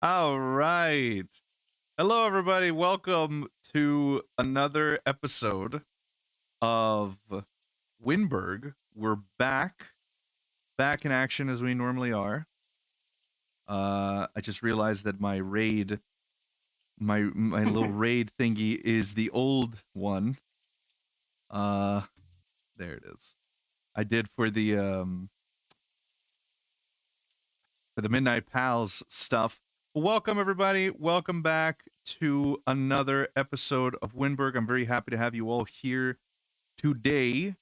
All right. Hello, everybody. Welcome to another episode of Wyndburgh. We're back in action as we normally are. I just realized that my little raid thingy is the old one. Uh, there it is. I did for the Midnight Pals stuff. Welcome, everybody. Welcome back to another episode of Wyndburgh. I'm very happy to have you all here today.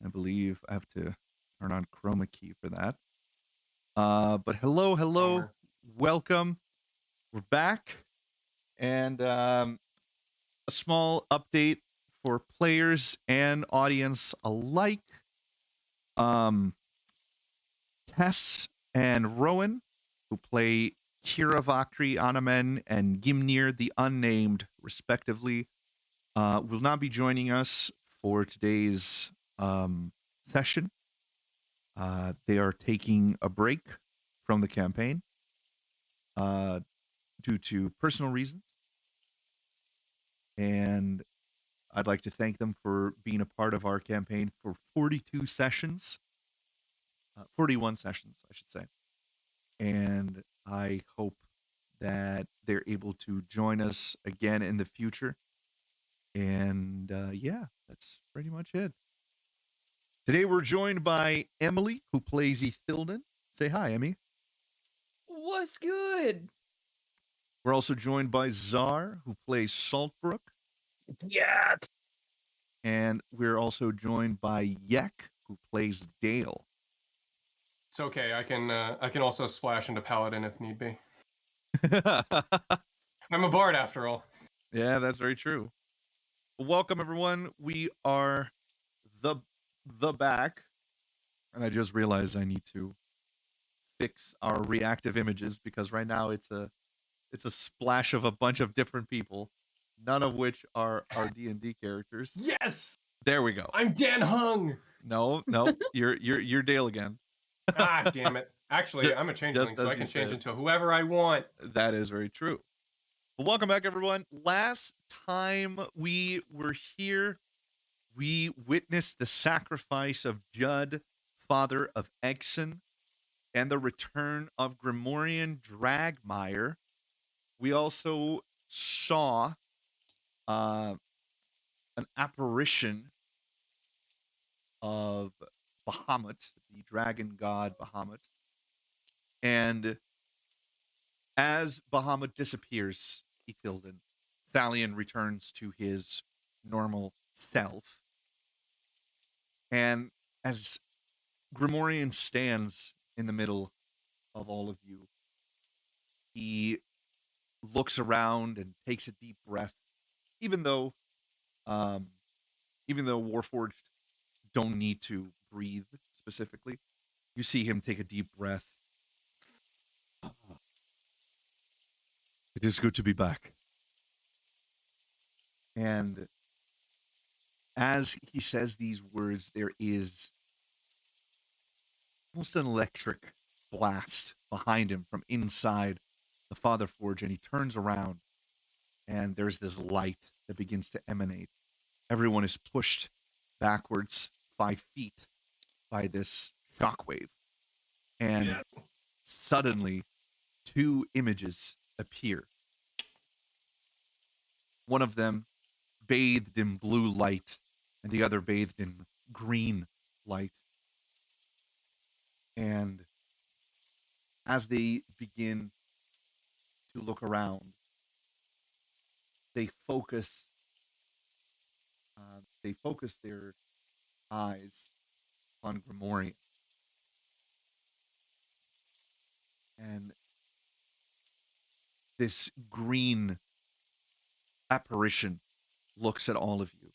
I believe I have to turn on chroma key for that. But hello, Bummer. welcome. We're back, and a small update for players and audience alike. Um, Tess and Rowan, who play Kira Vakri, Anamen, and Gimnir the Unnamed, respectively, will not be joining us for today's session. They are taking a break from the campaign due to personal reasons. And I'd like to thank them for being a part of our campaign for 42 sessions. 41 sessions, I should say. And I hope that they're able to join us again in the future. And yeah, that's pretty much it. Today we're joined by Emily, who plays Ethilden. Say hi, Emmy. What's good? We're also joined by Czar, who plays Saltbrook. Yeah. And we're also joined by Yek, who plays Dale. It's okay. I can also splash into Paladin if need be. I'm a bard after all. Yeah, that's very true. Welcome, everyone. We are the back. And I just realized I need to fix our reactive images because right now it's a splash of a bunch of different people, none of which are our D&D characters. Yes. There we go. I'm Dan Hung. No, you're Dale again. Ah, damn it. Actually, I'm a changeling, so I can change into whoever I want. That is very true. Well, welcome back, everyone. Last time we were here, we witnessed the sacrifice of Judd, father of Exon, and the return of Grimorian Dragmire. We also saw an apparition of Bahamut, the dragon god Bahamut. And as Bahamut disappears, Ethilden, Thalion returns to his normal self. And as Grimorian stands in the middle of all of you, he looks around and takes a deep breath, even though Warforged don't need to breathe specifically. You see him take a deep breath. It is good to be back. And as he says these words, there is almost an electric blast behind him from inside the Father Forge, and he turns around, and there's this light that begins to emanate. Everyone is pushed backwards 5 feet by this shockwave. And suddenly, 2 images appear. One of them bathed in blue light, and the other bathed in green light. And as they begin to look around, they focus their eyes on Grimorian. And this green apparition looks at all of you,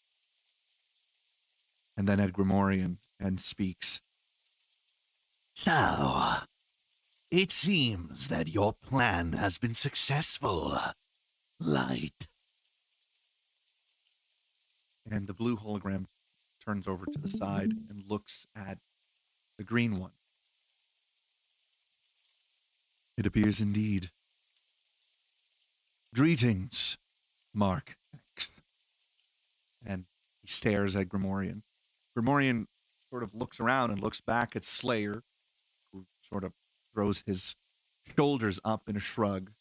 and then at Grimorian and speaks. So, it seems that your plan has been successful, Light. And the blue hologram turns over to the side and looks at the green one. It appears indeed Greetings, Mark X. And he stares at Grimorian. Grimorian sort of looks around and looks back at Slayer, who sort of throws his shoulders up in a shrug.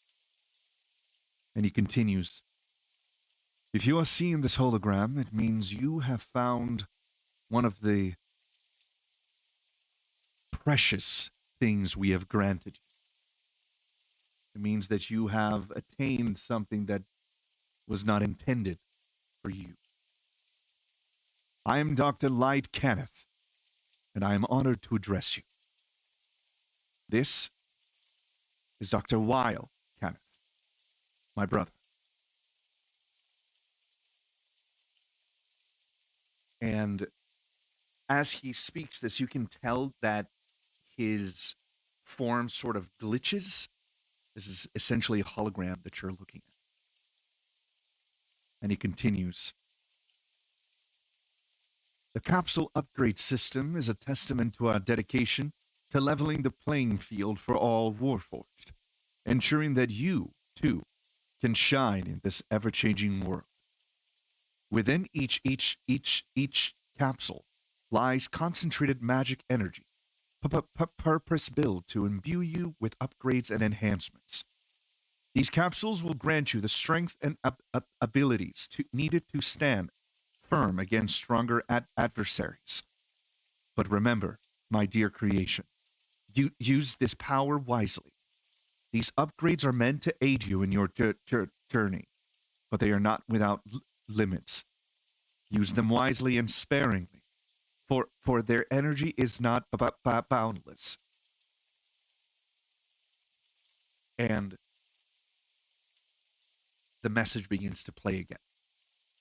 And he continues. If you are seeing this hologram, it means you have found one of the precious things we have granted you. It means that you have attained something that was not intended for you. I am Dr. Light Kenneth, and I am honored to address you. This is Dr. Weil Kenneth, my brother. And as he speaks this, you can tell that his form sort of glitches. This is essentially a hologram that you're looking at. And he continues. The capsule upgrade system is a testament to our dedication to leveling the playing field for all Warforged, ensuring that you, too, can shine in this ever-changing world. Within each capsule lies concentrated magic energy, purpose-built to imbue you with upgrades and enhancements. These capsules will grant you the strength and abilities needed to stand firm against stronger adversaries. But remember, my dear creation, use this power wisely. These upgrades are meant to aid you in your journey, but they are not without limits. Use them wisely and sparingly, for their energy is not boundless. And the message begins to play again.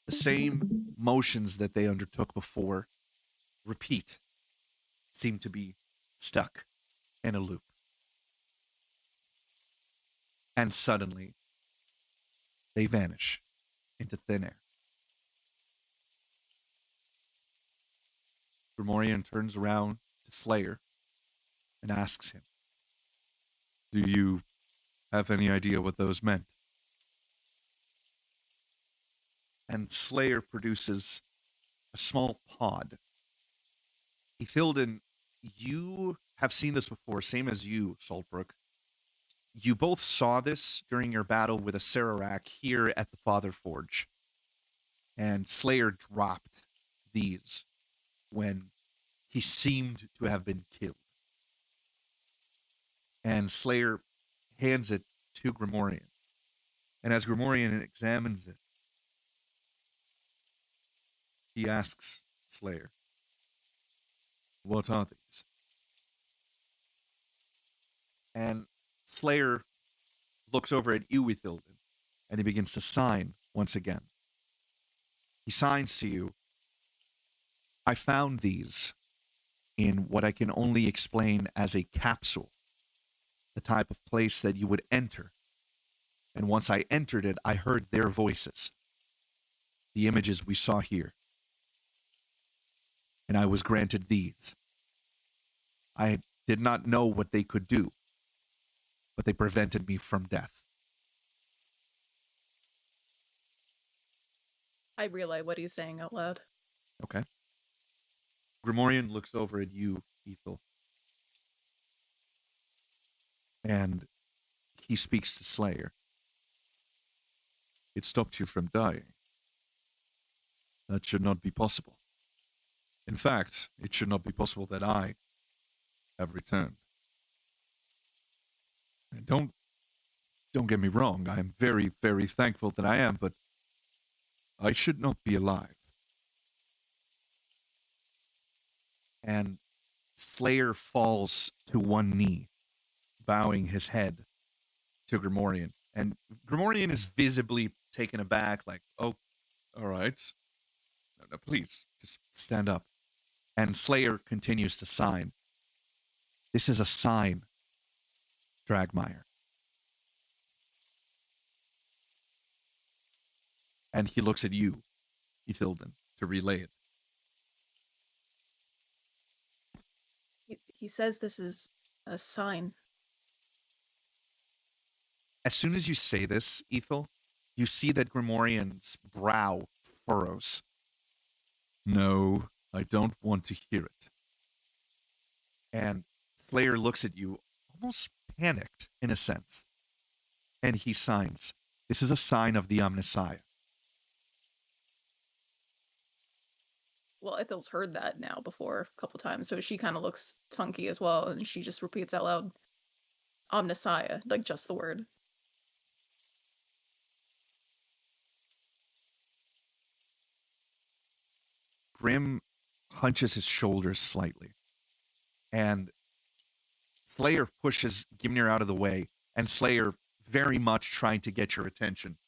The same motions that they undertook before repeat, seem to be stuck in a loop. And suddenly, they vanish into thin air. Grimorian turns around to Slayer and asks him, do you have any idea what those meant? And Slayer produces a small pod. Ethilden, you have seen this before, same as you, Saltbrook. You both saw this during your battle with a Sararak here at the Father Forge. And Slayer dropped these when he seemed to have been killed. And Slayer hands it to Grimorian. And as Grimorian examines it, he asks Slayer, what are these? And Slayer looks over at you, Ethilden, and he begins to sign once again. He signs to you, I found these in what I can only explain as a capsule, the type of place that you would enter. And once I entered it, I heard their voices, the images we saw here. And I was granted these. I did not know what they could do, but they prevented me from death. I relay what he's saying out loud. Okay. Grimorian looks over at you, Ethel. And he speaks to Slayer. It stopped you from dying. That should not be possible. In fact, it should not be possible that I have returned. And don't get me wrong, I am very, very thankful that I am, but I should not be alive. And Slayer falls to one knee, bowing his head to Grimorian. And Grimorian is visibly taken aback, like, oh, all right. No, please, just stand up. And Slayer continues to sign. This is a sign, Dragmire. And he looks at you, Ethilden, to relay it. He says this is a sign. As soon as you say this, Ethel, You see that Grimorian's brow furrows. No, I don't want to hear it. And Slayer looks at you, almost panicked in a sense. And he signs, "This is a sign of the Omnissiah." Well, Ethel's heard that now before a couple times, so she kind of looks funky as well, and she just repeats out loud, Omnissiah, like just the word. Grim hunches his shoulders slightly. And Slayer pushes Gimnir out of the way, and Slayer, very much trying to get your attention,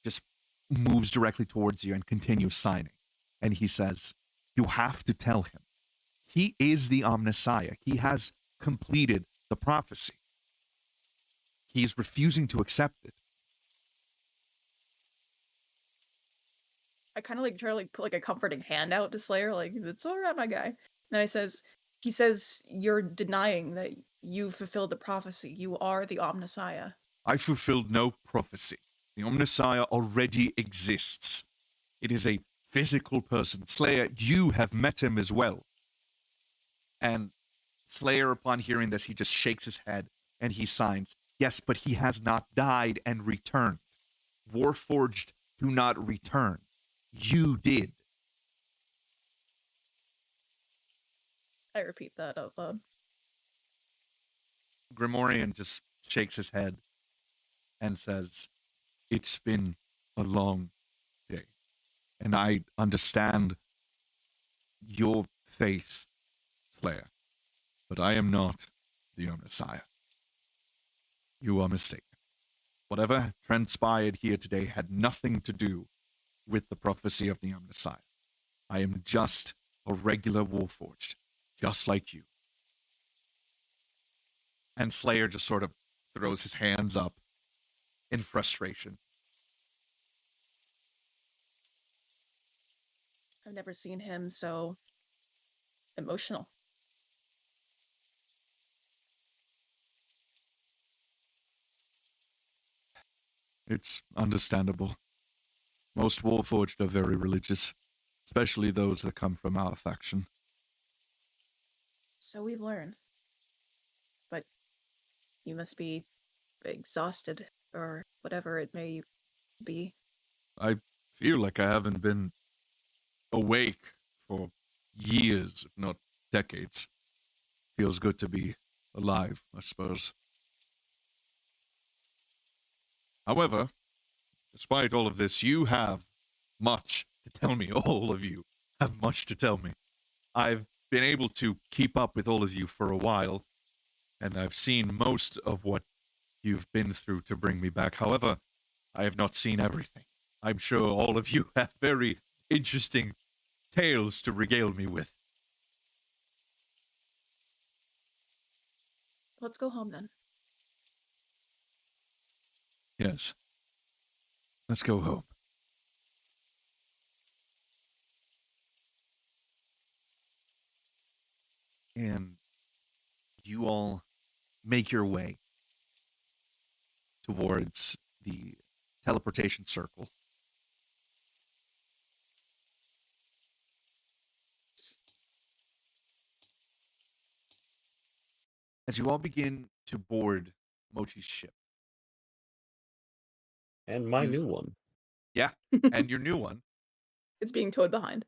just moves directly towards you and continues signing. And he says, "You have to tell him. He is the Omnissiah. He has completed the prophecy. He's refusing to accept it." I kind of like try to like put like a comforting hand out to Slayer, like, it's all right, my guy. And he says, you're denying that you fulfilled the prophecy. You are the Omnissiah. I fulfilled no prophecy. The Omnissiah already exists. It is a physical person. Slayer, you have met him as well. And Slayer, upon hearing this, he just shakes his head and he signs, "Yes, but he has not died and returned. Warforged do not return. You did." I repeat that out loud. Grimorian just shakes his head and says, "It's been a long day, and I understand your faith, Slayer, but I am not the Omnissiah. You are mistaken. Whatever transpired here today had nothing to do with the prophecy of the Omnissiah. I am just a regular Warforged, just like you." And Slayer just sort of throws his hands up in frustration. I've never seen him so emotional. It's understandable. Most Warforged are very religious, especially those that come from our faction. So we've learned. But you must be exhausted, or whatever it may be. I feel like I haven't been awake for years, if not decades. Feels good to be alive, I suppose. However, despite all of this, you have much to tell me. All of you have much to tell me. I've been able to keep up with all of you for a while, and I've seen most of what you've been through to bring me back. However, I have not seen everything. I'm sure all of you have very interesting tales to regale me with. Let's go home then. Yes. Let's go home. And you all make your way towards the teleportation circle. As you all begin to board Mochi's ship. And my new one. Yeah, and your new one. It's being towed behind.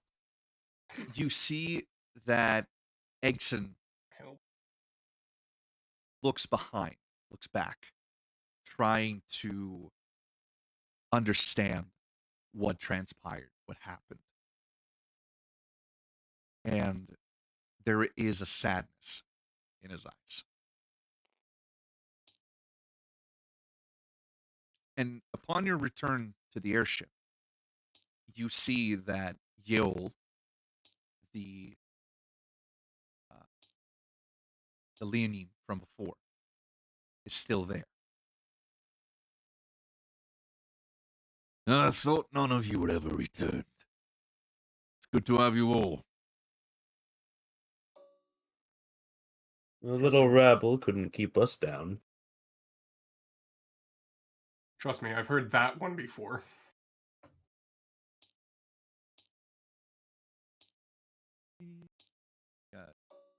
You see that Eggson Help. looks back, trying to understand what transpired, what happened. And there is a sadness in his eyes. And upon your return to the airship, you see that Yol, the Leonine from before, is still there. I thought none of you would ever return. It's good to have you all. The little rabble couldn't keep us down. Trust me, I've heard that one before.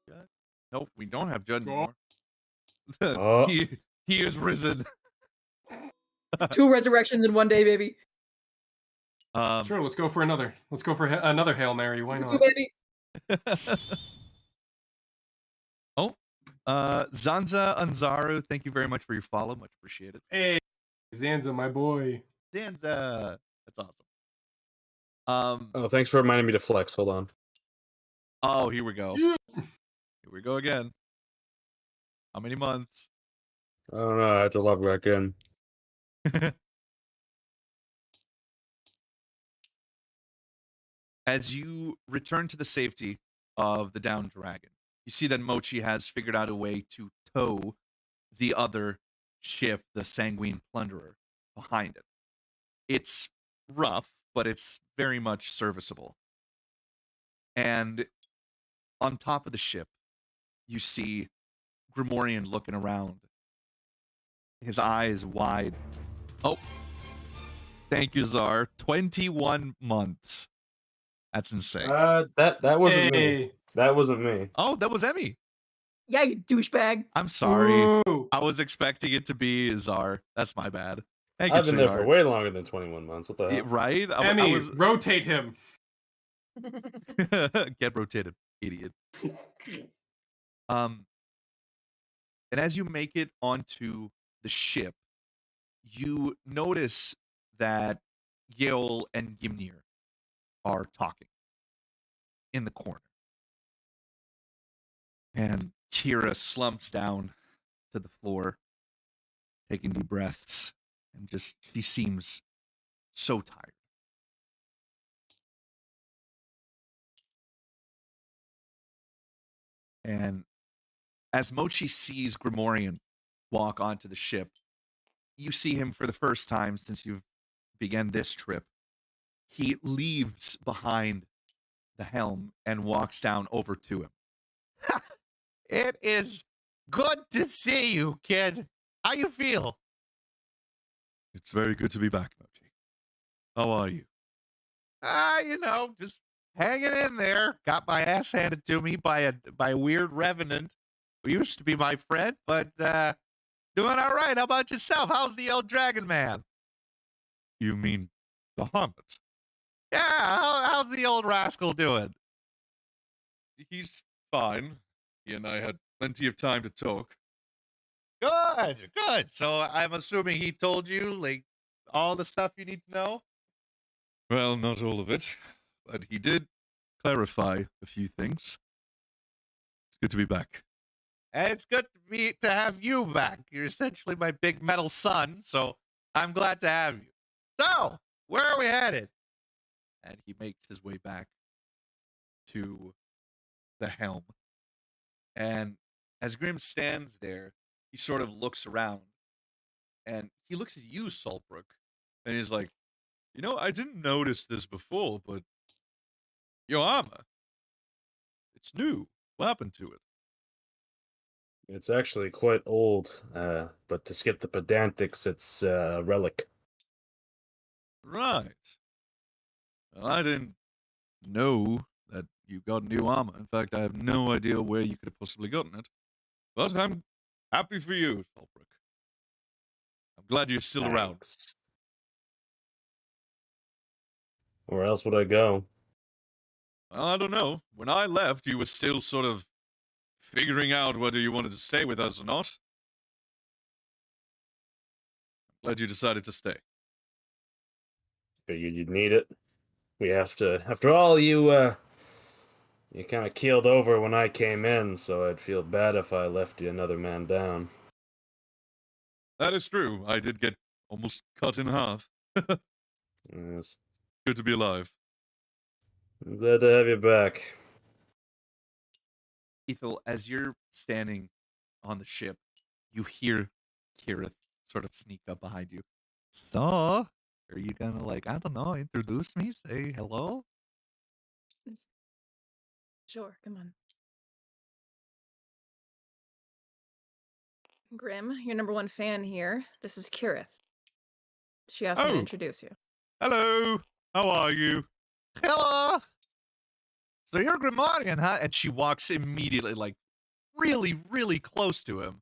Judd? Nope, we don't have Judd Oh. anymore. Oh. He is risen. 2 resurrections in 1 day, baby. Sure, let's go for another. Let's go for another Hail Mary. Why Two, not? baby. Zanza Anzaru, thank you very much for your follow. Much appreciated. Hey, Zanza, my boy. Zanza, that's awesome. Oh, thanks for reminding me to flex. Hold on. Oh, here we go. Yeah. Here we go again. How many months? I don't know. I have to log back in. As you return to the safety of the downed dragon, you see that Mochi has figured out a way to tow the other ship, the Sanguine Plunderer, behind it. It's rough, but it's very much serviceable. And on top of the ship, you see Grimorian looking around, his eyes wide. Oh, thank you, Czar. 21 months. That's insane. That wasn't me. Hey. That wasn't me. Oh, that was Emmy. Yeah, you douchebag. I'm sorry. Ooh. I was expecting it to be Czar. That's my bad. Thank you, I've been there for sweetheart. way longer than 21 months. What the hell? Right? I Emmy, was rotate him. get rotated, idiot. And as you make it onto the ship, you notice that Yeol and Gimnir are talking in the corner. And Kira slumps down to the floor, taking deep breaths, and she seems so tired. And as Mochi sees Grimorian walk onto the ship, you see him for the first time since you've begun this trip. He leaves behind the helm and walks down over to him. It is good to see you, kid. How you feel? It's very good to be back, Mochi. How are you? Just hanging in there. Got my ass handed to me by a weird revenant who used to be my friend, but doing all right. How about yourself? How's the old dragon man? You mean the Bahamut? Yeah, how's the old rascal doing? He's fine. He and I had plenty of time to talk. Good, good. So I'm assuming he told you, like, all the stuff you need to know? Well, not all of it, but he did clarify a few things. It's good to be back. And it's good to have you back. You're essentially my big metal son, so I'm glad to have you. So, where are we headed? And he makes his way back to the helm. And as Grim stands there, he sort of looks around. And he looks at you, Saltbrook, and he's like, I didn't notice this before, but your armor, it's new. What happened to it? It's actually quite old, but to skip the pedantics, it's a relic. Right. Well, I didn't know that you got new armor. In fact, I have no idea where you could have possibly gotten it. But I'm happy for you, Saltbrook. I'm glad you're still around. Thanks. Where else would I go? Well, I don't know. When I left, you were still sort of figuring out whether you wanted to stay with us or not. I'm glad you decided to stay. Figured you'd need it. We have to. After all, you kind of keeled over when I came in, so I'd feel bad if I left you another man down. That is true. I did get almost cut in half. Yes. Good to be alive. I'm glad to have you back. Ethel, as you're standing on the ship, you hear Kirith sort of sneak up behind you. So, are you gonna, I don't know, introduce me? Say hello? Sure, come on. Grim, your #1 fan here. This is Kirith. She asked me to Oh. introduce you. Hello. How are you? Hello. So you're Grammarian, huh? And she walks immediately, like, really, really close to him.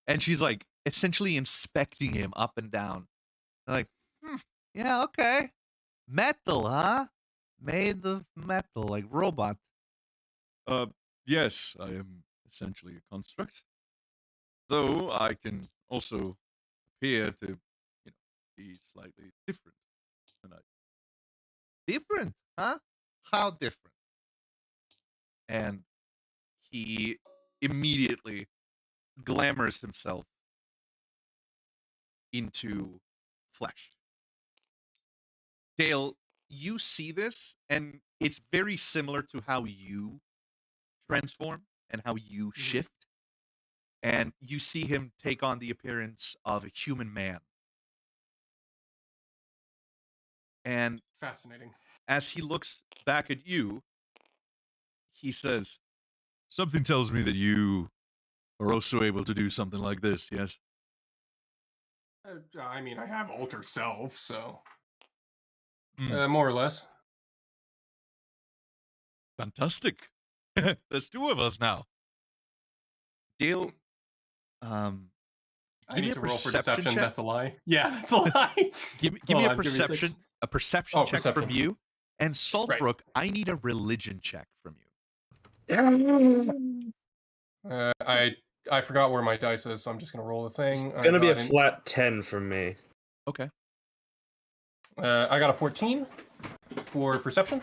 And she's, like, essentially inspecting him up and down. Like, yeah, okay. Metal, huh? Made of metal, like robot. Yes, I am essentially a construct. Though I can also appear to, be slightly different than I. Different, huh? How different? And he immediately glamours himself into flesh. Dale, you see this, and it's very similar to how you transform and how you shift. And you see him take on the appearance of a human man. And Fascinating. as he looks back at you, he says, "Something tells me that you are also able to do something like this, yes?" I mean, I have alter self, so Hmm. more or less. Fantastic. There's two of us now. Dale, I give me need a to roll for perception deception. check. That's a lie. Yeah, that's a lie. Give me Hold a on, give me a sec. perception Oh, check from perception. you. And Saltbrook, I need a religion check from you. I forgot where my dice is, so I'm just gonna roll the thing. It's gonna be a flat 10 from me. Okay. I got a 14 for perception.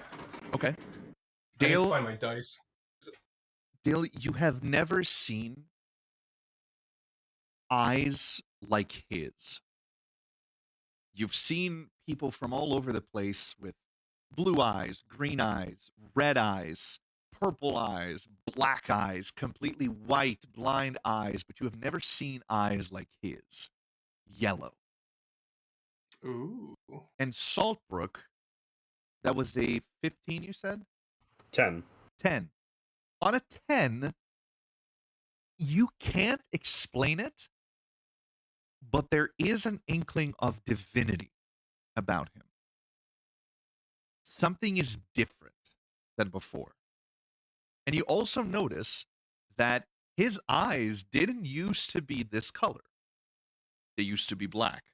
Okay. I need to Dale, find my dice. Dale, you have never seen eyes like his. You've seen people from all over the place with blue eyes, green eyes, red eyes, purple eyes, black eyes, completely white, blind eyes, but you have never seen eyes like his. Yellow. Ooh. And Saltbrook, that was a 15, you said? 10. 10. On a 10, you can't explain it, but there is an inkling of divinity about him. Something is different than before. And you also notice that his eyes didn't used to be this color. They used to be black.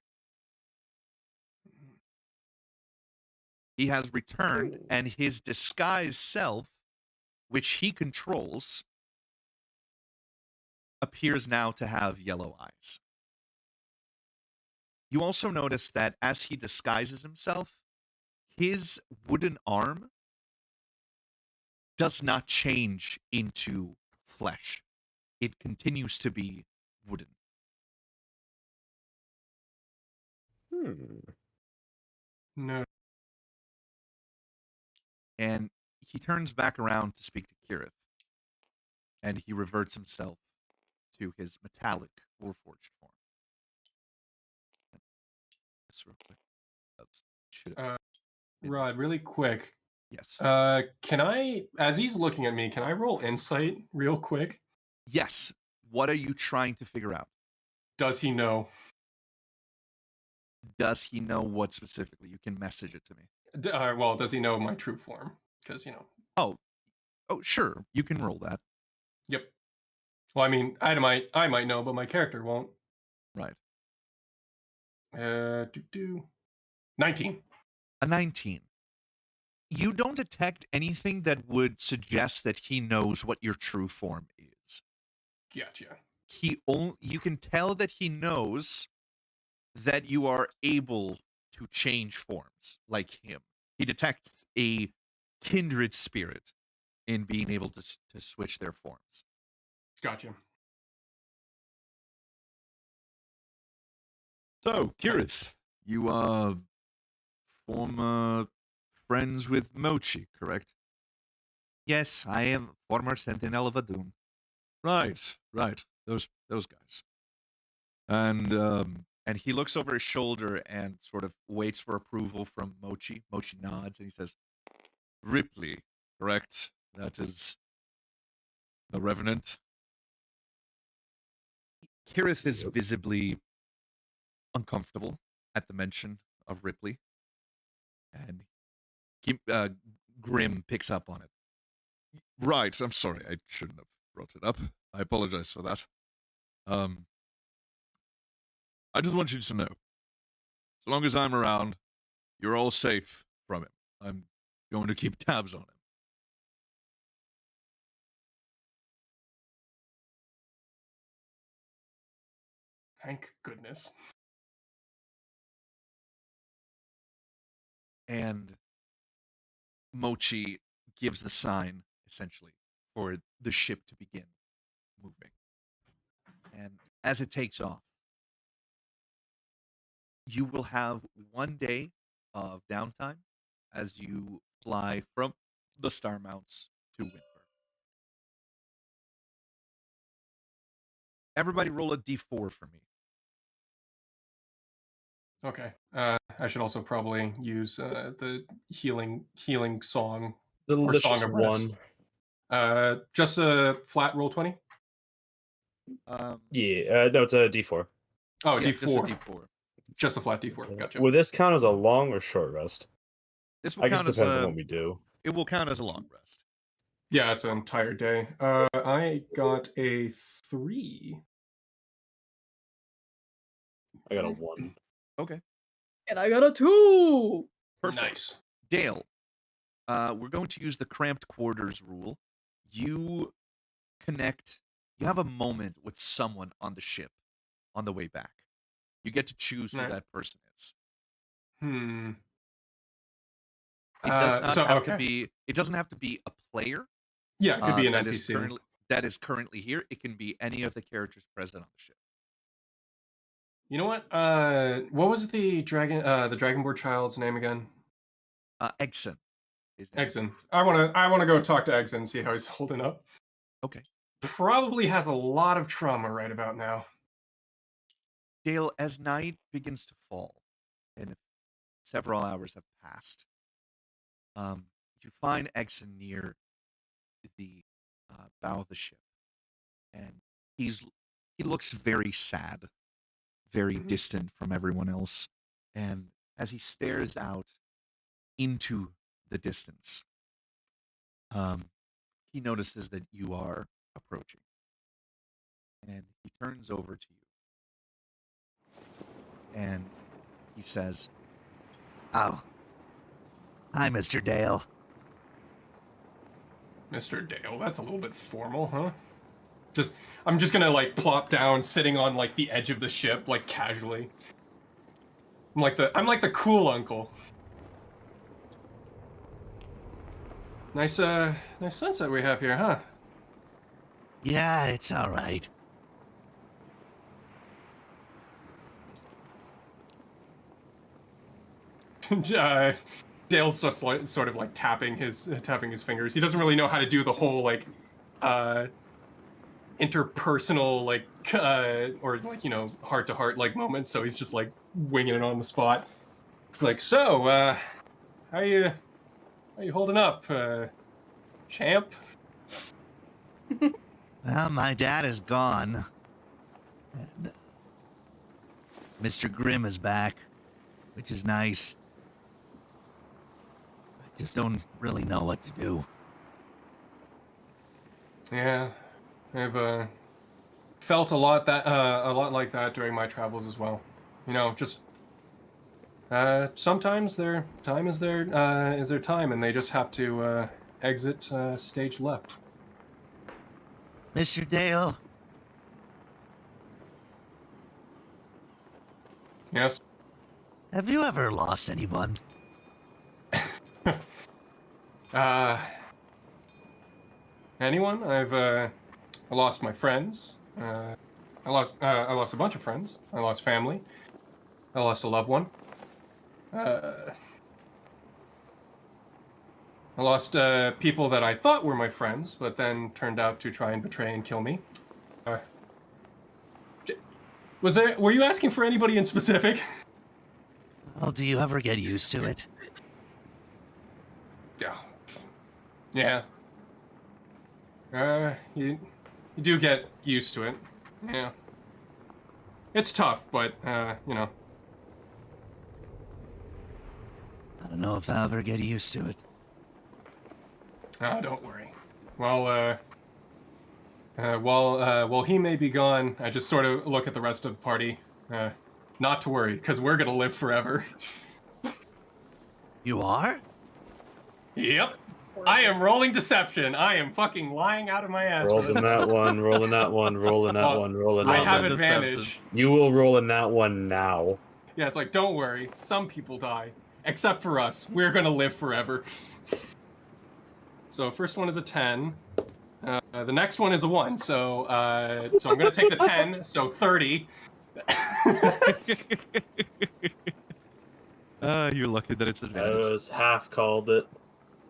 He has returned, and his disguised self, which he controls, appears now to have yellow eyes. You also notice that as he disguises himself, his wooden arm does not change into flesh. It continues to be wooden. No. And he turns back around to speak to Kirith. And he reverts himself to his metallic warforged form. This real quick. Rod, really quick. Yes. Can I, as he's looking at me, can I roll insight real quick? Yes. What are you trying to figure out? Does he know? Does he know what specifically? You can message it to me. Well, does he know my true form? Because, Oh, sure. You can roll that. Yep. Well, I mean, I might know, but my character won't. Right. 19. A 19. You don't detect anything that would suggest that he knows what your true form is. Gotcha. You can tell that he knows that you are able to change forms like him. He detects a kindred spirit in being able to switch their forms. Gotcha. So, Kirith, you are former friends with Mochi, correct? Yes, I am former Sentinel of Adum. Right. Those guys. And he looks over his shoulder and sort of waits for approval from Mochi. Mochi nods and he says, "Ripley, correct? That is the Revenant." Kirith is visibly uncomfortable at the mention of Ripley, and Grim picks up on it. Right, I'm sorry, I shouldn't have brought it up. I apologize for that. I just want you to know, as long as I'm around, you're all safe from him. I'm going to keep tabs on him. Thank goodness. And Mochi gives the sign, essentially, for the ship to begin moving. And as it takes off, you will have 1 day of downtime as you fly from the Star Mounts to Wyndburgh. Everybody roll a d4 for me. Okay. I should also probably use the healing song or Delicious song of rest. one. Just a flat roll 20. Yeah, no, it's a D4. Oh, yeah, D4. just a d4. Just a flat D4. Gotcha. Would this count as a long or short rest? This will I guess count it as depends on a. what we do. It will count as a long rest. Yeah, it's an entire day. I got a 3. I got a 1. Okay, And I got a 2. perfect. Nice. Dale, we're going to use the cramped quarters rule. You connect. You have a moment with someone on the ship on the way back. You get to choose who Right. that person is. Hmm. It does not have okay. to be. It doesn't have to be a player. Yeah, it could be an that NPC. that is currently here. It can be any of the characters present on the ship. You know what? What was the Dragonborn child's name again? Exon. His name is Exon. I wanna go talk to Exon and see how he's holding up. Okay. Probably has a lot of trauma right about now. Dale, as night begins to fall, and several hours have passed, you find Exon near the bow of the ship, and he looks very sad, very Mhm. distant from everyone else, and as he stares out into the distance, he notices that you are approaching, and he turns over to you, and he says, Oh. Hi, Mr. Dale. Mr. Dale, that's a little bit formal, huh? I'm just gonna like plop down, sitting on like the edge of the ship, like casually. I'm like the cool uncle. Nice sunset we have here, huh? Yeah, it's all right. Dale's just like sort of like tapping his fingers. He doesn't really know how to do the whole like interpersonal like or like, you know, heart to heart like moments, so he's just like winging it on the spot. He's like, "So, how you holding up, champ?" Well, my dad is gone. And Mr. Grimm is back, which is nice. I just don't really know what to do. Yeah, I've felt a lot like that during my travels as well. You know, just sometimes their time is their time, and they just have to exit stage left. Mr. Dale, Yes. have you ever lost anyone? Anyone? I lost my friends. I lost a bunch of friends. I lost family. I lost a loved one. I lost people that I thought were my friends, but then turned out to try and betray and kill me. Were you asking for anybody in specific? Well, do you ever get used to it? Yeah. You do get used to it. Yeah. It's tough, but you know. I don't know if I'll ever get used to it. Ah, don't worry. Well, while he may be gone, I just sort of look at the rest of the party. Not to worry, because we're gonna live forever. You are? Yep. I am rolling deception. I am fucking lying out of my ass. for Rolling this. that one, rolling that one, rolling that Well, one, rolling I that have one. advantage. You will roll in that one now. Yeah, it's like, don't worry. Some people die. Except for us. We're gonna live forever. So first one is a 10. The next one is a 1. So I'm gonna take the 10, so 30. You're lucky that it's I advantage. was half called it.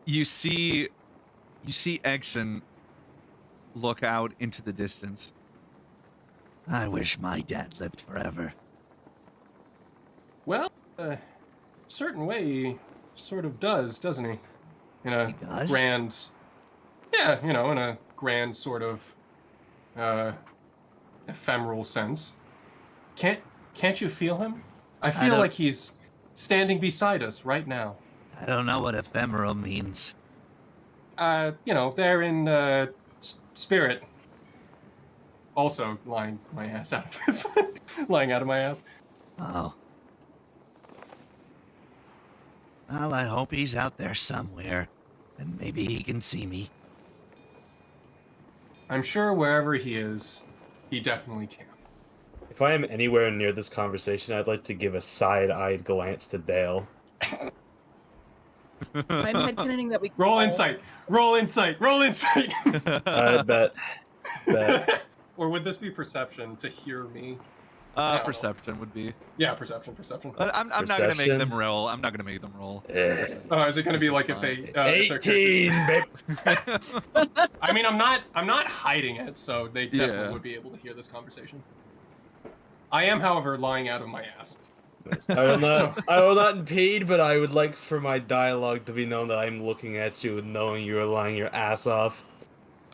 You see Exon look out into the distance. I wish my dad lived forever. Well, certain way he sort of does, doesn't he? In a He does? grand, yeah, in a grand sort of ephemeral sense. Can't you feel him? I feel don't- like he's standing beside us right now. I don't know what ephemeral means. They're in spirit. Also lying my ass out of this one. Lying out of my ass. Oh. Well, I hope he's out there somewhere, and maybe he can see me. I'm sure wherever he is, he definitely can. If I am anywhere near this conversation, I'd like to give a side-eyed glance to Dale. I'm headcanoning that we Roll all- insight. Roll insight. Roll insight. I bet. Or would this be perception to hear me? Perception would be. Yeah, perception. But I'm not gonna make them Perception? roll. I'm not gonna make them roll. Eh. Oh, is it going to This be is like if fine. they? 18, babe. I mean, I'm not hiding it, so they definitely Yeah. would be able to hear this conversation. I am, however, lying out of my ass. I will not impede, but I would like for my dialogue to be known that I'm looking at you and knowing you are lying your ass off.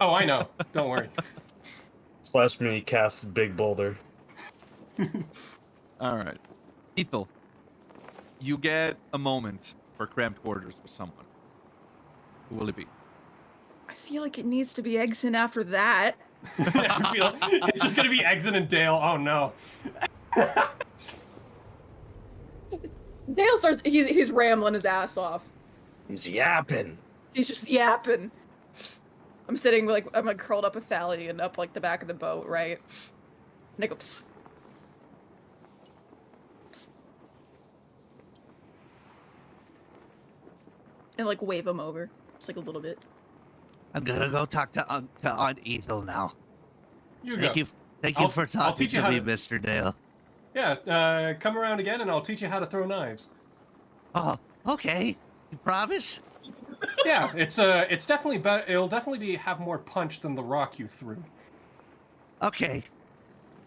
Oh, I know. Don't worry. Slash me casts Big Boulder. All right, Ethel, you get a moment for cramped quarters with someone. Who will it be? I feel like it needs to be Egson after that. I feel it's just going to be Exit and Dale. Oh no. Dale starts. He's rambling his ass off. He's yapping. He's just yapping. I'm sitting I'm like curled up with Thali and up like the back of the boat, right? And I go, psst. Psst. And like wave him over. It's like a little bit. I'm gonna go talk to Aunt Ethel now. You Thank go. you, thank I'll- you for I'll talking teach you to how me, to- Mr. Dale. Yeah, come around again, and I'll teach you how to throw knives. Oh, okay. You promise? Yeah, it's definitely better. It'll definitely have more punch than the rock you threw. Okay.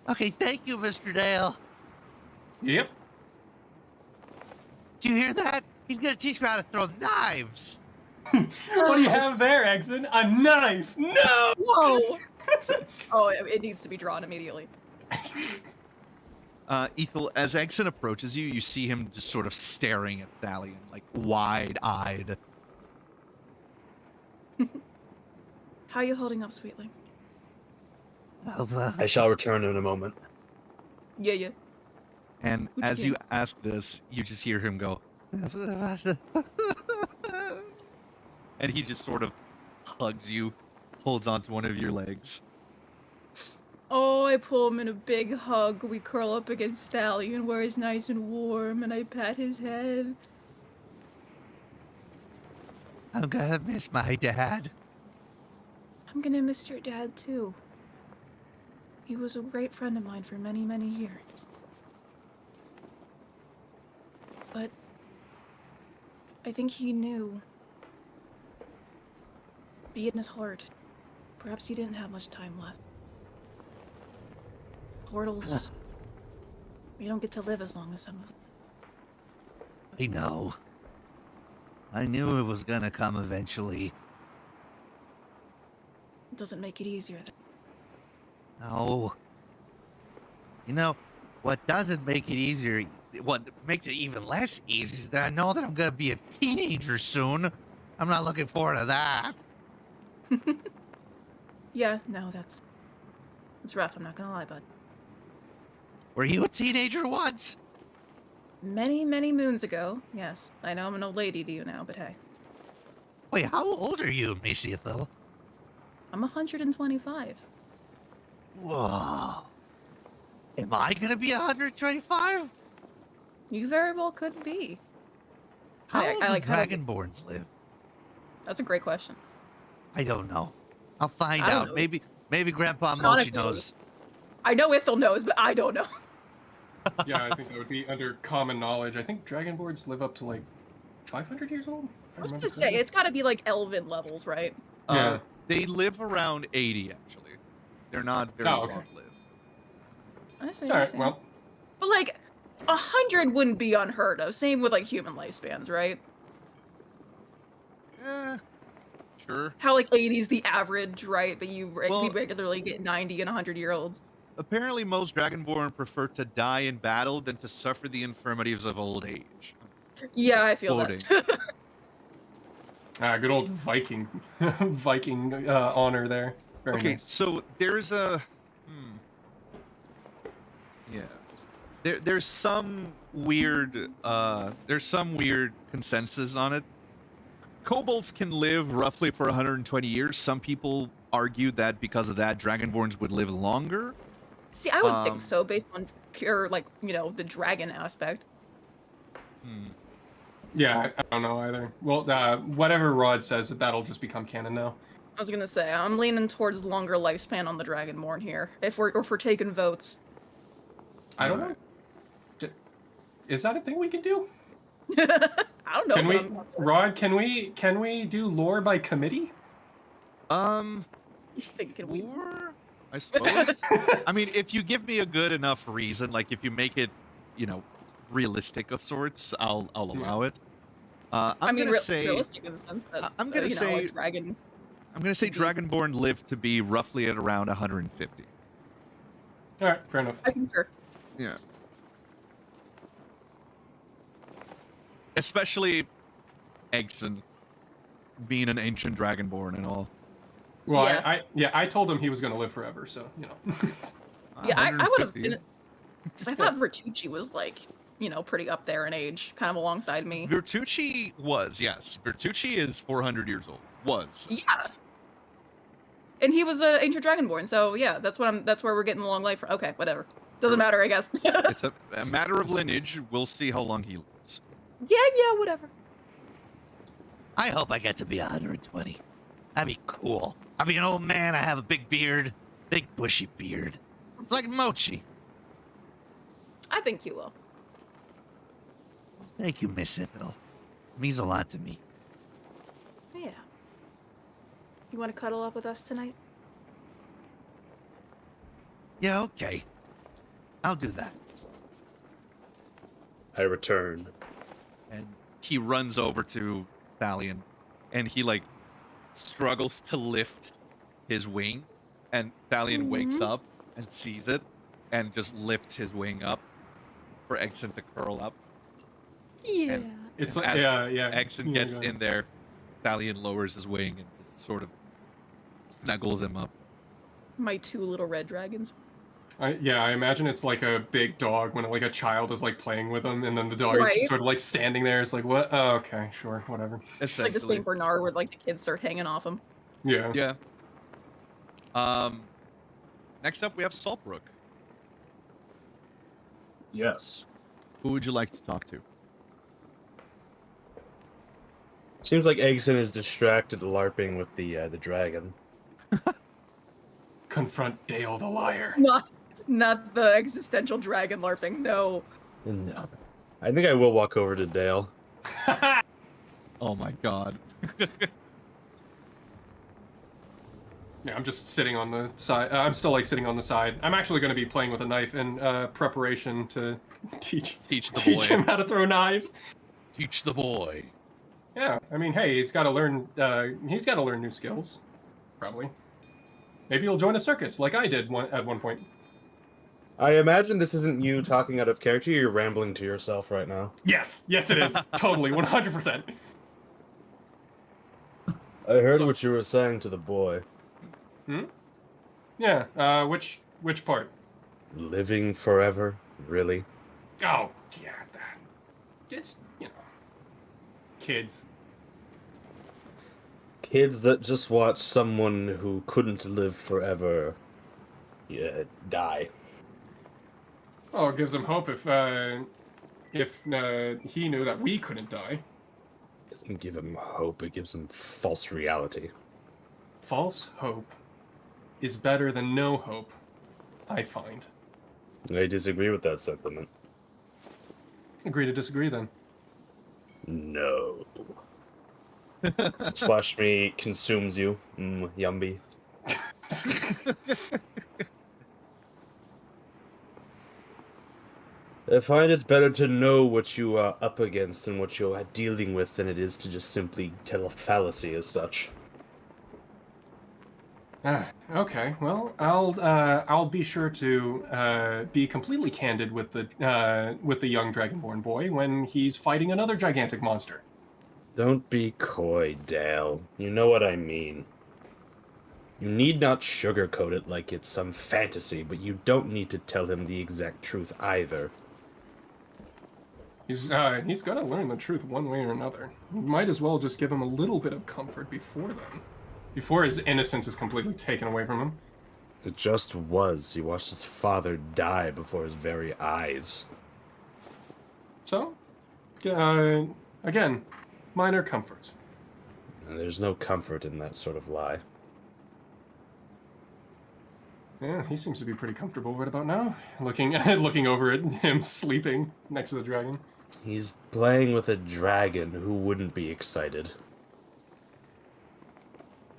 Okay, thank you, Mr. Dale. Yep. Did you hear that? He's gonna teach me how to throw knives. What do you have there, Exit? A knife? No! Whoa! Oh, it needs to be drawn immediately. Ethel, as Exon approaches you, you see him just sort of staring at Thalion, like wide-eyed. How are you holding up, sweetling? Oh, well, I shall return in a moment. Yeah. And Who'd you as you get? ask this, you just hear him go, and he just sort of hugs you, holds onto one of your legs. Oh, I pull him in a big hug. We curl up against Stallion where he's nice and warm, and I pat his head. I'm gonna miss my dad. I'm gonna miss your dad too. He was a great friend of mine for many, many years. But I think he knew, be it in his heart, perhaps he didn't have much time left. Portals, we don't get to live as long as some of them. I know. I knew it was gonna come eventually. It doesn't make it easier. No. You know, what doesn't make it easier what makes it even less easy is that I know that I'm gonna be a teenager soon. I'm not looking forward to that. Yeah, no, that's rough. I'm not gonna lie, bud. Were you a teenager once? Many, many moons ago, yes. I know I'm an old lady to you now, but hey, Wait, how old are you, Miss Ethel? I'm 125. Whoa. Am I gonna be 125? You very well could be. How I old do like how to- Dragonborns live? That's a great question. I don't know. I'll find I don't out. know. Maybe Grandpa Mochi Honestly, knows. I know Ithel knows, but I don't know. Yeah, I think that would be under common knowledge. I think dragonborns live up to like 500 years old. I was gonna say it's got to be like elven levels, right? Yeah. They live around 80, actually. They're not very Oh, okay. long-lived. I see. All I right. see. Well, But like 100 wouldn't be unheard of. Same with like human lifespans, right? Sure. How like 80 is the average, right? But Well- we regularly get 90 and 100-year-olds. Apparently, most Dragonborn prefer to die in battle than to suffer the infirmities of old age. Yeah, I feel Quoting. that. good old Viking, Viking honor there. Very Okay, nice. so there's a... Yeah. There's some weird consensus on it. Kobolds can live roughly for 120 years. Some people argue that because of that, Dragonborns would live longer. See, I would think so, based on pure, like, the dragon aspect. Yeah, I don't know either. Well, whatever Rod says, that'll just become canon now. I was gonna say, I'm leaning towards longer lifespan on the Dragonborn here, if we're taking votes. I don't know. Is that a thing we can do? I don't know. Can but we, I'm- Rod? Can we do lore by committee? Thinking we Or, I suppose. I mean, if you give me a good enough reason, like if you make it, realistic of sorts, I'll allow it. I'm gonna say realistic in the sense that I'm gonna say- a dragon. I'm gonna say Dragonborn live to be roughly at around 150. All right, fair enough. I concur. Yeah. Especially Eggson being an ancient Dragonborn and all. Well, Yeah. I told him he was going to live forever, so Yeah, I would have 150. been, because I thought Vertucci was like, pretty up there in age, kind of alongside me. Vertucci was, yes. Vertucci is 400 years old. Was. Yeah. And he was an ancient dragonborn, so yeah, that's where we're getting the long life from. Okay, whatever. Doesn't matter, I guess. It's a matter of lineage. We'll see how long he lives. Yeah, whatever. I hope I get to be 120. That'd be cool. I'll be an old man. I have a big beard. Big bushy beard. It's like Mochi. I think you will. Thank you, Miss Ethel. Means a lot to me. Yeah. You want to cuddle up with us tonight? Yeah, okay. I'll do that. I return. And he runs over to Thalion, and he struggles to lift his wing, and Thalion wakes up and sees it and just lifts his wing up for Eggson to curl up. Yeah. And it's and like as yeah. Eggson Yeah, gets go ahead. in there, Thalion lowers his wing and just sort of snuggles him up. My two little red dragons. I imagine it's like a big dog when a child is playing with him, and then the dog is Right. just sort of standing there. It's like, what? Oh, okay, sure, whatever. It's like the Essentially. Saint Bernard where the kids start hanging off him. Yeah. Yeah. Next up, we have Saltbrook. Yes. Who would you like to talk to? Seems like Eggson is distracted LARPing with the dragon. Confront Dale the liar. Not the existential dragon LARPing. No. No. I think I will walk over to Dale. Oh my god. Yeah, I'm just sitting on the side. I'm still sitting on the side. I'm actually going to be playing with a knife in preparation to teach Teach the teach boy. him how to throw knives. Teach the boy. Yeah, I mean, hey, he's got to learn. He's got to learn new skills, probably. Maybe he'll join a circus like I did at one point. I imagine this isn't you talking out of character. You're rambling to yourself right now. Yes, it is. Totally, 100%. I heard So- what you were saying to the boy. Yeah, which part? Living forever? Really? Oh, yeah, that. It's, kids. Kids that just watch someone who couldn't live forever die. Oh, it gives him hope if he knew that we couldn't die. Doesn't give him hope, it gives him false reality. False hope is better than no hope, I find. I disagree with that sentiment. Agree to disagree, then. No. Slash me consumes you. Yumby. I find it's better to know what you are up against and what you are dealing with than it is to just simply tell a fallacy as such. Okay. Well, I'll be sure to be completely candid with the young Dragonborn boy when he's fighting another gigantic monster. Don't be coy, Dale. You know what I mean. You need not sugarcoat it like it's some fantasy, but you don't need to tell him the exact truth either. He's gonna learn the truth one way or another. You might as well just give him a little bit of comfort before then. Before his innocence is completely taken away from him. It just was. He watched his father die before his very eyes. So, again, minor comfort. And there's no comfort in that sort of lie. Yeah, he seems to be pretty comfortable right about now. Looking over at him sleeping next to the dragon. He's playing with a dragon. Who wouldn't be excited?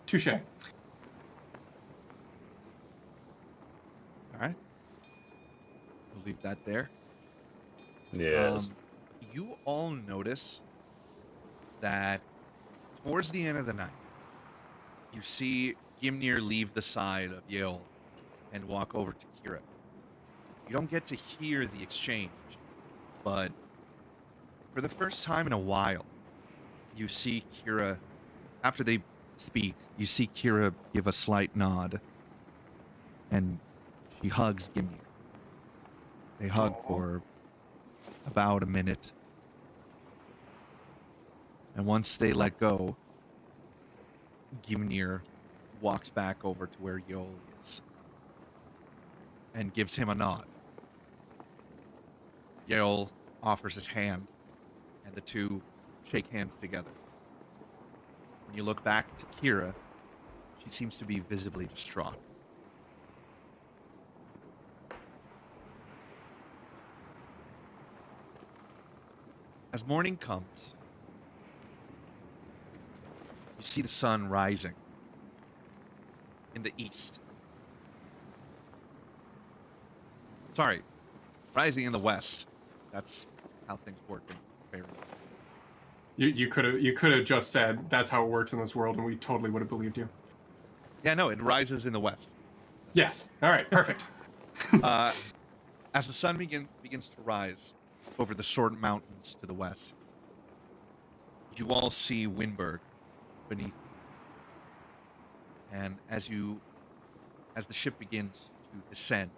Touche. All right. We'll leave that there. Yes. You all notice that towards the end of the night, you see Gimnir leave the side of Yale and walk over to Kira. You don't get to hear the exchange, but for the first time in a while, you see Kira, after they speak, you see Kira give a slight nod, and she hugs Gimnir. They hug for about a minute. And once they let go, Gimnir walks back over to where Yol is and gives him a nod. Yol offers his hand, and the two shake hands together. When you look back to Kira, she seems to be visibly distraught. As morning comes, you see the sun rising in the east. Sorry, rising in the west. That's how things work in Fairy. You could have just said that's how it works in this world, and we totally would have believed you. Yeah, no, it rises in the west. Yes. All right. Perfect. As the sun begins to rise over the Sword Mountains to the west, you all see Wyndburgh beneath. And as the ship begins to descend,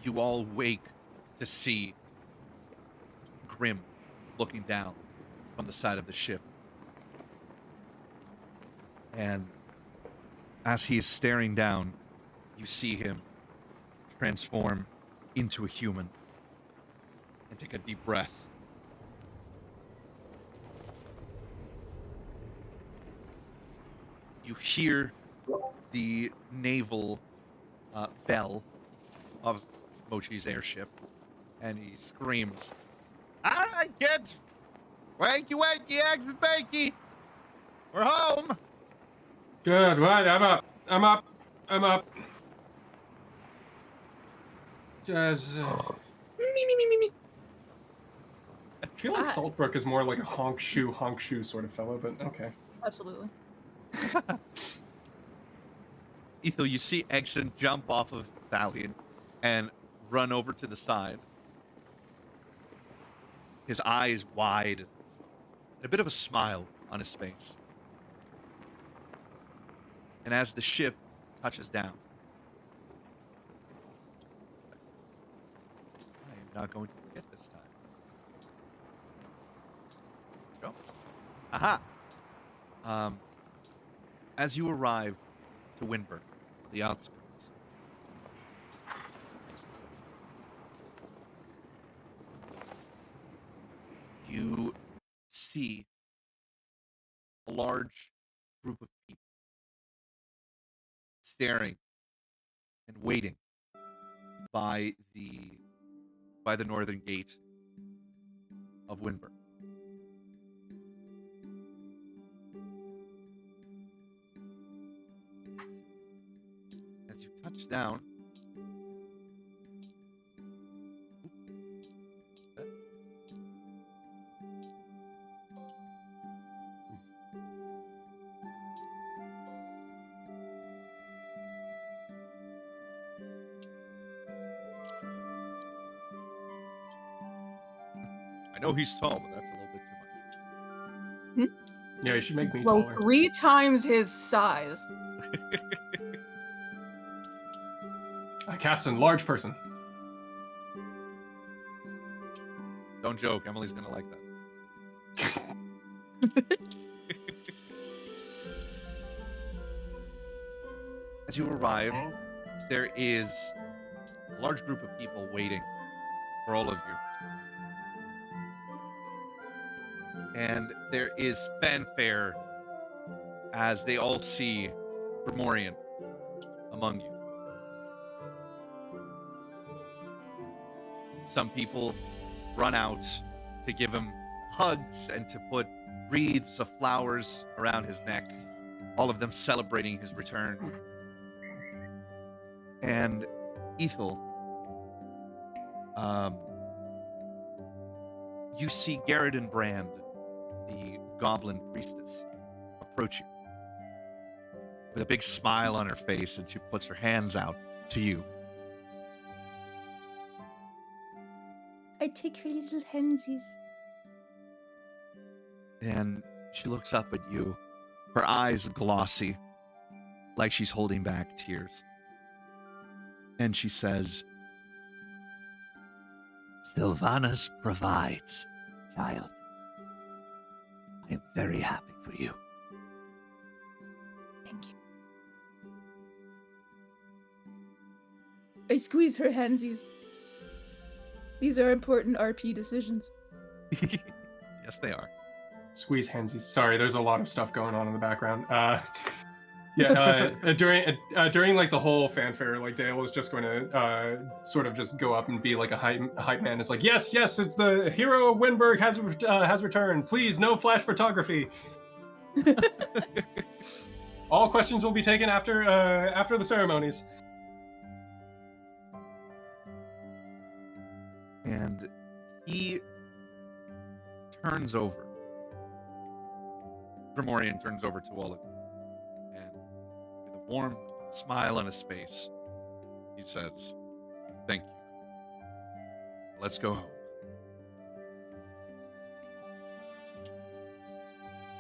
you all wake to see Grim looking down from the side of the ship. And as he is staring down, you see him transform into a human and take a deep breath. You hear the naval bell of Mochi's airship, and he screams, "All right, kids! Wakey, wakey, eggs and bakey! We're home!" Good. Right. I'm up. Just. I feel like Saltbrook is more like a honk shoe sort of fellow, but okay. Absolutely. Ethel, you see Exon jump off of Thalion and run over to the side. His eyes wide, and a bit of a smile on his face. And as the ship touches down, I am not going to forget this time. Go. Aha! As you arrive to Wyndburgh, the outskirts, you see a large group of people staring and waiting by the northern gate of Wyndburgh. As you touch down, I know he's tall, but that's a little bit too much. Yeah, you should make me Well, taller. 3 times his size. I cast a large person. Don't joke, Emily's gonna like that. As you arrive, there is a large group of people waiting for all of you. And there is fanfare as they all see Grimorian among you. Some people run out to give him hugs and to put wreaths of flowers around his neck, all of them celebrating his return. And Ethel, you see Garrett Brand, the goblin priestess, approach you with a big smile on her face, and she puts her hands out to you. I take her little handsies. And she looks up at you, her eyes glossy, like she's holding back tears. And she says, Sylvanas provides, child. I am very happy for you. Thank you. I squeeze her handsies. These are important RP decisions. yes, they are. Squeeze handsies. Sorry, there's a lot of stuff going on in the background. During like the whole fanfare, like Dale was just going to sort of just go up and be like a hype man. It's like, yes, it's the hero of Wyndburgh has returned. Please, no flash photography. All questions will be taken after the ceremonies. And he turns over. Grimorian turns over to all of you. And with a warm smile on his face, he says, "Thank you. Let's go home."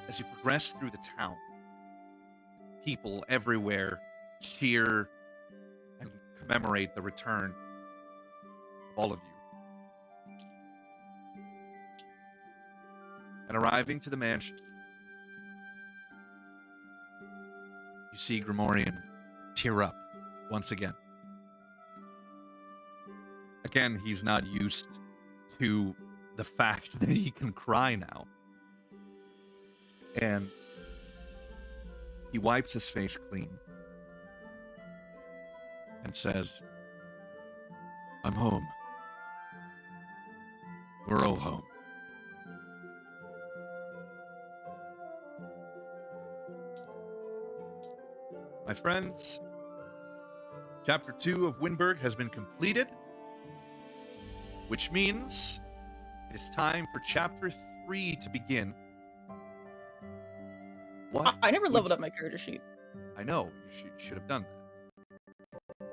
As you progress through the town, people everywhere cheer and commemorate the return of all of you. And arriving to the mansion, you see Grimorian tear up once again. Again, he's not used to the fact that he can cry now. And he wipes his face clean and says, "I'm home. We're all home." My friends, Chapter 2 of Wyndburgh has been completed, which means it is time for Chapter 3 to begin. What? I never would leveled you- up my character sheet. I know, you should have done that.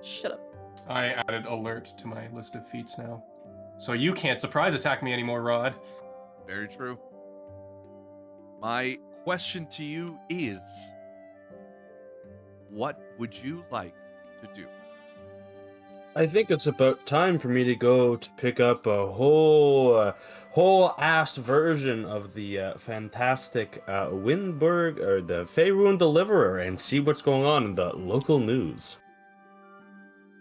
Shut up. I added alert to my list of feats now. So you can't surprise attack me anymore, Rod. Very true. My question to you is, what would you like to do? I think it's about time for me to go to pick up a whole ass version of the fantastic Wyndburgh or the Faerun Deliverer and see what's going on in the local news.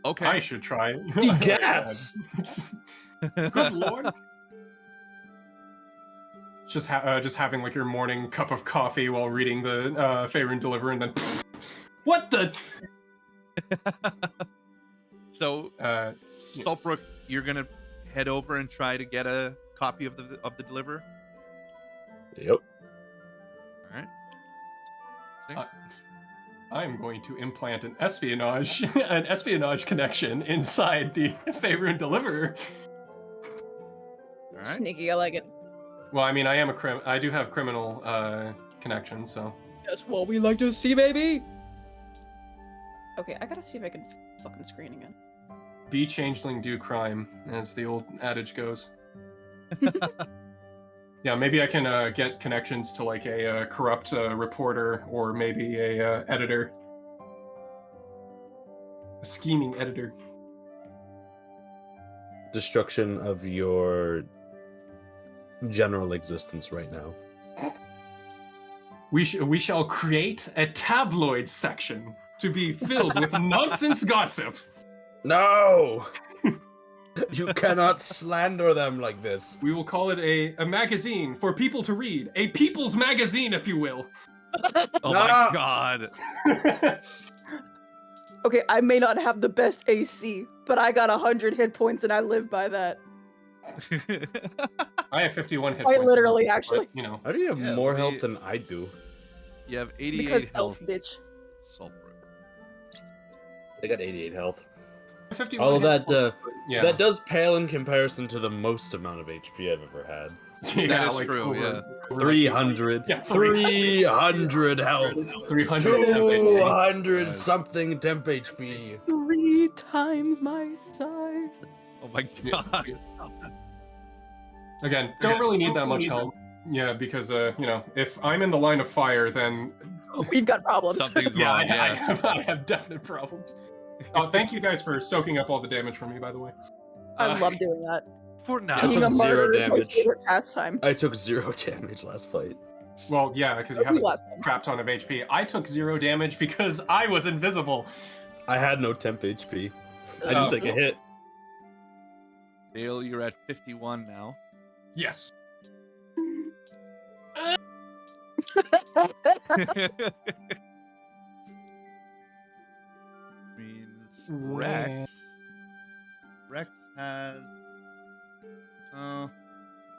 Okay. I should try. Egats! Good lord. Just having like your morning cup of coffee while reading the Faerun Deliverer, and then what the? So, Saltbrook, you're gonna head over and try to get a copy of the Deliverer. Yep. All right. See? I'm going to implant an espionage connection inside the Faerun Deliverer. All right. Sneaky, I like it. Well, I mean, I do have criminal connections, so. That's what we like to see, baby! Okay, I gotta see if I can fucking screen again. Be changeling, do crime, as the old adage goes. Yeah, maybe I can get connections to like a corrupt reporter or maybe a editor. A scheming editor. Destruction of your general existence right now. We shall create a tabloid section to be filled with nonsense gossip. No! You cannot slander them like this. We will call it a magazine for people to read. A people's magazine, if you will. Oh No! my god. Okay, I may not have the best AC, but I got 100 hit points and I live by that. I have 51 hit Quite points. literally, but, actually. you know. How do you have Yeah, more let me- health than I do? You have Because 88 elf, health, bitch. Saltbrook. I got 88 health. 51 All of hit that, points, but, yeah. that does pale in comparison to the most amount of HP I've ever had. Yeah, That is like true, over- yeah. over 300. Yeah, 300 health. 300 temp HP. 200 Nice. something temp HP. 3 times my size. Oh my Yeah. god. Again, don't really need that much help. Yeah, because you know, if I'm in the line of fire, then We've got problems. Something's yeah, wrong, yeah. I have definite problems. Thank you guys for soaking up all the damage from me, by the way. I love doing that. For now. That's Being a some zero martyr is my damage. favorite pastime. I took 0 damage last fight. Well, yeah, because you That have was a last time. crap ton of HP. I took 0 damage because I was invisible. I had no temp HP. I didn't take a hit. Dale, you're at 51 now. Yes. Means Rex has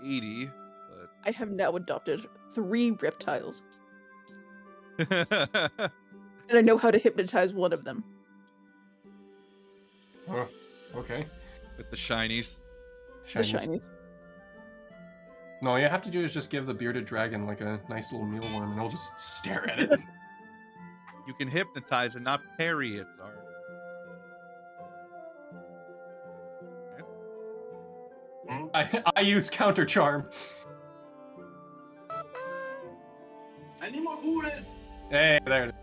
80, I have now adopted 3 reptiles, but and I know how to hypnotize one of them. Oh, okay. with the shinies. The shinies. No, all you have to do is just give the bearded dragon like a nice little mealworm, and he'll just stare at it. You can hypnotize and not parry it, Zar. I use counter charm. Hey, there it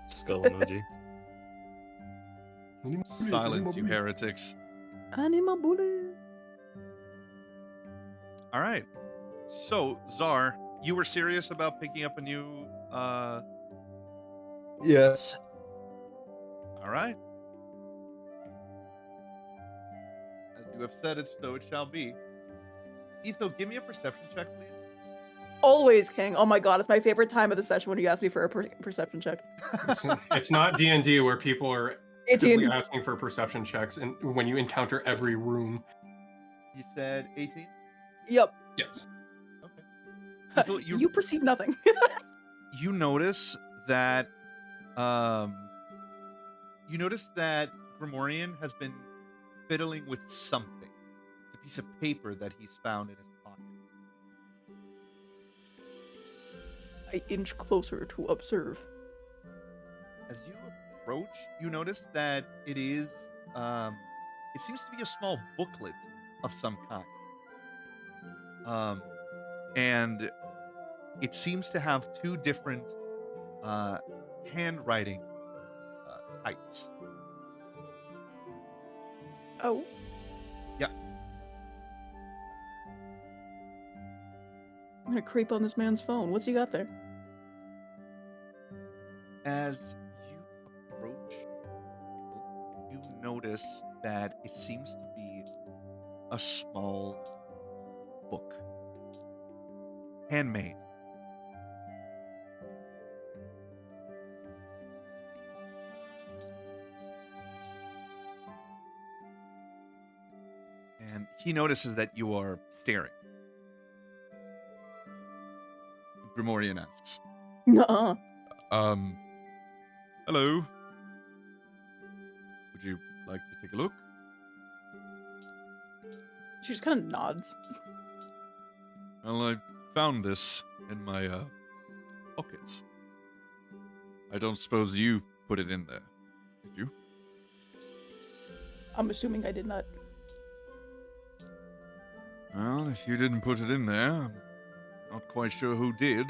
Skull emoji. is. Silence, you heretics. Anima bully. All right. So, Zar, you were serious about picking up a new Yes. all right. As you have said it, so it shall be. Etho, give me a perception check, please. Always, King. Oh my god, it's my favorite time of the session when you ask me for a perception check. It's not D&D where people are 18. actively asking for perception checks, and when you encounter every room. You said 18? Yep. Yes. Okay. Etho, You perceive nothing. you notice that Grimorian has been fiddling with something. The piece of paper that he's found in his pocket. I inch closer to observe. As you approach, you notice that it is, it seems to be a small booklet of some kind. And it seems to have two different handwriting types. Oh. Yeah. I'm gonna creep on this man's phone. What's he got there? As you approach, you notice that it seems to be a small book. Handmade. And he notices that you are staring. Grimorian asks, Nuh-uh. hello. Would you like to take a look? She just kind of nods. Well, I found this in my pockets. I don't suppose you put it in there, did you? I'm assuming I did not. Well, if you didn't put it in there, I'm not quite sure who did.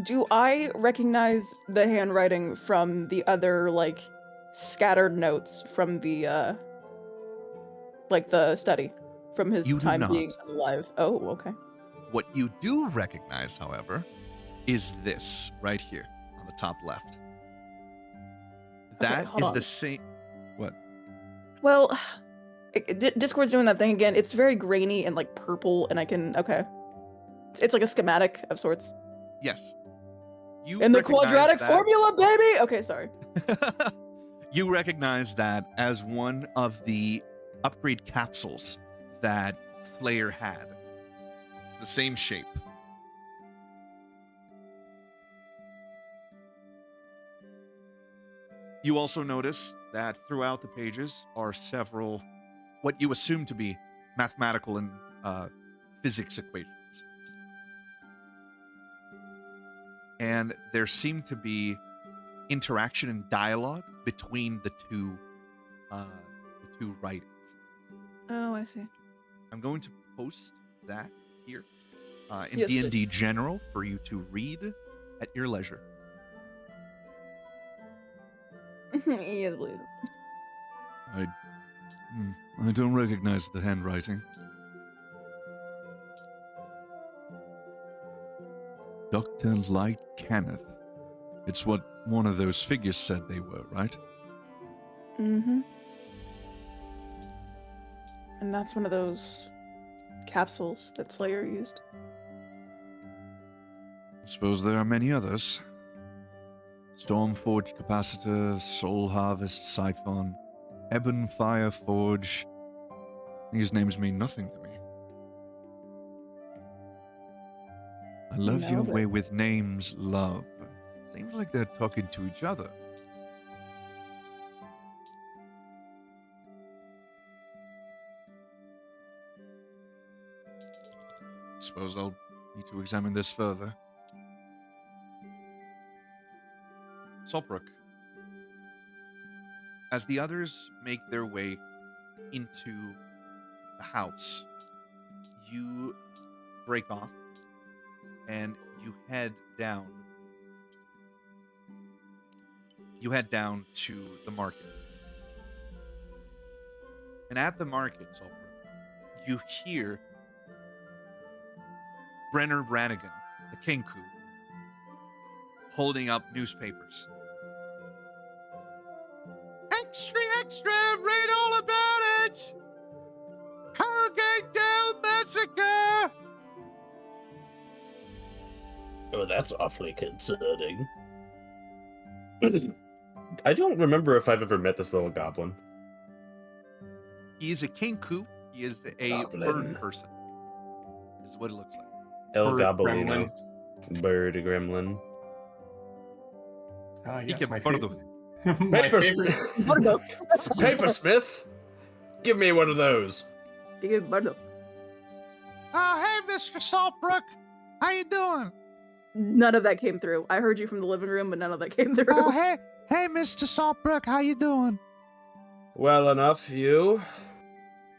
Do I recognize the handwriting from the other, like, scattered notes from the, like, the study? From his You do time being not. alive? Oh, okay. What you do recognize, however, is this right here on the top left. That hold is on. the same. What? Well, Discord's doing that thing again. It's very grainy and, like, purple, and I can... Okay. It's like a schematic of sorts. Yes. You In the recognize quadratic that- formula, baby! Okay, sorry. You recognize that as one of the upgrade capsules that Slayer had. It's the same shape. You also notice that throughout the pages are several what you assume to be mathematical and physics equations. And there seem to be interaction and dialogue between the two writings. Oh, I see. I'm going to post that here in Yes, D&D General for you to read at your leisure. Yes, please. I don't recognize the handwriting. Dr. Light Kenneth. It's what one of those figures said they were, right? Mm-hmm. And that's one of those capsules that Slayer used. I suppose there are many others. Stormforge Capacitor, Soul Harvest Siphon, Ebon Fire Forge. These names mean nothing to me. I love No, your but- way with names, love. Seems like they're talking to each other. Suppose I'll need to examine this further. Solbrook. As the others make their way into the house, you break off and you head down. You head down to the market. And at the market, Solbrook, you hear Brenner Brannigan, the Kinku, holding up newspapers. Extra, extra, read all about it! Harrogate Massacre! Oh, that's awfully concerning. I don't remember if I've ever met this little goblin. He is a Kinku. He is a Goblin. bird person. This is what it looks like. El Bird Goblino. Bird gremlin. Ah, He yes, can my part of favorite. My Paper, favorite. Papersmith, give me one of those. Oh, hey, Mr. Saltbrook. How you doing? None of that came through. I heard you from the living room, but none of that came through. Oh, hey, Hey, Mr. Saltbrook, how you doing? Well enough, you.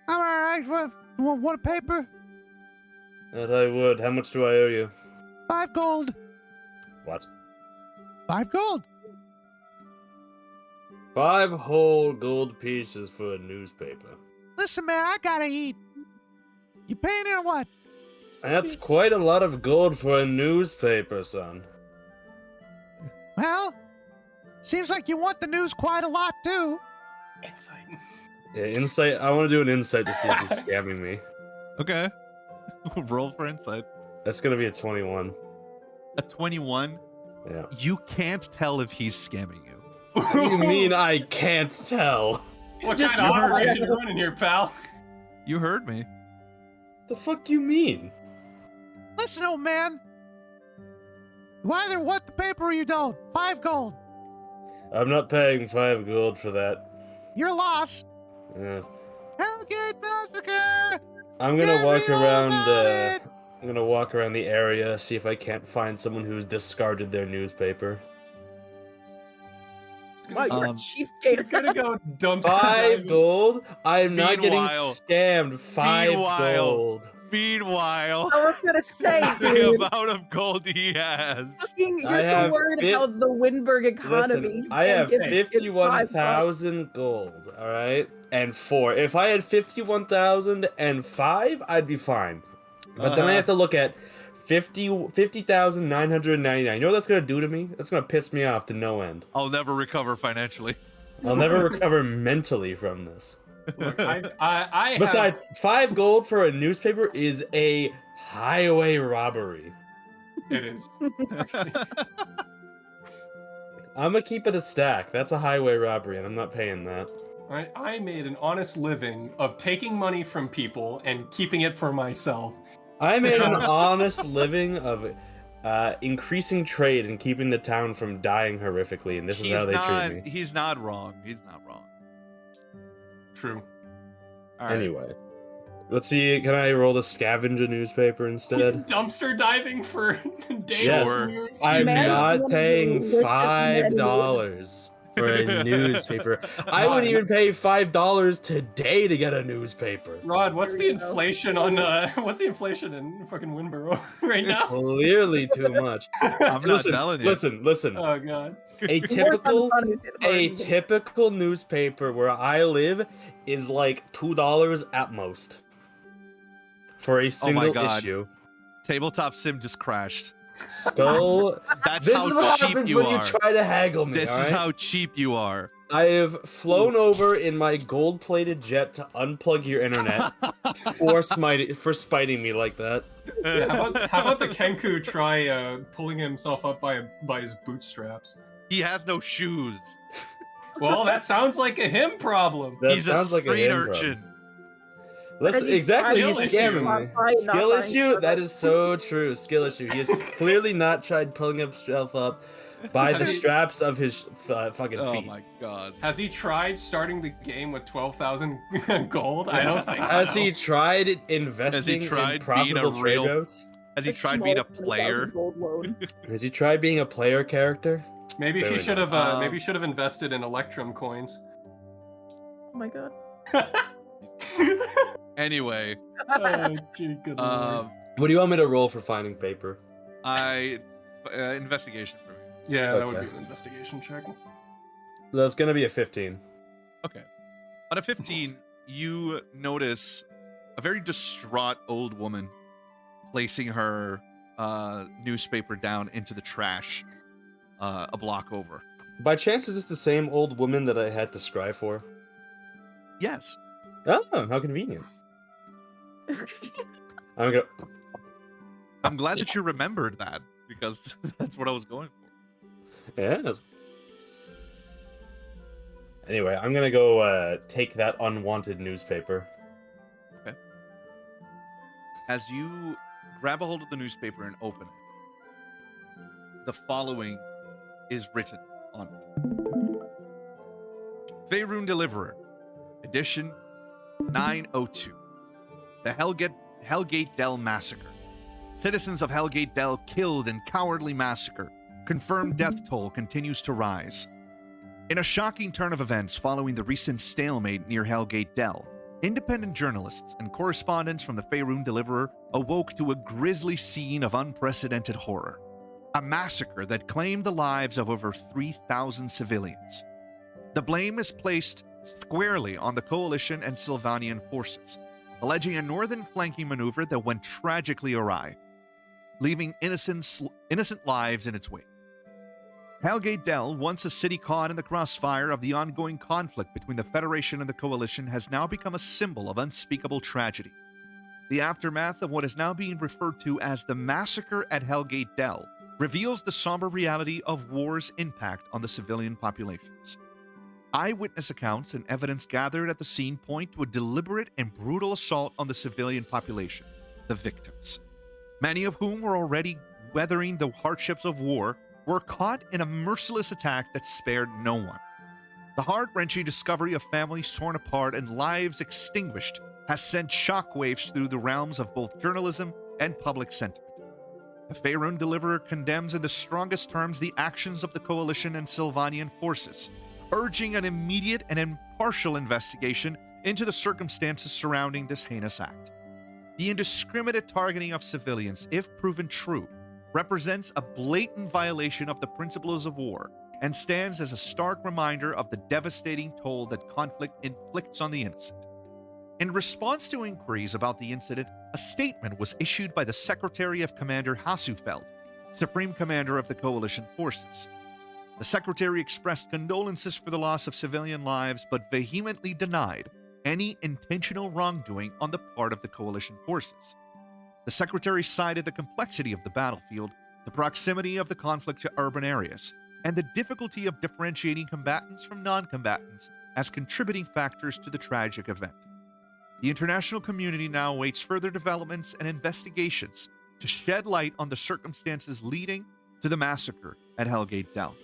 I'm all right. Want a paper? That I would. How much do I owe you? 5 gold. What? 5 gold. 5 whole gold pieces for a newspaper. Listen, man, I gotta eat. You paying or what? That's quite a lot of gold for a newspaper, son. Well, seems like you want the news quite a lot, too. Insight. Yeah, insight. I want to do an insight to see if he's scamming me. Okay. Roll for insight. That's gonna be a 21. A 21. Yeah. You can't tell if he's scamming you. What do you mean I can't tell? What Just kind of heard operation it. you running here, pal? You heard me. The fuck you mean? Listen, old man. You either want the paper or you don't. 5 gold. I'm not paying 5 gold for that. Your loss. Yeah. Hellgate Massacre! I'm gonna Tell walk me all around. about it. I'm gonna walk around the area, see if I can't find someone who's discarded their newspaper. Wow, you're a Um, You're cheapskate. gonna go dumpster 5 diving. gold? I'm not getting Meanwhile- scammed. 5 Meanwhile- gold. Meanwhile, I was gonna say, the dude. amount of gold he has. Fucking, I you're have so worried fif- about the Wyndburgh economy. Listen, I have and it's 51,000 gold, alright? And 4. If I had 51,005, I'd be fine. But then I have to look at 50,999. You know what that's gonna do to me? That's gonna piss me off to no end. I'll never recover financially. I'll never recover mentally from this. Look, I have- Besides, 5 gold for a newspaper is a highway robbery. it is. I'm gonna keep it a stack. That's a highway robbery, and I'm not paying that. I made an honest living of taking money from people and keeping it for myself. I made an honest living of increasing trade and keeping the town from dying horrifically, and this is how they treat me. He's not wrong. He's not wrong. True. All right. Anyway, let's see. Can I roll to scavenge a newspaper He's instead? dumpster diving for days. Sure. Years. I'm Man, not one paying of you $5 for a newspaper. I wouldn't even pay $5 today to get a newspaper. Rod, what's There the you go. inflation on what's the inflation in fucking Wyndburgh right now? Clearly too much. I'm not telling you. Listen. Oh god. A typical newspaper where I live is like $2 at most for a single God. issue. Tabletop Sim just crashed. Skull. That's This how is what cheap happens you when are. you try to haggle me. This is alright? how cheap you are. I have flown over in my gold-plated jet to unplug your internet for spiting me like that. Yeah, how about the Kenku try pulling himself up by his bootstraps? He has no shoes. Well, that sounds like a him problem. That He's a sounds like street him, bro. urchin. Listen, Skill exactly, he's issue. scamming Not me. buying- not Skill buying issue? That products. is so true. Skill issue. He has clearly not tried pulling himself up by the straps of his fucking Oh feet. my god. Has he tried starting the game with 12,000 gold? I don't think Has so. he tried investing tried in being a profitable trade real- routes? Has he tried being a player? Gold loan. Has he tried being a player character? Maybe Very he should have. nice. Maybe he should have invested in Electrum coins. Oh my god. Anyway, Oh, gee, good lord. What do you want me to roll for finding paper? investigation for me. Yeah, that would okay. be an investigation check. That's gonna be a 15. Okay. On a 15, you notice a very distraught old woman placing her newspaper down into the trash a block over. By chance, is this the same old woman that I had to scry for? Yes. Oh, how convenient. I'm gonna. I'm glad that you remembered that because that's what I was going for. Yes. Anyway, I'm gonna go take that unwanted newspaper. As you grab a hold of the newspaper and open it, the following is written on it. Faerun Deliverer, edition 902. The Hellgate Dell Massacre. Citizens of Hellgate Dell killed in cowardly massacre. Confirmed death toll continues to rise. In a shocking turn of events following the recent stalemate near Hellgate Dell, independent journalists and correspondents from the Faerun Deliverer awoke to a grisly scene of unprecedented horror. A massacre that claimed the lives of over 3,000 civilians. The blame is placed squarely on the Coalition and Sylvanian forces, alleging a northern flanking maneuver that went tragically awry, leaving innocent lives in its wake. Hellgate Dell, once a city caught in the crossfire of the ongoing conflict between the Federation and the Coalition, has now become a symbol of unspeakable tragedy. The aftermath of what is now being referred to as the massacre at Hellgate Dell reveals the somber reality of war's impact on the civilian populations. Eyewitness accounts and evidence gathered at the scene point to a deliberate and brutal assault on the civilian population, the victims, many of whom were already weathering the hardships of war, were caught in a merciless attack that spared no one. The heart-wrenching discovery of families torn apart and lives extinguished has sent shockwaves through the realms of both journalism and public sentiment. The Faerun Deliverer condemns in the strongest terms the actions of the Coalition and Sylvanian forces, urging an immediate and impartial investigation into the circumstances surrounding this heinous act. The indiscriminate targeting of civilians, if proven true, represents a blatant violation of the principles of war and stands as a stark reminder of the devastating toll that conflict inflicts on the innocent. In response to inquiries about the incident, a statement was issued by the Secretary of Commander Hasufeld, Supreme Commander of the Coalition forces. The Secretary expressed condolences for the loss of civilian lives, but vehemently denied any intentional wrongdoing on the part of the Coalition forces. The Secretary cited the complexity of the battlefield, the proximity of the conflict to urban areas, and the difficulty of differentiating combatants from non-combatants as contributing factors to the tragic event. The international community now awaits further developments and investigations to shed light on the circumstances leading to the massacre at Hellgate Dell.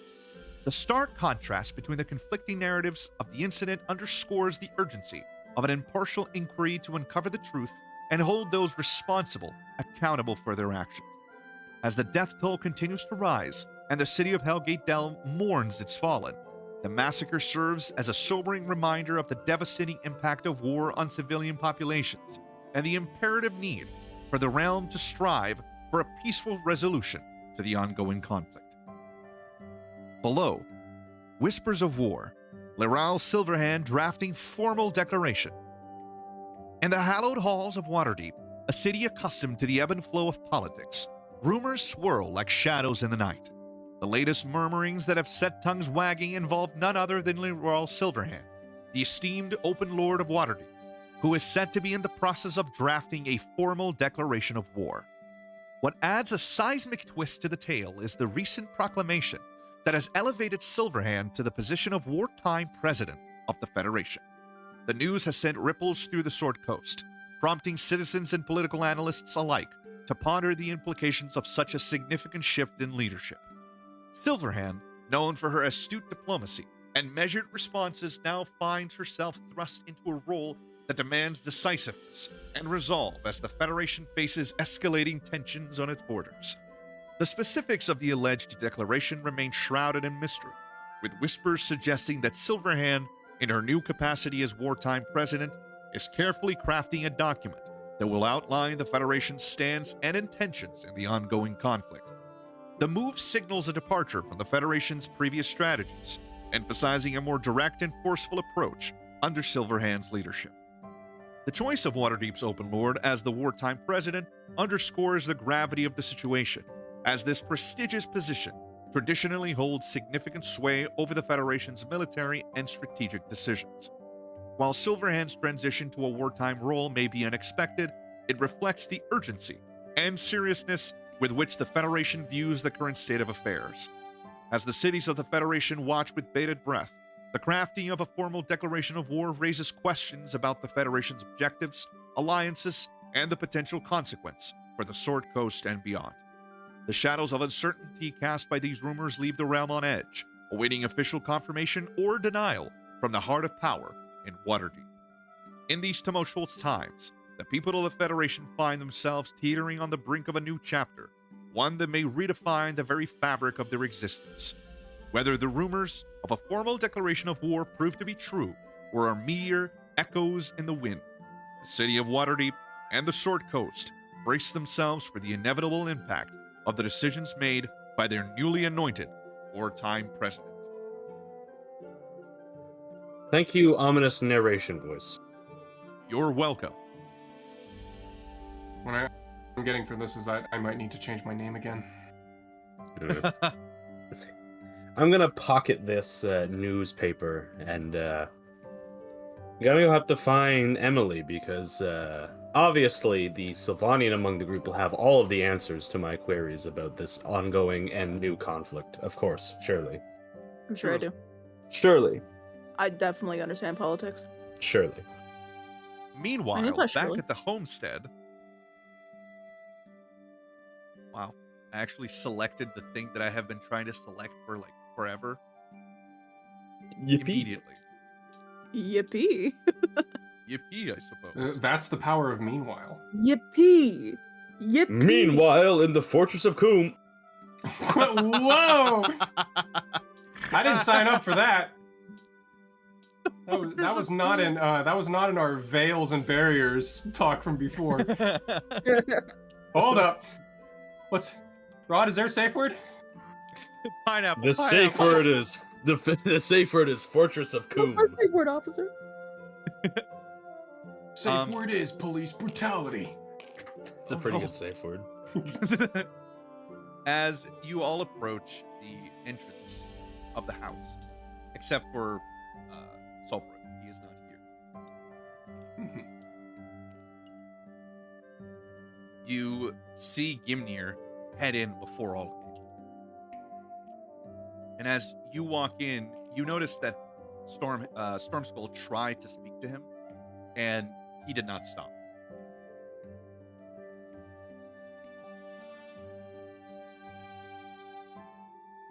The stark contrast between the conflicting narratives of the incident underscores the urgency of an impartial inquiry to uncover the truth and hold those responsible accountable for their actions. As the death toll continues to rise and the city of Hellgate Dell mourns its fallen, the massacre serves as a sobering reminder of the devastating impact of war on civilian populations and the imperative need for the realm to strive for a peaceful resolution to the ongoing conflict. Below, Whispers of War, Lyral Silverhand drafting formal declaration. In the hallowed halls of Waterdeep, a city accustomed to the ebb and flow of politics, rumors swirl like shadows in the night. The latest murmurings that have set tongues wagging involve none other than Lyral Silverhand, the esteemed Open Lord of Waterdeep, who is said to be in the process of drafting a formal declaration of war. What adds a seismic twist to the tale is the recent proclamation that has elevated Silverhand to the position of wartime president of the Federation. The news has sent ripples through the Sword Coast, prompting citizens and political analysts alike to ponder the implications of such a significant shift in leadership. Silverhand, known for her astute diplomacy and measured responses, now finds herself thrust into a role that demands decisiveness and resolve as the Federation faces escalating tensions on its borders. The specifics of the alleged declaration remain shrouded in mystery, with whispers suggesting that Silverhand, in her new capacity as wartime president, is carefully crafting a document that will outline the Federation's stance and intentions in the ongoing conflict. The move signals a departure from the Federation's previous strategies, emphasizing a more direct and forceful approach under Silverhand's leadership. The choice of Waterdeep's Open Lord as the wartime president underscores the gravity of the situation, as this prestigious position traditionally holds significant sway over the Federation's military and strategic decisions. While Silverhand's transition to a wartime role may be unexpected, it reflects the urgency and seriousness with which the Federation views the current state of affairs. As the cities of the Federation watch with bated breath, the crafting of a formal declaration of war raises questions about the Federation's objectives, alliances, and the potential consequence for the Sword Coast and beyond. The shadows of uncertainty cast by these rumors leave the realm on edge, awaiting official confirmation or denial from the heart of power in Waterdeep. In these tumultuous times, the people of the Federation find themselves teetering on the brink of a new chapter, one that may redefine the very fabric of their existence. Whether the rumors of a formal declaration of war prove to be true or are mere echoes in the wind, the city of Waterdeep and the Sword Coast brace themselves for the inevitable impact of the decisions made by their newly anointed wartime president. Thank you, ominous narration voice. You're welcome. What I'm getting from this is that I might need to change my name again. I'm gonna pocket this newspaper and gonna have to find Emily because obviously the Sylvanian among the group will have all of the answers to my queries about this ongoing and new conflict. Of course, surely. I'm sure I do. Surely. I definitely understand politics. Surely. Meanwhile, touch back Philly. at the homestead. Wow. I actually selected the thing that I have been trying to select for like forever. Yippee. Immediately. Yippee. Yippee, I suppose. That's the power of meanwhile. Yippee. Yippee. Meanwhile, in the Fortress of Coombe. Whoa! I didn't sign up for that. That was not in our veils and barriers talk from before. Hold up. Rod, is there a safe word? Pineapple. The safe word is the safe word is Fortress of Coombe. Safe word, officer. Safe word is police brutality. It's a pretty good safe word. As you all approach the entrance of the house, except for Solbrook, he is not here. You see Gimnir head in before all of you. And as you walk in, you notice that Stormskull tried to speak to him, and he did not stop.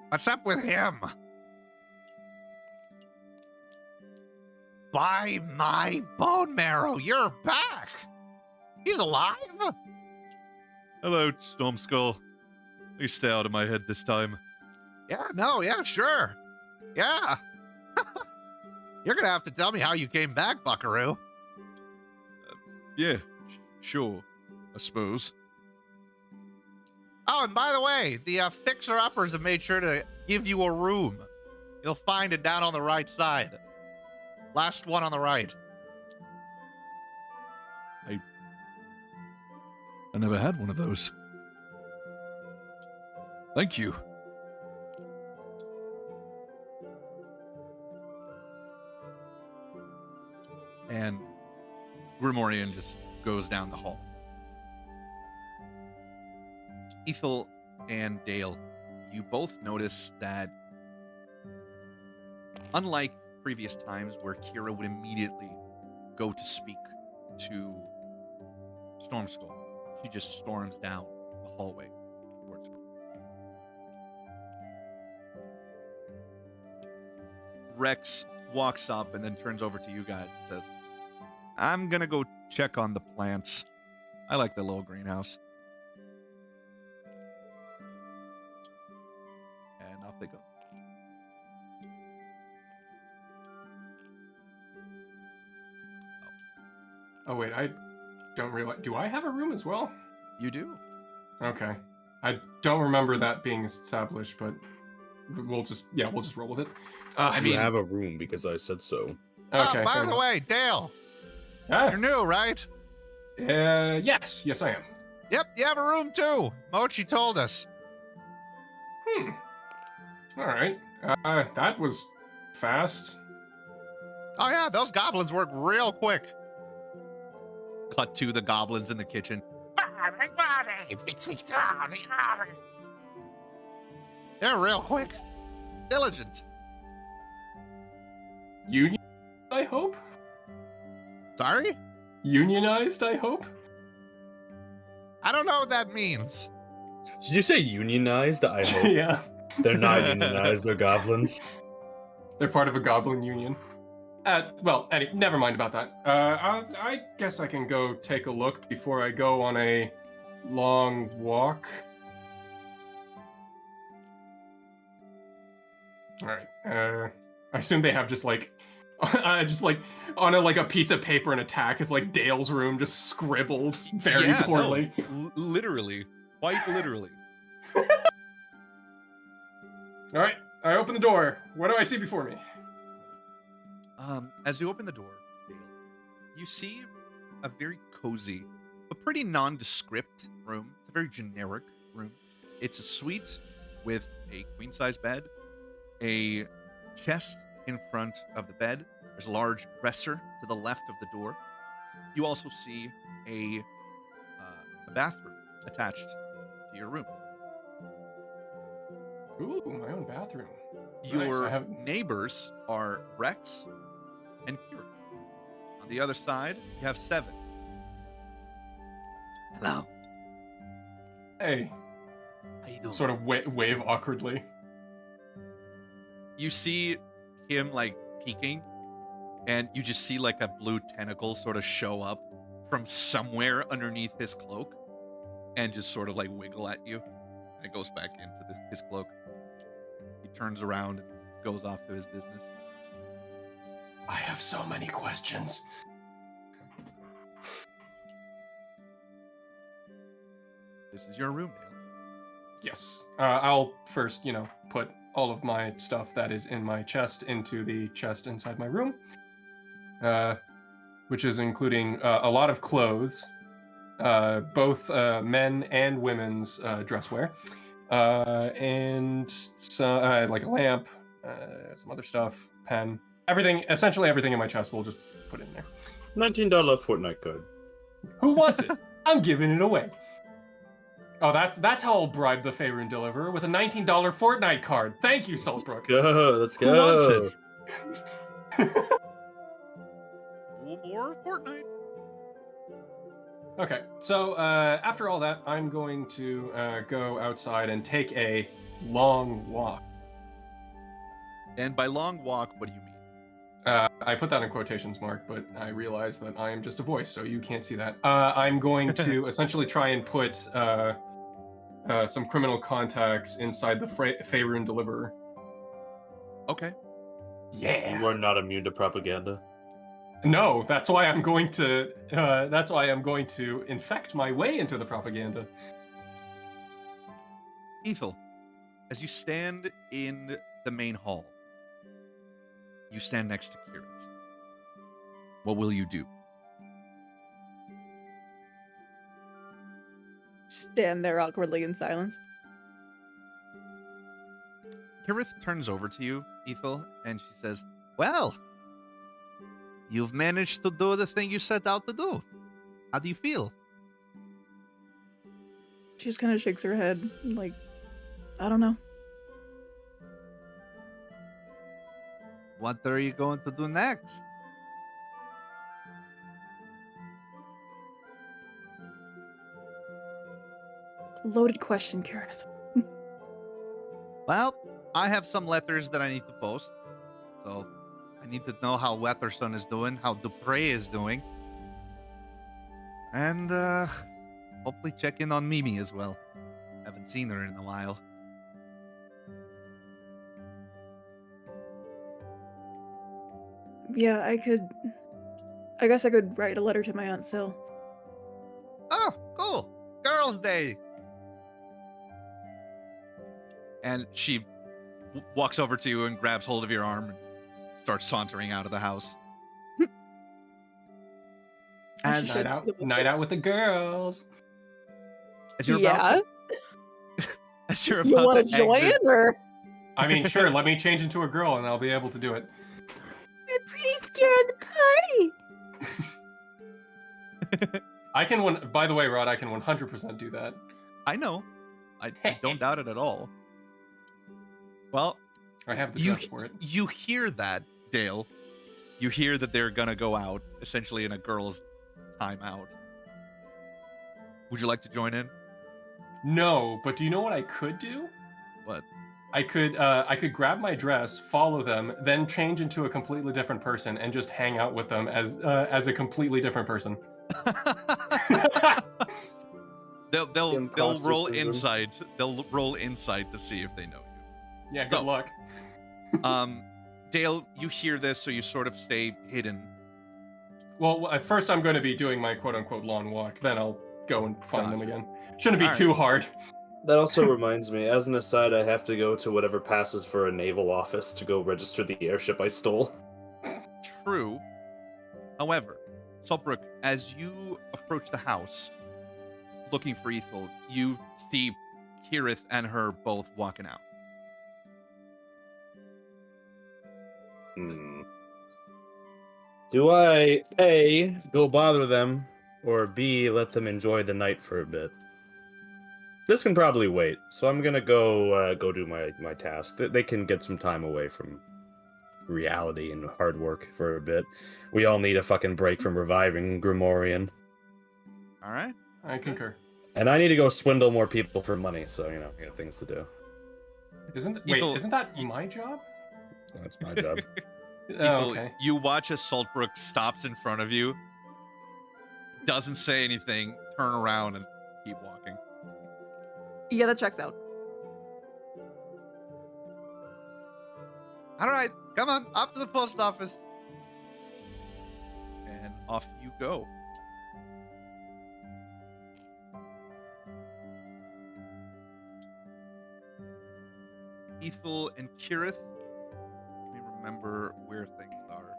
What's up with him? By my bone marrow, you're back! He's alive? Hello, Stormskull. Please stay out of my head this time. Yeah, sure. Yeah. You're gonna have to tell me how you came back, buckaroo. Yeah, sure, I suppose. Oh, and by the way, the fixer-uppers have made sure to give you a room. You'll find it down on the right side. Last one on the right. I never had one of those. Thank you. And Grimorian just goes down the hall. Ethel and Dale, you both notice that unlike previous times where Kira would immediately go to speak to Stormskull, she just storms down the hallway towards her. Rex walks up and then turns over to you guys and says, I'm gonna go check on the plants. I like the little greenhouse. And off they go. Oh wait, I don't realize. Do I have a room as well? You do? Okay. I don't remember that being established, but we'll just roll with it. I have a room because I said so. Okay. Oh, by fair the enough. way, Dale, Ah, you're new, right? yes, I am. Yep, you have a room too. Mochi told us. All right. That was fast. Oh yeah, those goblins work real quick. Cut to the goblins in the kitchen. They're real quick. Diligent. Union, I hope. Sorry? Unionized, I hope. I don't know what that means. Did you say unionized? I hope. Yeah. They're not unionized, they're goblins. They're part of a goblin union. Never mind about that. I guess I can go take a look before I go on a long walk. All right. I assume they have just like on a piece of paper, an attack is like Dale's room, just scribbled very Yeah, poorly. No, literally, quite literally. All right. I open the door. What do I see before me? As you open the door, Dale, you see a very cozy, but pretty nondescript room. It's a very generic room. It's a suite with a queen-size bed, a chest in front of the bed. There's a large dresser to the left of the door. You also see a bathroom attached to your room. Ooh, my own bathroom. Your Nice, neighbors are Rex and Kira. On the other side, you have Seven. Hello. Hey. How you doing? Sort of wave awkwardly. You see him like peeking, and you just see like a blue tentacle sort of show up from somewhere underneath his cloak and just sort of like wiggle at you. And it goes back into his cloak. He turns around and goes off to his business. I have so many questions. This is your room, Dale. Yes. I'll first, put all of my stuff that is in my chest into the chest inside my room, which is including a lot of clothes, both men and women's dresswear, and like a lamp, some other stuff, pen, essentially everything in my chest we'll just put in there. $19 Fortnite code. Who wants it? I'm giving it away. Oh, that's how I'll bribe the Faerun deliverer with a $19 Fortnite card. Thank you, Saltbrook. Let's go. Who wants it? More Fortnite. Okay, so after all that, I'm going to go outside and take a long walk. And by long walk, what do you mean? I put that in quotations mark, but I realize that I am just a voice, so you can't see that. I'm going to essentially try and put some criminal contacts inside the Faerun deliverer. Okay. Yeah. You are not immune to propaganda. No, that's why I'm going to. That's why I'm going to infect my way into the propaganda. Ethel, as you stand in the main hall, you stand next to Kirith. What will you do? Stand there awkwardly in silence. Kirith turns over to you, Ethel, and she says, "Well, you've managed to do the thing you set out to do. How do you feel?" She just kind of shakes her head, like, I don't know. What are you going to do next? Loaded question, Kareth. Well, I have some letters that I need to post. So I need to know how Wetherson is doing, how Dupre is doing. And hopefully check in on Mimi as well. Haven't seen her in a while. Yeah, I guess I could write a letter to my Aunt Sil. Oh, cool. Girls' Day. And she walks over to you and grabs hold of your arm and starts sauntering out of the house. As Night out with the girls. you're about to, as you're You about want to to join, exit, or? I mean, sure. Let me change into a girl, and I'll be able to do it. I'm pretty scared of the party. I can. By the way, Rod, I can 100% do that. I know. I don't doubt it at all. Well, I have the dress for it. You hear that, Dale. You hear that they're gonna go out, essentially in a girl's timeout. Would you like to join in? No, but do you know what I could do? What? I could grab my dress, follow them, then change into a completely different person, and just hang out with them as a completely different person. They'll roll Imposter syndrome. insight. They'll roll insight to see if they know you. Yeah, good So- luck. Dale, you hear this, so you sort of stay hidden. Well, at first I'm going to be doing my quote-unquote long walk. Then I'll go and find them Gotcha. again. Shouldn't be All right. too hard. That also reminds me, as an aside, I have to go to whatever passes for a naval office to go register the airship I stole. True. However, Saltbrook, as you approach the house, looking for Ethel, you see Kirith and her both walking out. Do I, A, go bother them, or B, let them enjoy the night for a bit? This can probably wait, so I'm gonna go do my task. They can get some time away from reality and hard work for a bit. We all need a fucking break from reviving Grimorian. All right. I concur. And I need to go swindle more people for money, so, you know, I got things to do. Isn't Ethel- isn't that my job? That's my job. Oh, Ethel, okay. you watch as Saltbrook stops in front of you, doesn't say anything, turn around, and keep walking. Yeah, that checks out. All right, come on, off to the post office. And off you go. Ethel and Kirith. Let me remember where things are.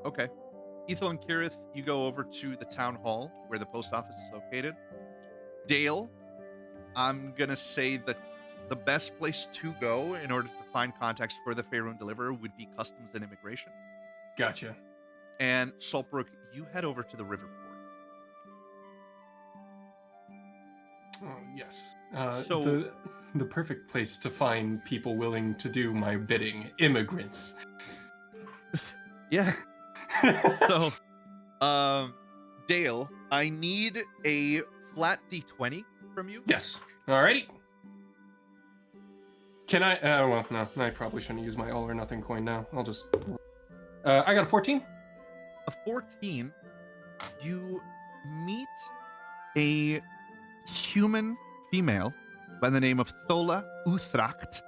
Okay. Ethel and Kirith, you go over to the town hall where the post office is located. Dale, I'm gonna say that the best place to go in order to find contacts for the Faerun Deliverer would be Customs and Immigration. Gotcha. And Saltbrook, you head over to the Riverport. Oh, yes. So- The perfect place to find people willing to do my bidding. Immigrants. Yeah. So, Dale, I need a flat D20 from you. Yes. Alrighty. Can I? Well, no. I probably shouldn't use my all or nothing coin now. I'll just. I got a 14. A 14. You meet a human female by the name of Thola Uthracht.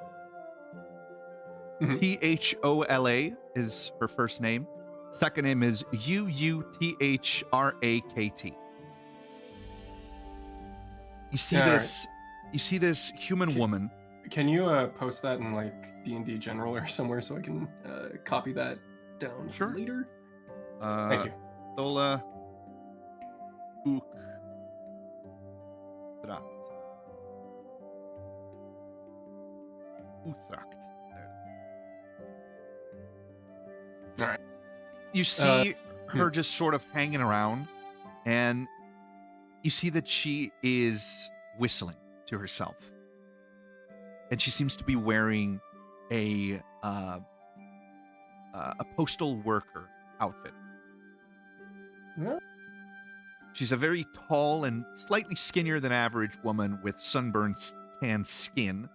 Mhm. Thola is her first name. Second name is Uuthrakt. You see Alright. this. You see this human woman. Can you post that in like D&D General or somewhere so I can copy that down Sure. later? Thank you. Thola Uthracht. Uthracht. There. All right. You see her just sort of hanging around, and you see that she is whistling to herself, and she seems to be wearing a postal worker outfit. Yeah. She's a very tall and slightly skinnier than average woman with sunburned tan skin.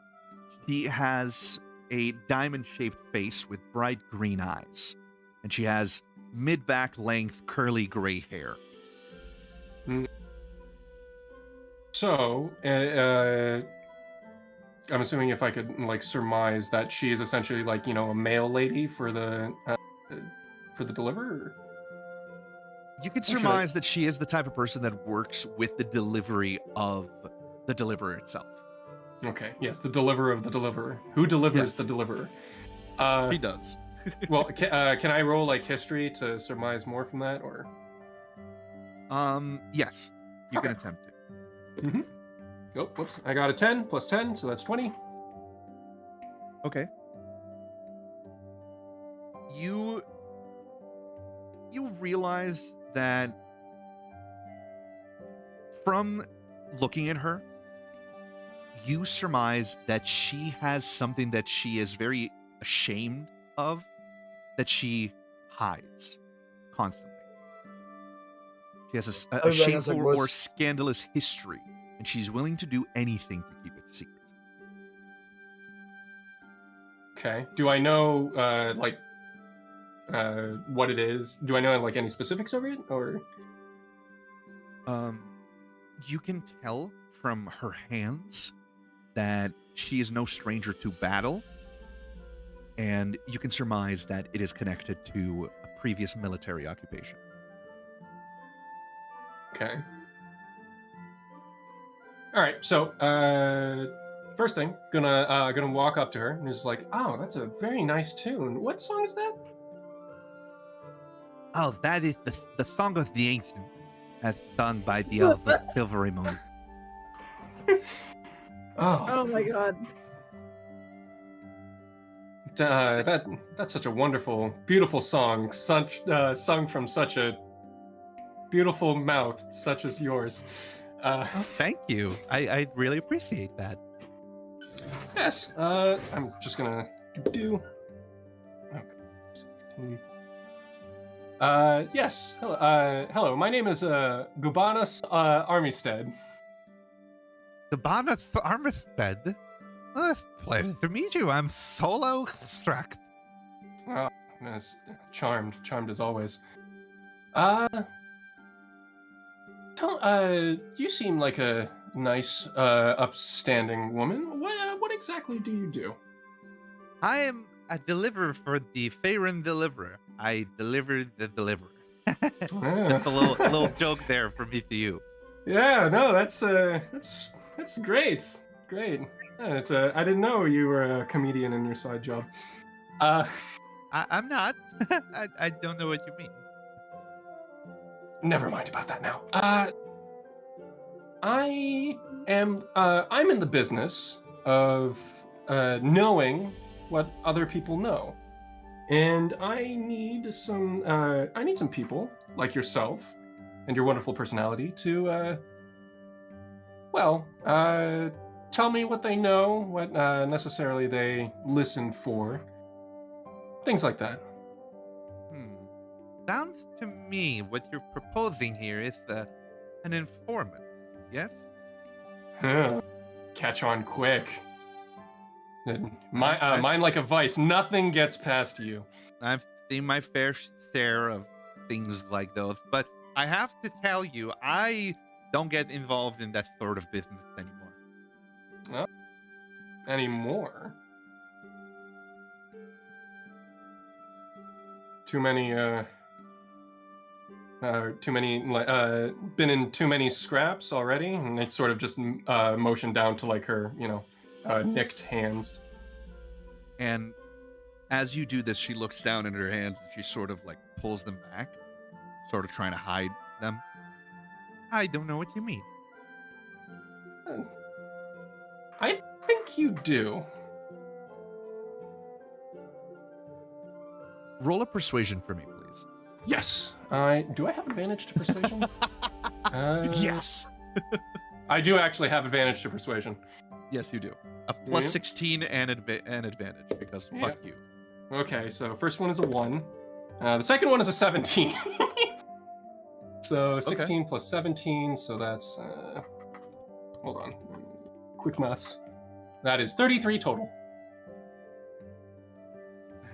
She has a diamond-shaped face with bright green eyes, and she has mid-back length curly gray hair. So, I'm assuming if I could like surmise that she is essentially like a mail lady for the deliverer. You could Actually- surmise that she is the type of person that works with the delivery of the deliverer itself. Okay. Yes, the deliverer of the deliverer. Who delivers Yes. the deliverer? She does. Well, can I roll like history to surmise more from that, or? Yes, you can Okay. attempt it. Oh, whoops! I got a 10 plus 10, so that's 20. Okay. You realize that from looking at her, you surmise that she has something that she is very ashamed of, that she hides constantly. She has a I was like, shameful was- or scandalous history, and she's willing to do anything to keep it secret. Okay. Do I know what it is? Do I know like any specifics of it, or? You can tell from her hands that she is no stranger to battle, and you can surmise that it is connected to a previous military occupation. Okay. All right. So, first thing, gonna walk up to her and is like, "Oh, that's a very nice tune. What song is that?" Oh, that is the Song of the Ancients, as sung by the elves of Silvery Moon. Oh, Oh my god. That's such a wonderful, beautiful song, sung from such a beautiful mouth, such as yours. Oh, thank you. I really appreciate that. Yes. I'm just gonna do. Okay. 16. Yes. Hello. Hello. My name is Gubanus Armistead. Cabana Armistead. Oh, it's a pleasure to meet you. I'm Solo Strack. Oh, yes, charmed as always. You seem like a nice, upstanding woman. What exactly do you do? I am a deliverer for the Faerun Deliverer. I deliver the deliverer. Just a little joke there from me to you. Yeah, no, that's great. Great. Yeah, I didn't know you were a comedian in your side job. I'm not. I don't know what you mean. Never mind about that now. I'm in the business of knowing what other people know. And I need some people like yourself and your wonderful personality to tell me what they know, what necessarily they listen for. Things like that. Sounds to me what you're proposing here is an informant, yes? Catch on quick. Mine like a vice. Nothing gets past you. I've seen my fair share of things like those, but I have to tell you, I don't get involved in that sort of business anymore. Anymore? Too many, been in too many scraps already, and it sort of just motioned down to like her, nicked hands. And as you do this, she looks down at her hands and she sort of like pulls them back, sort of trying to hide them. I don't know what you mean. I think you do. Roll a persuasion for me, please. Yes. Do I have advantage to persuasion? Yes. I do actually have advantage to persuasion. Yes, you do. A plus Yeah. 16 and advantage because fuck you. Okay, so first one is a 1. The second one is a 17. So 16 plus 17, so that's hold on. Quick maths. That is 33 total.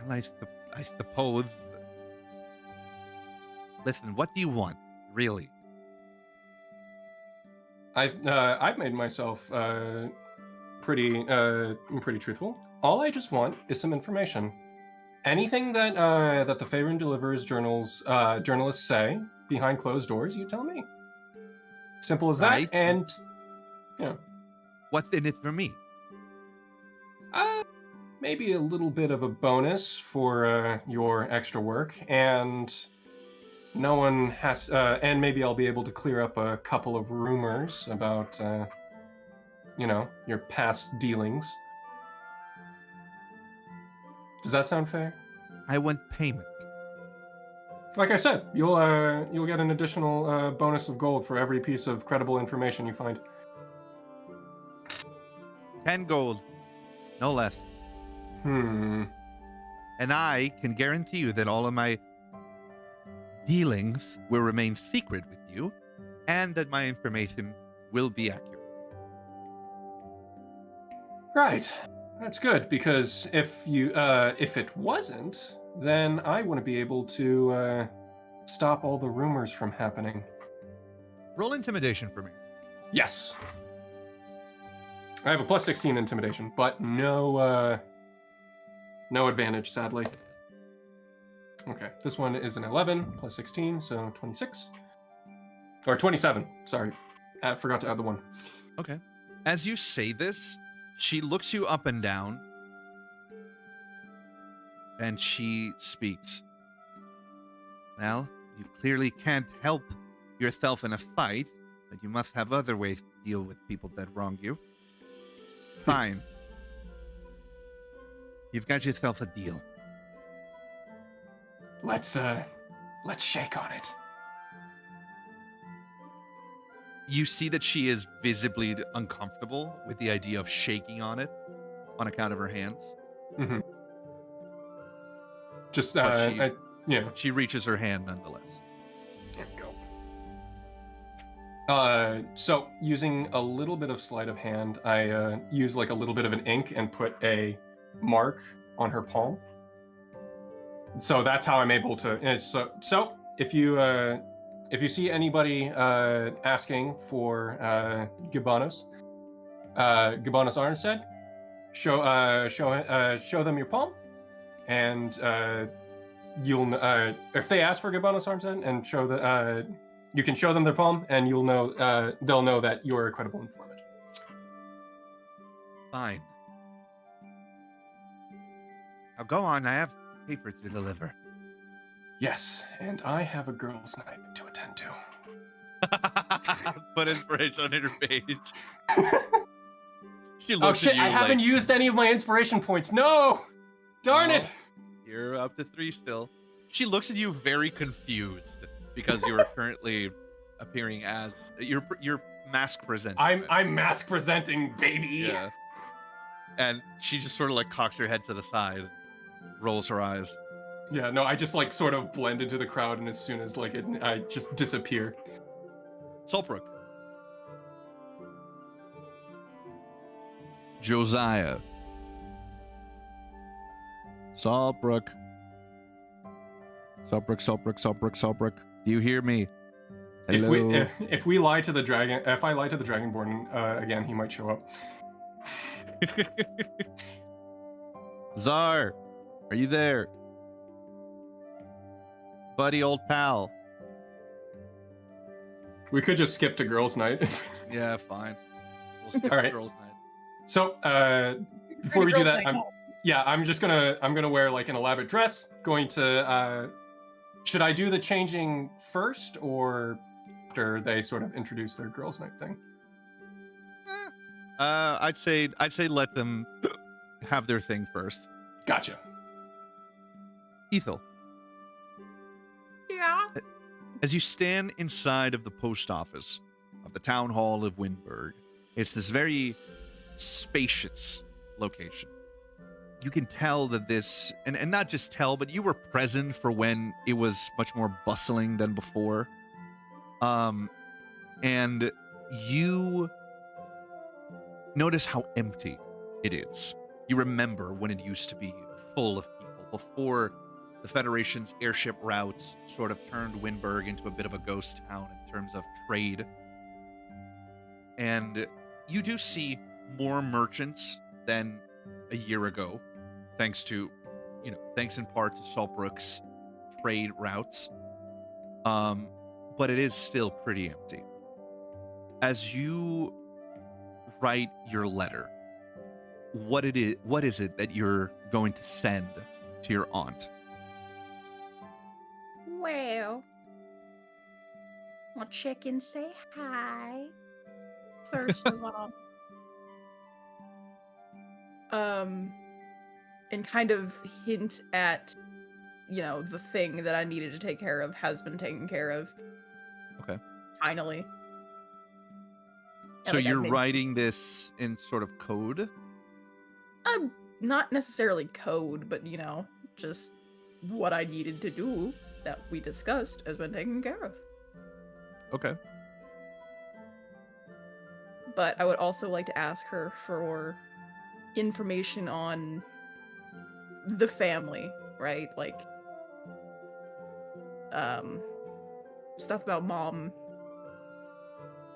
Well, I suppose. Listen, what do you want, really? I've made myself pretty truthful. All I just want is some information. Anything that the Faerun Delivers journalists say behind closed doors, you tell me. Simple as that. Right. And What's in it for me? maybe a little bit of a bonus for your extra work, and no one has. And maybe I'll be able to clear up a couple of rumors about, your past dealings. Does that sound fair? I want payment. Like I said, you'll get an additional bonus of gold for every piece of credible information you find. 10 gold. No less. And I can guarantee you that all of my dealings will remain secret with you, and that my information will be accurate. Right. That's good, because if it wasn't, then I wouldn't be able to stop all the rumors from happening. Roll intimidation for me. Yes. I have a plus 16 intimidation, but no advantage, sadly. Okay, this one is an 11 plus 16, so 26. Or 27, sorry. I forgot to add the 1. Okay. As you say this, she looks you up and down, and she speaks. Well, you clearly can't help yourself in a fight, but you must have other ways to deal with people that wrong you. Fine. You've got yourself a deal. Let's shake on it. You see that she is visibly uncomfortable with the idea of shaking on it on account of her hands. Mm-hmm. Just, But yeah. she reaches her hand nonetheless. There we go. So using a little bit of sleight of hand, I use like a little bit of an ink and put a mark on her palm. So that's how I'm able to. So if you see anybody asking for Gibanos Arnstead, show them your palm, and you'll if they ask for Gibanos Arnstead and show the you can show them their palm, and you'll know they'll know that you're a credible informant. Fine. Now go on, I have paper to deliver. Yes, and I have a girls' night to attend to. Put inspiration on her page. She Oh looks shit! at you I haven't used any of my inspiration points. No, darn it! You're up to 3 still. She looks at you very confused because you are currently appearing as you're mask presenting. I'm mask presenting, baby. Yeah. And she just sort of like cocks her head to the side, rolls her eyes. Yeah, no, I just like sort of blend into the crowd, and as soon as like I just disappear. Saltbrook. Josiah. Saltbrook. Saltbrook. Do you hear me? Hello? If we lie to the dragon, if I lie to the Dragonborn again, he might show up. Czar, are you there? Buddy, old pal. We could just skip to girls' night. Yeah, fine. We'll skip All right. girls' night. So, before we do that, I'm gonna wear like an elaborate dress. Going to should I do the changing first, or after they sort of introduce their girls' night thing? I'd say let them have their thing first. Gotcha. Ethel. Yeah. As you stand inside of the post office of the town hall of Wyndburgh, it's this very spacious location. You can tell that this, and not just tell, but you were present for when it was much more bustling than before. And you notice how empty it is. You remember when it used to be full of people before the Federation's airship routes sort of turned Wyndburgh into a bit of a ghost town in terms of trade. And you do see more merchants than a year ago, thanks in part to Saltbrook's trade routes. But it is still pretty empty. As you write your letter, what is it that you're going to send to your aunt? Well, I'll check and say hi. First of all. And kind of hint at, the thing that I needed to take care of has been taken care of. Okay. Finally. So you're writing this in sort of code? Not necessarily code, but, just what I needed to do that we discussed has been taken care of. Okay. But I would also like to ask her for information on the family, right? Like, stuff about Mom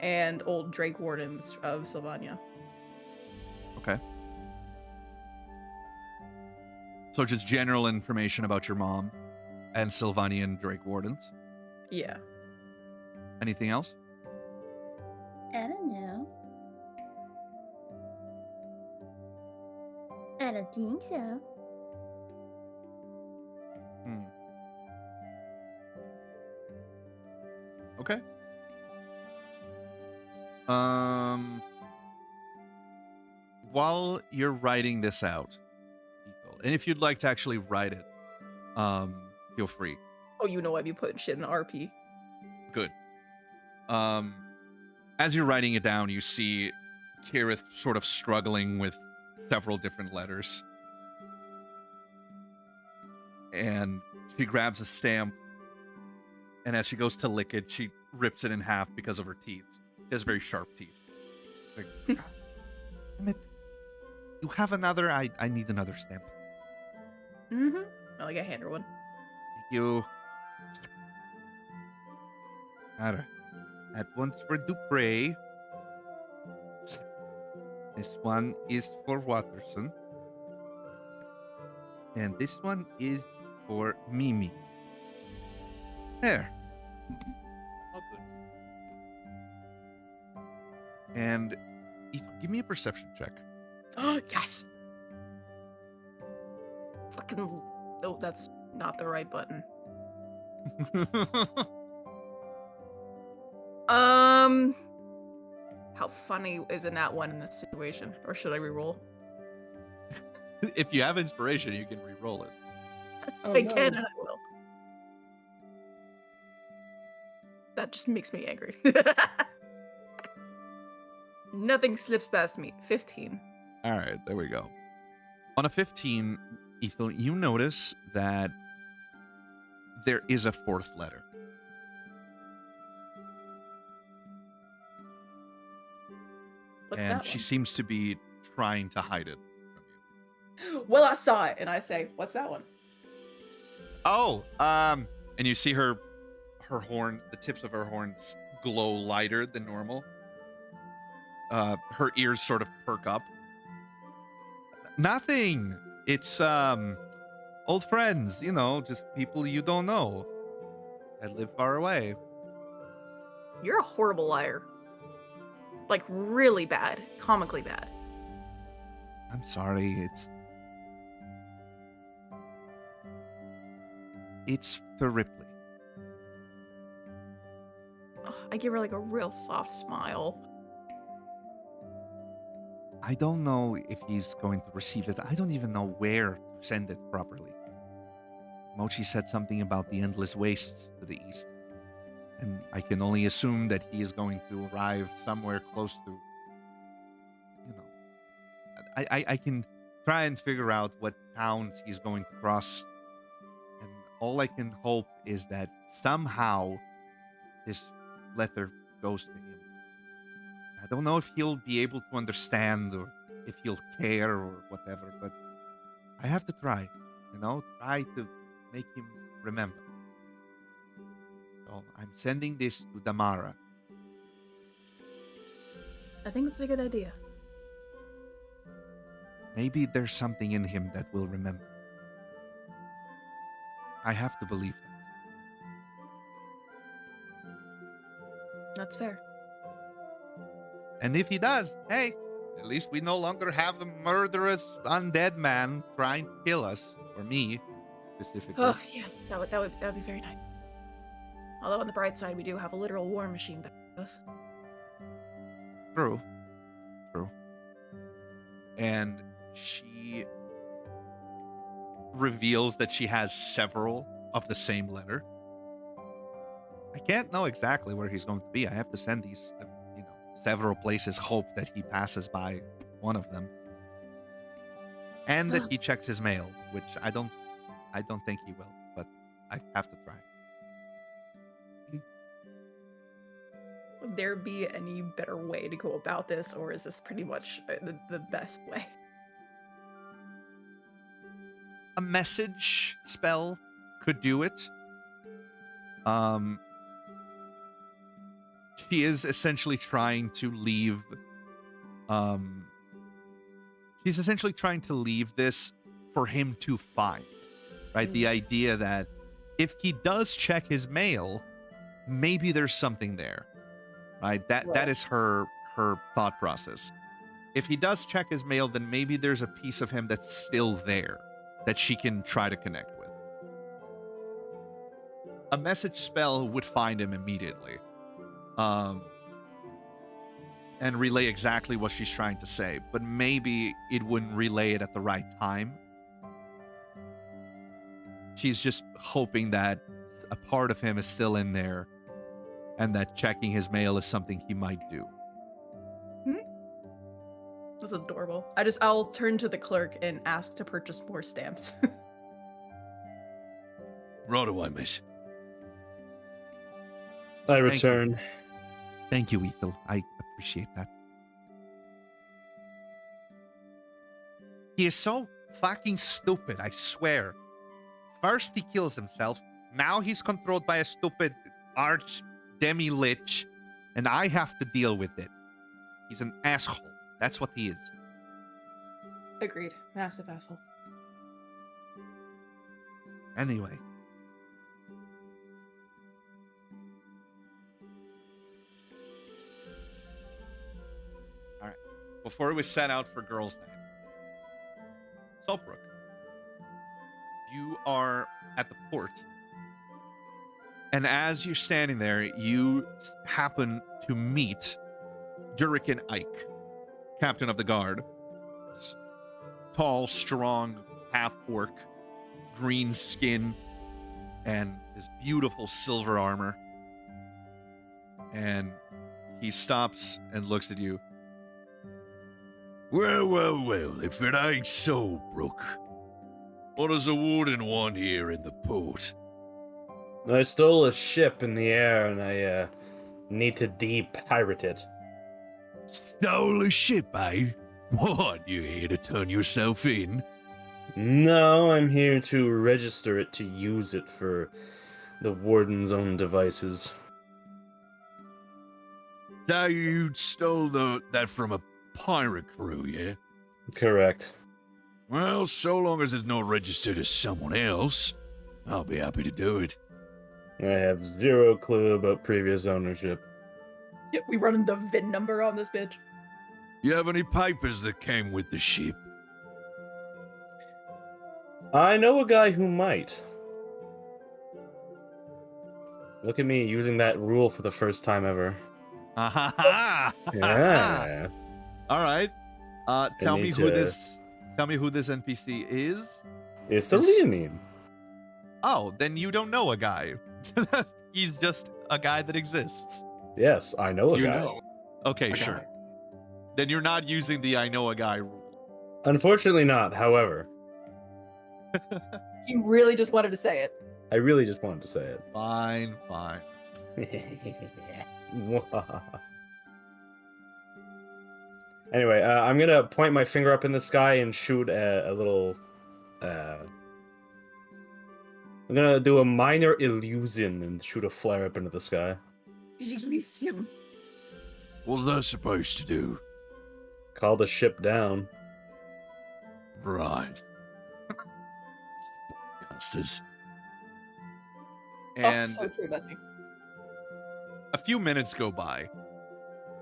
and old Drake Wardens of Sylvania. Okay. So just general information about your mom and Sylvanian Drake Wardens. Yeah. Anything else? I don't know. I don't think so. Okay. While you're writing this out, and if you'd like to actually write it, feel free. Oh, you know I'd be putting shit in RP. Good. As you're writing it down, you see Kirith sort of struggling with several different letters. And she grabs a stamp, and as she goes to lick it, she rips it in half because of her teeth. She has very sharp teeth. Like, damn it. You have another? I need another stamp. Mm-hmm. Oh, like I hand her one. Thank you. Alright. That one's for Dupre. This one is for Watterson. And this one is for Mimi. There. All good. And Ethan, give me a perception check. Oh, yes! Fucking... Oh, that's not the right button. How funny is a nat 1 in this situation? Or should I reroll? If you have inspiration, you can re-roll it. Oh, I no. can and I will. That just makes me angry. Nothing slips past me. 15. All right, there we go. On a 15, Ethel, you notice that there is a fourth letter. What's And that she one? seems to be trying to hide it from you. Well, I saw it, and I say, what's that one? Oh, and you see her horn, the tips of her horns glow lighter than normal. Her ears sort of perk up. Nothing. It's old friends, you know, just people you don't know that live far away. You're a horrible liar. Like, really bad. Comically bad. I'm sorry, it's for Ripley. Ugh, I give her, like, a real soft smile. I don't know if he's going to receive it. I don't even know where to send it properly. Mochi said something about the endless wastes to the east. And I can only assume that he is going to arrive somewhere close to, you know, I can try and figure out what towns he's going to cross. And all I can hope is that somehow this letter goes to him. I don't know if he'll be able to understand or if he'll care or whatever, but I have to try, you know, try to make him remember. So I'm sending this to Damara. I think that's a good idea. Maybe there's something in him that will remember. I have to believe that. That's fair. And if he does, hey, at least we no longer have a murderous undead man trying to kill us, or me, specifically. Oh, yeah. That would be very nice. Although on the bright side, we do have a literal war machine back with us. True. And she reveals that she has several of the same letter. I can't know exactly where he's going to be. I have to send these, several places, hope that he passes by one of them. And that he checks his mail, which I don't think he will, but I have to try. Would there be any better way to go about this, or is this pretty much the best way? A message spell could do it. She is essentially trying to leave she's essentially trying to leave this for him to find, right? The idea that if he does check his mail, maybe there's something there, right? That is her thought process. If he does check his mail, then maybe there's a piece of him that's still there that she can try to connect with. A message spell would find him immediately, and relay exactly what she's trying to say, but maybe it wouldn't relay it at the right time. She's just hoping that a part of him is still in there and that checking his mail is something he might do. That's adorable. I'll turn to the clerk and ask to purchase more stamps. Right away, miss. I return. Thank you, Ethel. I appreciate that. He is so fucking stupid, I swear. First he kills himself, now he's controlled by a stupid arch demi-lich, and I have to deal with it. He's an asshole. That's what he is. Agreed. Massive asshole. Anyway. Alright. Before we set out for girls' night, Saltbrook, you are at the port. And as you're standing there, you happen to meet Durrican Ike, captain of the guard. Tall, strong, half-orc, green skin, and his beautiful silver armor. And he stops and looks at you. Well, if it ain't so, Brooke. What does the warden want here in the port? I stole a ship in the air and I need to de-pirate it. Stole a ship, eh? What, you here to turn yourself in? No, I'm here to register it to use it for the warden's own devices. So you stole that from a pirate crew, yeah? Correct. Well, so long as it's not registered as someone else, I'll be happy to do it. I have zero clue about previous ownership. Yep, we run the VIN number on this bitch. You have any papers that came with the ship? I know a guy who might. Look at me using that rule for the first time ever. Yeah. All right. Tell me need who to- this NPC is. It's the It's- Leonine. Oh, then you don't know a guy. He's just a guy that exists. Yes, I know a You guy. know. Okay, A sure. guy. Then you're not using the I know a guy rule. Unfortunately not, however. He really just wanted to say it. I really just wanted to say it. Fine. Anyway, I'm gonna point my finger up in the sky and shoot a little. I'm gonna do a minor illusion and shoot a flare up into the sky. What's that supposed to do? Call the ship down. Right. Bastards. And so true, Bessie. a few minutes go by,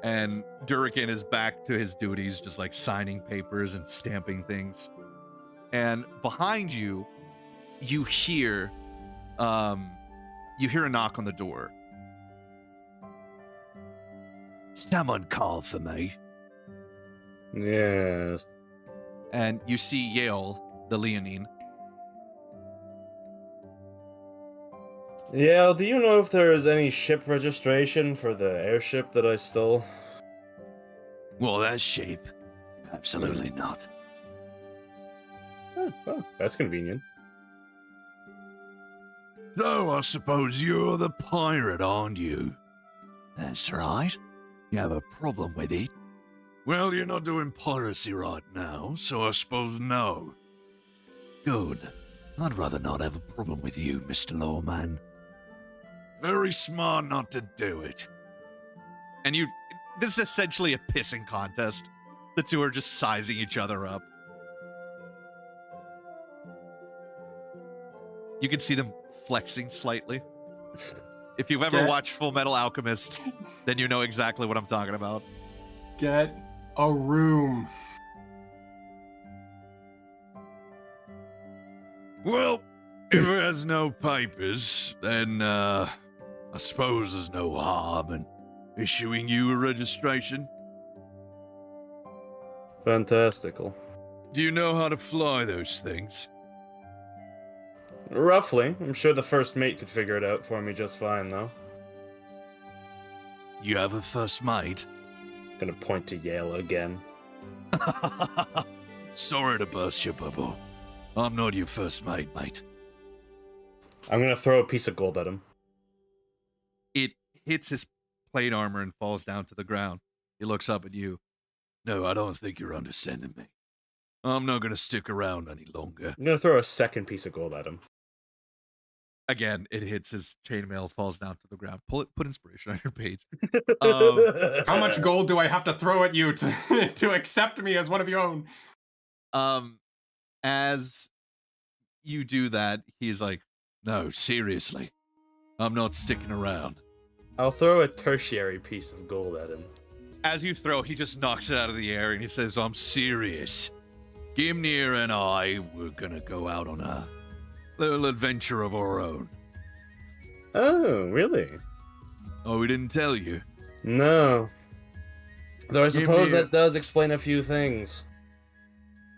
and Durrican is back to his duties, just like signing papers and stamping things. And behind you, you hear a knock on the door. Someone called for me. Yes. And you see Yale, the Leonine. Yeah, do you know if there is any ship registration for the airship that I stole? Well, that shape. Absolutely not. Oh, well, that's convenient. So I suppose you're the pirate, aren't you? That's right. You have a problem with it. Well, you're not doing piracy right now, so I suppose no. Good. I'd rather not have a problem with you, Mr. Lawman. Very smart not to do it. And this is essentially a pissing contest. The two are just sizing each other up. You can see them flexing slightly. If you've ever watched Full Metal Alchemist, then you know exactly what I'm talking about. Get a room. Well, if it has no papers, then, I suppose there's no harm in issuing you a registration. Fantastical. Do you know how to fly those things? Roughly. I'm sure the first mate could figure it out for me just fine, though. You have a first mate? Gonna point to Yale again. Sorry to burst your bubble. I'm not your first mate, mate. I'm gonna throw a piece of gold at him. It hits his plate armor and falls down to the ground. He looks up at you. No, I don't think you're understanding me. I'm not gonna stick around any longer. I'm gonna throw a second piece of gold at him. Again, it hits his chainmail, falls down to the ground. Put inspiration on your page. How much gold do I have to throw at you to accept me as one of your own? As you do that, he's like, No, seriously. I'm not sticking around. I'll throw a tertiary piece of gold at him. as you throw, he just knocks it out of the air and he says, I'm serious. Gimnir and I were gonna go out on a little adventure of our own. Oh, really? Oh, we didn't tell you? No. Though I suppose Gimnir- that does explain a few things.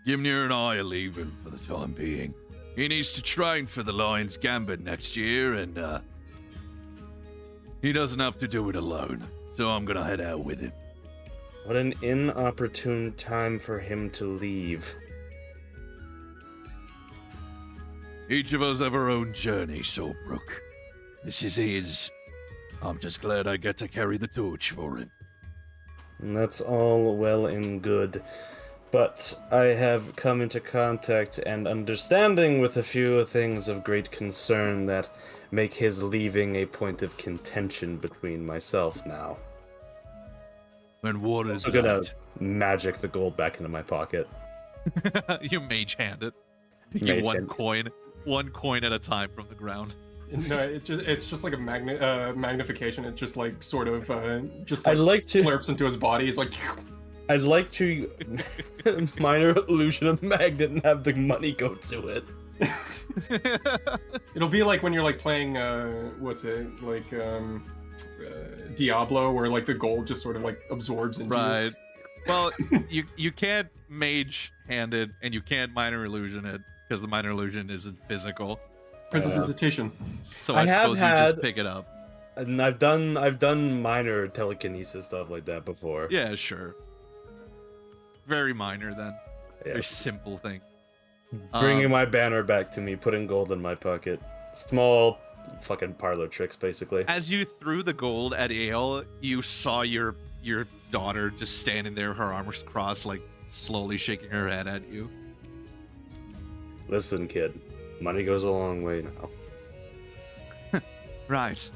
Gimnir and I are leaving for the time being. He needs to train for the Lion's Gambit next year, and, he doesn't have to do it alone, so I'm gonna head out with him. What an inopportune time for him to leave. Each of us have our own journey, Soulbrook. This is his. I'm just glad I get to carry the torch for him. And that's all well and good. But I have come into contact and understanding with a few things of great concern that make his leaving a point of contention between myself now. And what is I'm gonna that? magic the gold back into my pocket. you mage hand it. Take Mage one hand. coin at a time from the ground. No, it's just like a magnification. It just like sort of just I'd like to- slurps into his body. He's like, I'd like to minor illusion of magnet and have the money go to it. it'll be like when you're like playing Diablo, where like the gold just sort of like absorbs into you. Right. Well, you can't mage hand it, and you can't minor illusion it because the minor illusion isn't physical. Prestidigitation. So I I have suppose you just had- pick it up. And I've done minor telekinesis stuff like that before. Yeah, sure. Very minor then. Yeah. Very simple thing. Bringing my banner back to me, putting gold in my pocket. Small fucking parlor tricks, basically. As you threw the gold at Ale, you saw your daughter just standing there, her arms crossed, like slowly shaking her head at you. Listen, kid. Money goes a long way now. Right.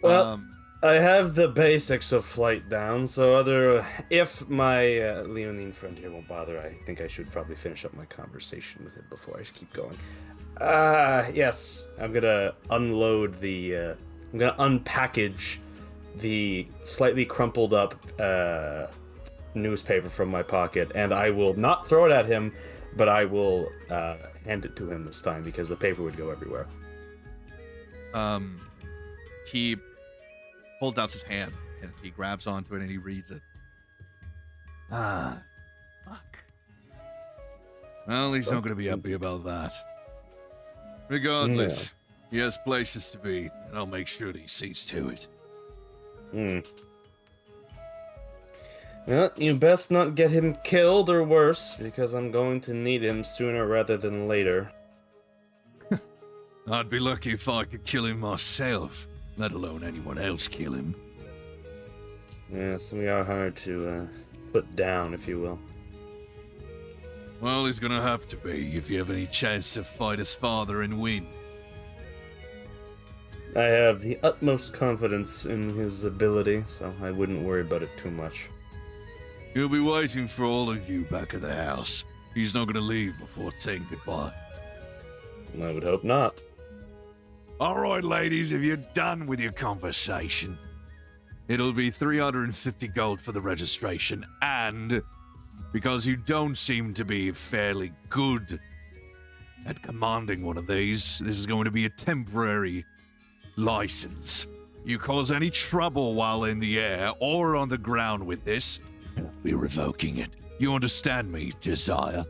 Well, I have the basics of flight down, so if my Leonine friend here won't bother, I think I should probably finish up my conversation with him before I keep going. Yes, I'm gonna unload I'm gonna unpackage the slightly crumpled up newspaper from my pocket, and I will not throw it at him, but I will hand it to him this time because the paper would go everywhere. He holds out his hand and he grabs onto it and he reads it. Ah, Fuck. well, he's not going to be happy about that. Regardless, he has places to be, and I'll make sure that he sees to it. Well, you best not get him killed or worse, because I'm going to need him sooner rather than later. I'd be lucky if I could kill him myself, let alone anyone else kill him. Yes, we are hard to put down, if you will. Well, he's gonna have to be if you have any chance to fight his father and win. I have the utmost confidence in his ability, so I wouldn't worry about it too much. He'll be waiting for all of you back at the house. He's not going to leave before saying goodbye. I would hope not. All right, ladies, if you're done with your conversation, it'll be 350 gold for the registration, and because you don't seem to be fairly good at commanding one of these, this is going to be a temporary license. You cause any trouble while in the air or on the ground with this, I'll be revoking it. You understand me, Josiah?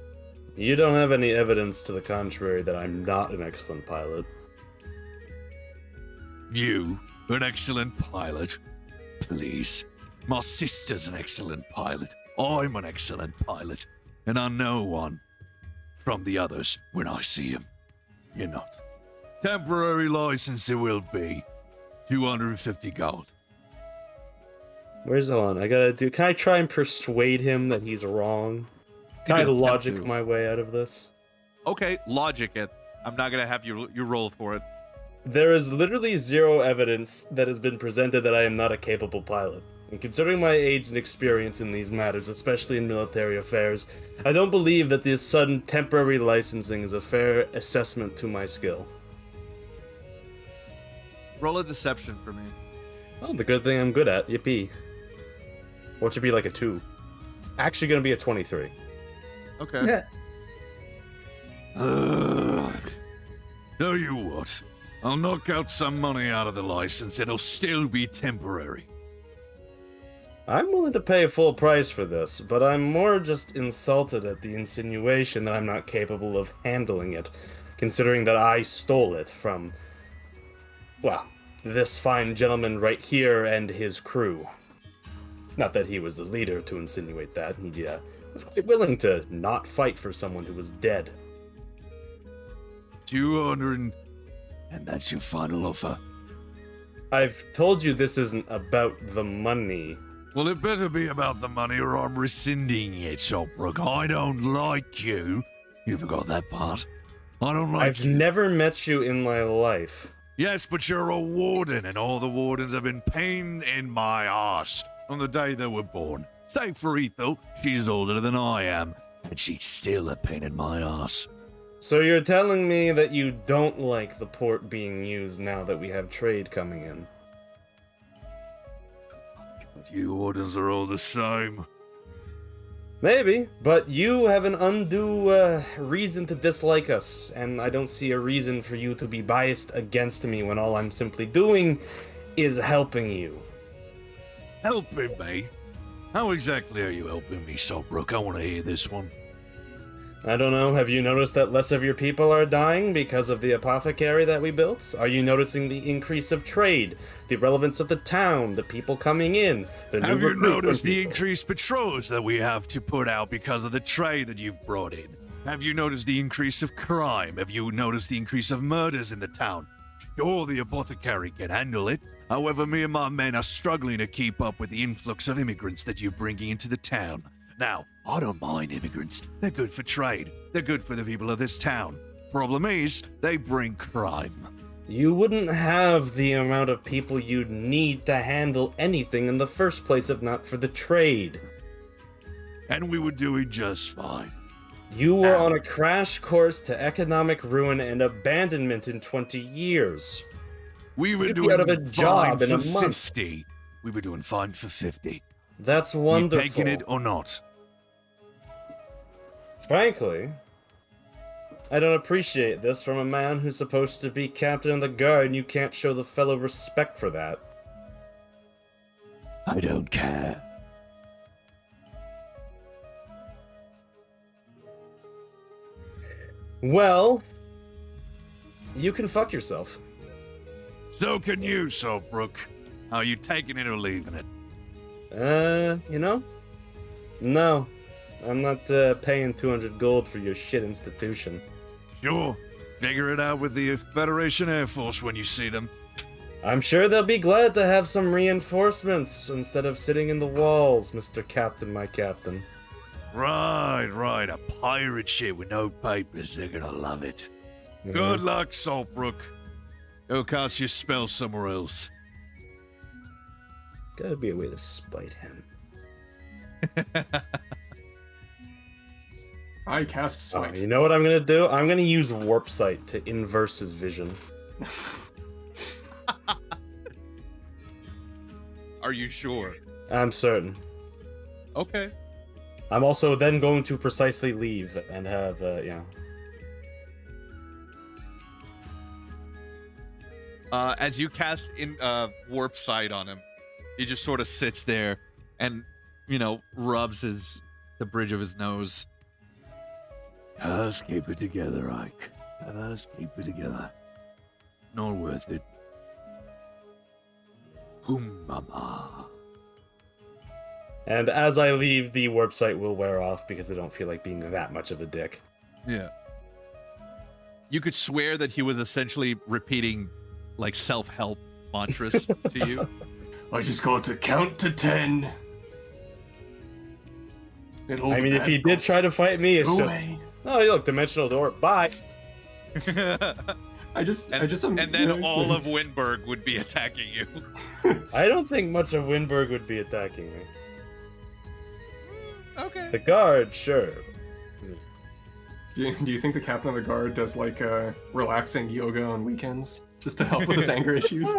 You don't have any evidence to the contrary that I'm not an excellent pilot. You, an excellent pilot? Please. My sister's an excellent pilot. I'm an excellent pilot. And I know one from the others when I see him. You're not. Temporary license it will be. 250 gold. Where's on? Can I try and persuade him that he's wrong? Can I can attempt logic to. my way out of this? Okay, logic it. I'm not gonna have you roll for it. There is literally zero evidence that has been presented that I am not a capable pilot. And considering my age and experience in these matters, especially in military affairs, I don't believe that this sudden temporary licensing is a fair assessment to my skill. Roll a deception for me. Oh, the good thing I'm good at. Yippee. What should be like a 2? It's actually going to be a 23. Okay. Tell you what, I'll knock out some money out of the license. It'll still be temporary. I'm willing to pay full price for this, but I'm more just insulted at the insinuation that I'm not capable of handling it, considering that I stole it from, well, this fine gentleman right here and his crew. Not that he was the leader to insinuate that. He was quite willing to not fight for someone who was dead. 200, and that's your final offer. I've told you this isn't about the money. Well, it better be about the money or I'm rescinding it, Saltbrook. I don't like you. You forgot that part. I don't like I've you. never met you in my life. Yes, but you're a warden, and all the wardens have been pain in my arse on the day they were born. Save for Ethel, she's older than I am, and she's still a pain in my arse. So you're telling me that you don't like the port being used now that we have trade coming in? But you wardens are all the same. Maybe, but you have an undue reason to dislike us, and I don't see a reason for you to be biased against me when all I'm simply doing is helping you. Helping me? How exactly are you helping me, Saltbrook? I want to hear this one. I don't know, have you noticed that less of your people are dying because of the apothecary that we built? Are you noticing the increase of trade, the relevance of the town, the people coming in, the new Have you recruitment noticed the people? increased patrols that we have to put out because of the trade that you've brought in? Have you noticed the increase of crime? Have you noticed the increase of murders in the town? Sure, the apothecary can handle it. However, me and my men are struggling to keep up with the influx of immigrants that you're bringing into the town. Now, I don't mind immigrants. They're good for trade. They're good for the people of this town. Problem is, they bring crime. You wouldn't have the amount of people you'd need to handle anything in the first place if not for the trade. And we were doing just fine. You were on a crash course to economic ruin and abandonment in 20 years. We were You'd be doing out of a fine job in for a month. 50. We were doing fine for 50. That's You wonderful. taking it or not? Frankly, I don't appreciate this from a man who's supposed to be captain of the guard, and you can't show the fellow respect for that. I don't care. Well, you can fuck yourself. So can you, Saltbrook. Are you taking it or leaving it? You know? No. I'm not paying 200 gold for your shit institution. Sure. Figure it out with the Federation Air Force when you see them. I'm sure they'll be glad to have some reinforcements instead of sitting in the walls, Mr. Captain, my captain. Right. A pirate ship with no papers. They're gonna love it. Good luck, Saltbrook. Go cast your spell somewhere else. Gotta be a way to spite him. I cast Oh, Smite. you know what I'm gonna do? I'm gonna use Warp Sight to inverse his vision. Are you sure? I'm certain. Okay. I'm also then going to precisely leave and have, As you cast in warp sight on him, he just sort of sits there and, rubs the bridge of his nose. Just keep it together, Ike. Just keep it together. Not worth it. Mama. And as I leave, the Warp Sight will wear off because I don't feel like being that much of a dick. Yeah. You could swear that he was essentially repeating, like, self-help mantras to you. I just got to count to 10. I mean, if he did try to fight me, it's just... Oh, look, dimensional door. Bye. And then all of Wyndburgh would be attacking you. I don't think much of Wyndburgh would be attacking me. Okay. The guard, sure. Do you think the captain of the guard does like relaxing yoga on weekends just to help with his anger issues?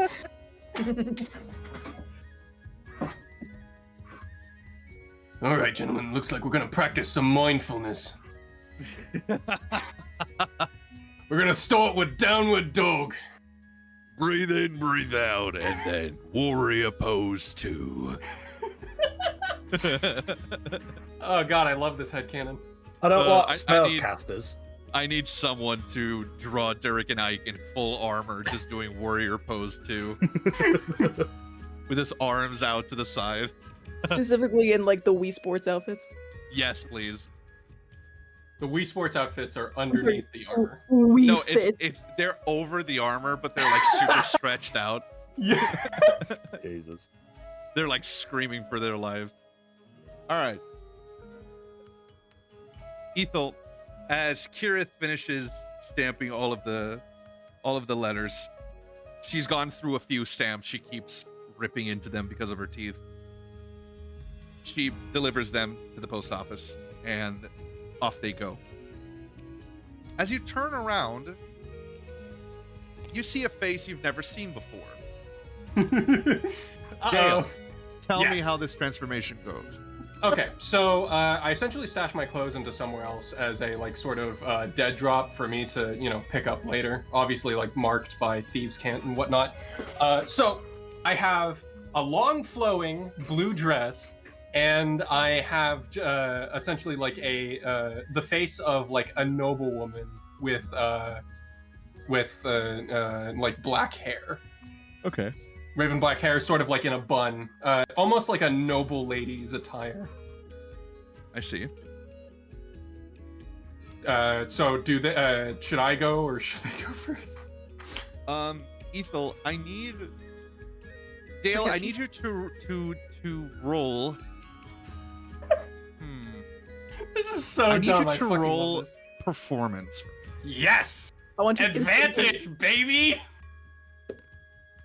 All right, gentlemen. Looks like we're gonna practice some mindfulness. We're gonna start with downward dog. Breathe in, breathe out, and then warrior pose 2. Oh god, I love this headcanon. I don't want I spellcasters. I need someone to draw Derek and Ike in full armor, just doing warrior pose 2. With his arms out to the side. Specifically in like the Wii Sports outfits. Yes, please. The Wii Sports outfits are underneath the armor. No, it's they're over the armor, but they're like super stretched out. Yeah. Jesus. They're like screaming for their lives. All right. Ethel, as Kirith finishes stamping all of the letters, she's gone through a few stamps. She keeps ripping into them because of her teeth. She delivers them to the post office, and off they go. As you turn around, you see a face you've never seen before. Dale, tell me how this transformation goes. Okay, so I essentially stashed my clothes into somewhere else as a like sort of dead drop for me to pick up later. Obviously, like marked by thieves' cant and whatnot. So I have a long flowing blue dress, and I have essentially like the face of like a noblewoman with like black hair. Okay. Raven black hair, sort of like in a bun, almost like a noble lady's attire. I see. So should I go or should they go first? Ethel, Dale, I need you to roll. This is so I need dumb. you I to fucking roll love this. performance. Yes! I want to Advantage, baby!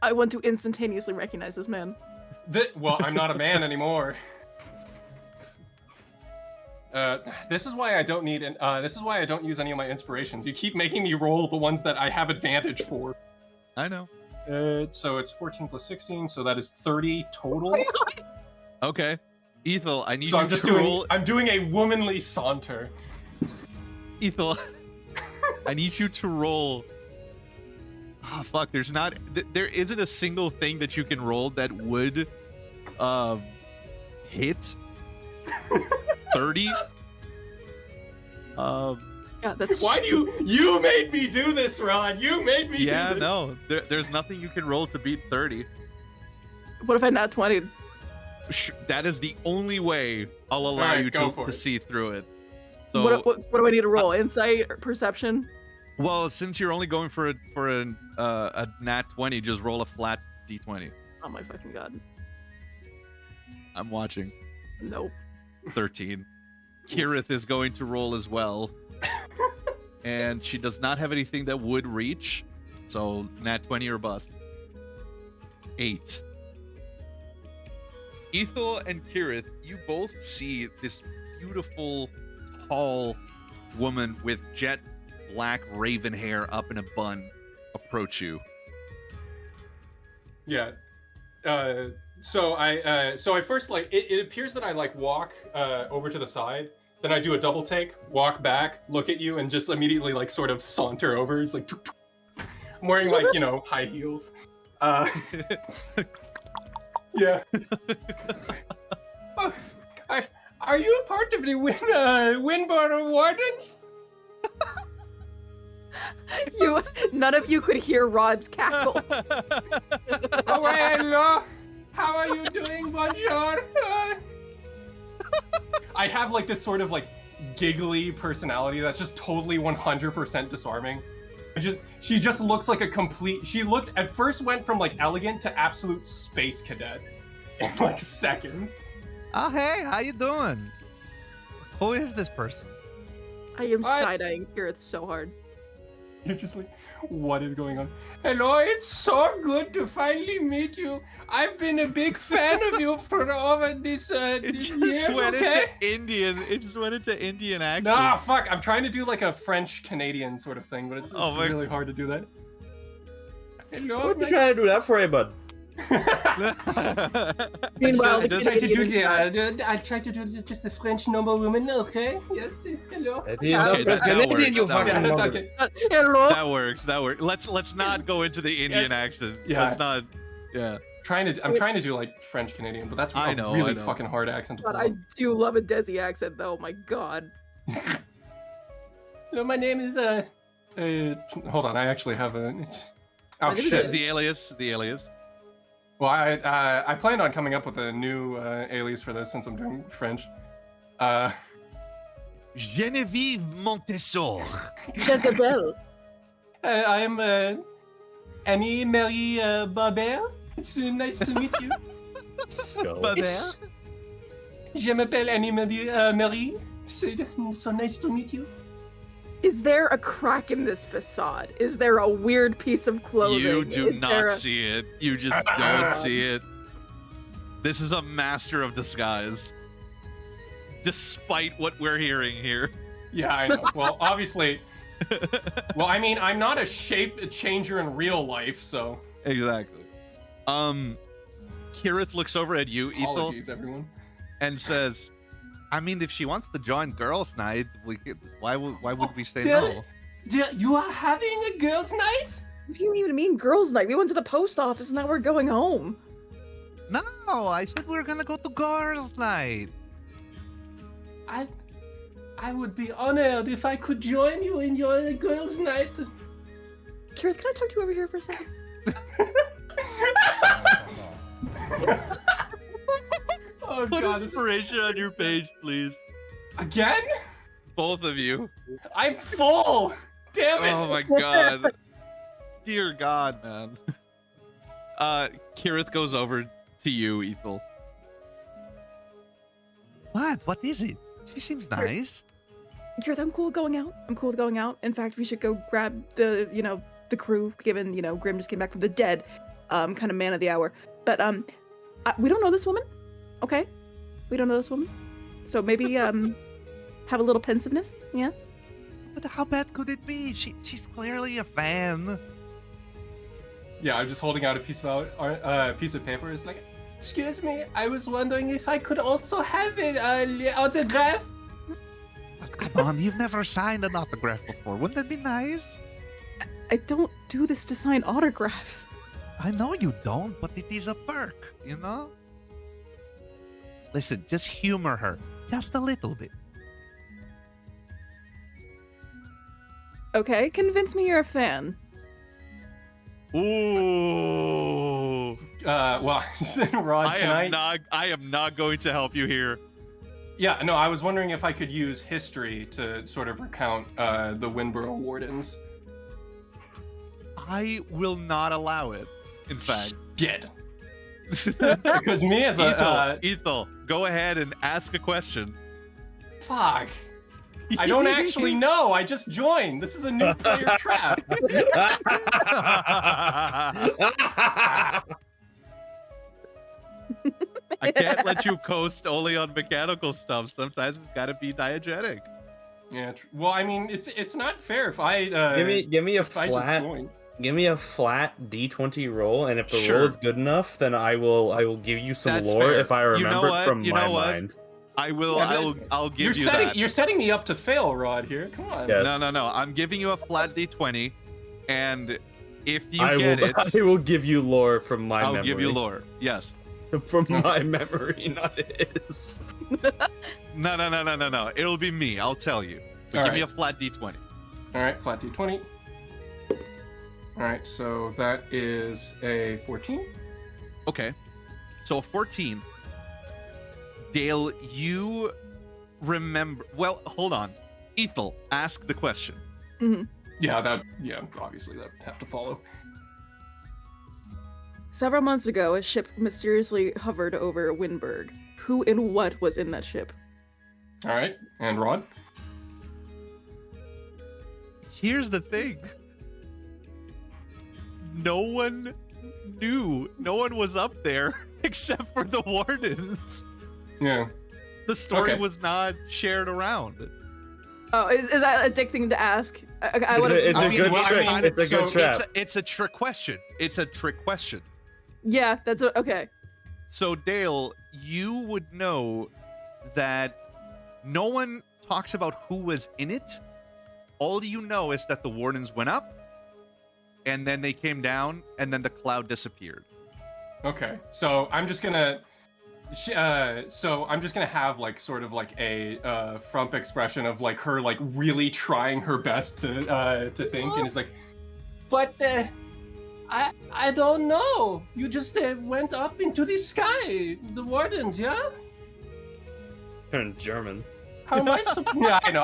I want to instantaneously recognize this man. Well, I'm not a man anymore. This is why I don't need. This is why I don't use any of my inspirations. You keep making me roll the ones that I have advantage for. I know. So it's 14 plus 16, so that is 30 total. Okay. Ethel, I need So you I'm just to roll. I'm doing a womanly saunter. Ethel, I need you to roll. Oh, fuck, there isn't a single thing that you can roll that would hit 30. Yeah, that's Why do you made me do this, Ron? You made me do this. No, there's nothing you can roll to beat 30. What if I not 20? That is the only way I'll allow Alright, you go to for it. see through it. So, What do I need to roll? Insight or perception? well, since you're only going for a nat 20, just roll a flat d20. Oh my fucking god. I'm watching. Nope. 13. Kirith is going to roll as well. And she does not have anything that would reach. So nat 20 or bust. 8. Ethel and Kirith, you both see this beautiful, tall woman with jet black raven hair up in a bun approach you. Yeah. So I first like it appears that I like walk over to the side, then I do a double take, walk back, look at you, and just immediately like sort of saunter over. It's like I'm wearing like, you know, high heels. Yeah. Oh, are you a part of the Wyndburgh Wardens? None of you could hear Rod's cackle. Oh, hello. How are you doing, bonjour? I have like this sort of like giggly personality that's just totally 100% disarming. She just looks like a complete. She at first went from like elegant to absolute space cadet in like seconds. Oh, hey, how you doing? Who is this person? I am What? side-eyeing Kirith so hard. You're just like, what is going on? Hello, it's so good to finally meet you. I've been a big fan of you for over this years, okay? Indian. It just went into Indian accent. Nah, fuck. I'm trying to do like a French-Canadian sort of thing, but it's really hard to do that. Hello, What are you trying to do that for, bud? Meanwhile, I the try to do Canadian I try to do just a French noblewoman, okay? Yes, hello. Okay, that works, you that fucking Yeah, that's mother- okay. Hello. That works. Let's not go into the Indian accent. Yeah. Let's not. Yeah. I'm trying to do like French Canadian, but that's I a know, really I know. fucking hard accent to God, pull I off. do love a Desi accent, though. My God. Hello, my name is hold on, I actually have a. Oh My name is shit. The alias. Well, I planned on coming up with a new alias for this since I'm doing French. Genevieve Montessor. Jezebel. I am Annie Marie Barbert. It's nice to meet you. It's- Je m'appelle Annie Marie. So nice to meet you. Is there a crack in this facade? Is there a weird piece of clothing? You do Is there not a- see it. You just don't see it. This is a master of disguise. Despite what we're hearing here. Yeah, I know. Well, obviously. Well, I mean, I'm not a shape changer in real life, so. Exactly. Kirith looks over at you, Ethel, Apologies, everyone. and says, I mean, if she wants to join girls' night, why would we say Yeah. no? You are having a girls' night? What do you even mean girls' night? We went to the post office and now we're going home. No, I said we were gonna go to girls' night. I would be honored if I could join you in your girls' night. Kirith, can I talk to you over here for a second? Oh Put god, inspiration on your page, please. again? Both of you. I'm full. Damn it. Oh my god. Dear God, man. Kirith goes over to you, Ethel. What is it? She seems nice. Kirith, I'm cool with going out. I'm cool with going out. In fact, we should go grab the crew, given, Grim just came back from the dead. Kind of man of the hour. But, we don't know this woman. Okay? We don't know this woman. So maybe, have a little pensiveness, yeah? But how bad could it be? She's clearly a fan. Yeah, I'm just holding out a piece of paper. It's like, excuse me, I was wondering if I could also have an autograph. Come on, you've never signed an autograph before. Wouldn't that be nice? I don't do this to sign autographs. I know you don't, but it is a perk, you know? Listen, just humor her. Just a little bit. Okay, convince me you're a fan. Ooh. Well, Rod, I am not going to help you here. Yeah, no, I was wondering if I could use history to sort of recount the Wyndburgh Wardens. I will not allow it. In fact. Get. Because me as a Ethel, go ahead and ask a question. fuck. I don't actually know. I just joined. This is a new player trap. I can't let you coast only on mechanical stuff. Sometimes it's got to be diegetic. Yeah. Well, I mean, it's not fair if I give me a if I just flat join. Give me a flat D20 roll, and if the Sure. roll is good enough, then I will give you some That's lore fair. if I You know remember what? it from You my know what? mind. I will. Yeah, I'll give You're you setting that. you're setting me up to fail, Rod. Here, come on. Yes. No. I'm giving you a flat D20, and if you I get will, it, I will give you lore from my I'll memory. give you lore. Yes. From my memory, not his. No. It'll be me. I'll tell you. But All give me right. a flat D20. All right, flat D20. All right, so that is a 14. Okay. So a 14. Dale, you remember. Well, hold on. Ethel, ask the question. Yeah, obviously that have to follow. Several months ago, a ship mysteriously hovered over Wyndburgh. Who and what was in that ship? All right, and Rod. Here's the thing. No one knew. No one was up there except for the wardens. Yeah. The story Okay. was not shared around. Oh, is that a dick thing to ask? I would It's have. a good well, I trick. mean, It's a good so trap. It's a trick question. It's a trick question. Yeah, that's okay. So Dale, you would know that no one talks about who was in it. All you know is that the wardens went up, and then they came down, and then the cloud disappeared. Okay, so I'm just gonna have like sort of like a frump expression of like her like really trying her best to think, and it's like, but I don't know. You just went up into the sky, the wardens, yeah? Turn German. How am I supposed? Yeah, I know.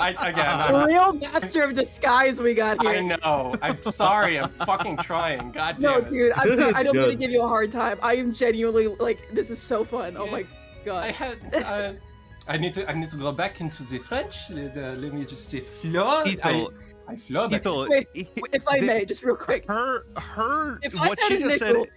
A real master of disguise we got I here. know. I'm sorry. I'm fucking trying. God damn No, it. dude, I'm sorry. I It's don't mean to good. give you a hard time. I am genuinely like, this is so fun. Oh Yeah. my I god. had. I need to go back into the French. Let me just say floor. Ethel, I floor back. Ethel, Wait, if I the- may, just real quick. her, If I what had she a just nickel, said.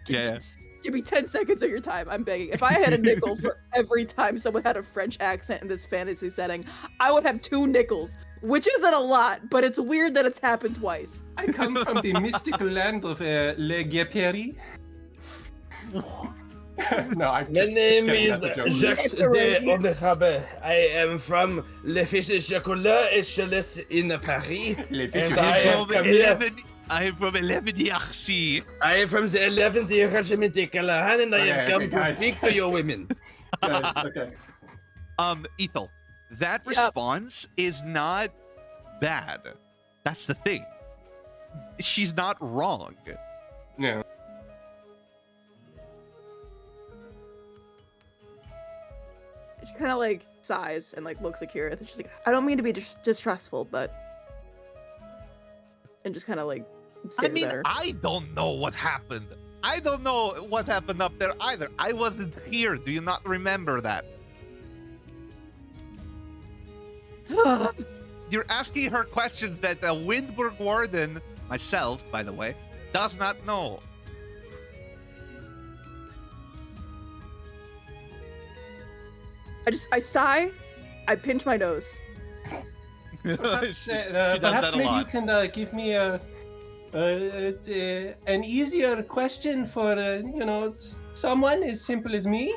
Yeah. just give me 10 seconds of your time. I'm begging. If I had a nickel for every time someone had a French accent in this fantasy setting, I would have 2 nickels, which isn't a lot, but it's weird that it's happened twice. I come from the mystical land of Le Guépéry. No, I. My name kidding, is that's a joke. Jacques de Oberhabe. I am from Le Fiche Chocolat Echelès in Paris. Les And fishes- I have come here. I am from 11 Yarcy. I am from the 11th Regiment de Callahan, and I have Okay, come okay, to guys. speak to your women. Guys, okay. Ethel, that Yep. response is not bad. That's the thing. She's not wrong. Yeah. She kind of like sighs and like looks at Kirith, and she's like, I don't mean to be distrustful, but. And just kind of like. I mean, there. I don't know what happened. I don't know what happened up there either. I wasn't here. Do you not remember that? You're asking her questions that the Wyndburgh warden, myself, by the way, does not know. I sigh, I pinch my nose. Perhaps, She does perhaps that a maybe you lot. can give me an easier question for someone as simple as me.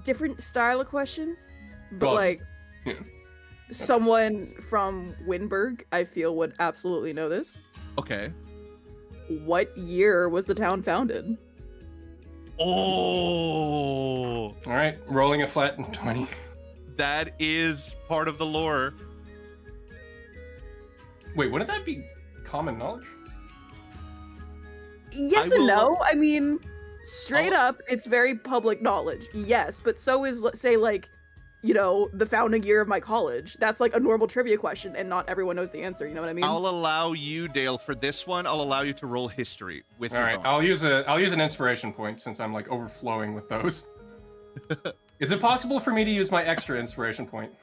Different style of question, but Well, like yeah. someone from Wyndburgh, I feel would absolutely know this. Okay. What year was the town founded? Oh, All right, rolling a flat 20. that is part of the lore. Wait, wouldn't that be common knowledge? Yes I and will- no. I mean, straight up, it's very public knowledge. Yes, but so is, let's say, like, the founding year of my college. That's like a normal trivia question, and not everyone knows the answer. You know what I mean? I'll allow you, Dale, for this one. I'll allow you to roll history with All your right, bonus. I'll use an inspiration point since I'm like overflowing with those. Is it possible for me to use my extra inspiration point?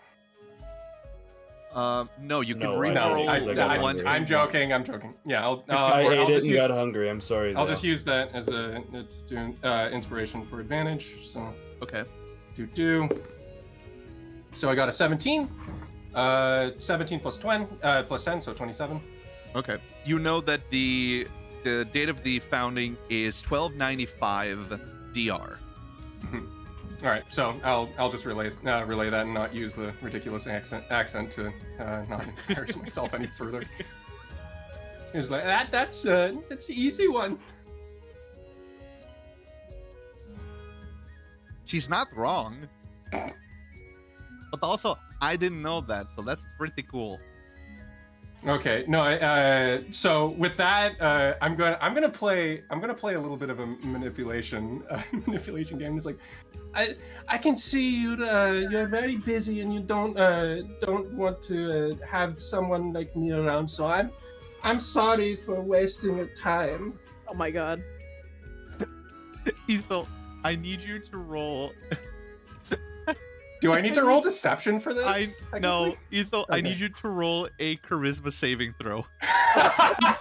No, you can No, No, reroll one I'm thing joking. once. I'm joking. Yeah, I'll I or ate I'll it just and use got hungry. I'm sorry. I'll though. just use that as a inspiration for advantage. So Okay. do. So I got a 17. 17 plus 10, so 27. Okay. You know that the date of the founding is 1295 DR. All right, so I'll just relay that and not use the ridiculous accent to not embarrass myself any further. He's like that's the easy one. She's not wrong. But also, I didn't know that, so that's pretty cool. Okay, no. So with that, I'm gonna play a little bit of a manipulation game. It's like, I can see you're very busy and you don't want to have someone like me around. So I'm sorry for wasting your time. Oh my god. Ethel, I need you to roll. Do I need to roll deception for this? No, Ethel, I Okay. need you to roll a charisma saving throw.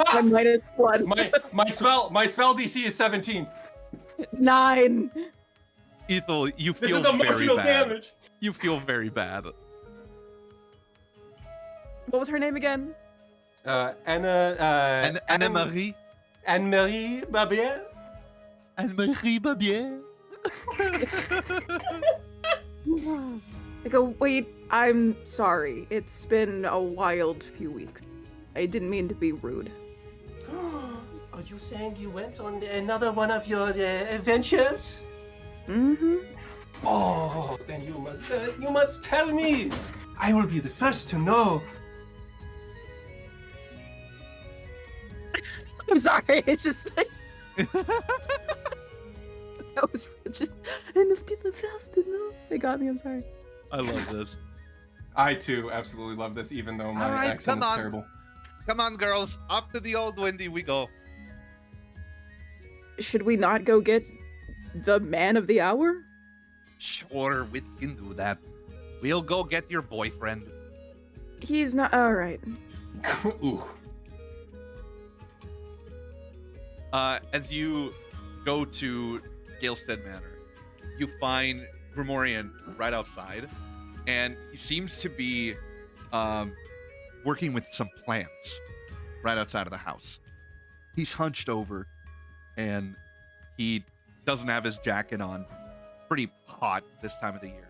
I'm -1. my spell DC is 17. 9. Ethel, you This feel is very emotional bad. damage. You feel very bad. What was her name again? Anne-Marie? Anne-Marie Barbier? Anne-Marie Barbier? I go, wait, I'm sorry. It's been a wild few weeks. I didn't mean to be rude. Are you saying you went on another one of your adventures? Mm-hmm. Oh, then you must tell me. I will be the first to know. I'm sorry, it's just like... That was just... I must be the first to know. They got me, I'm sorry. I love this. I too absolutely love this, even though my All right, accent come is on. terrible. Come on, girls. Off to the old Windy we go. Should we not go get the man of the hour? Sure, we can do that. We'll go get your boyfriend. He's not... Alright. Ooh. As you go to Galestead Manor, you find Grimorian right outside, and he seems to be working with some plants right outside of the house. He's hunched over, and he doesn't have his jacket on. It's pretty hot this time of the year.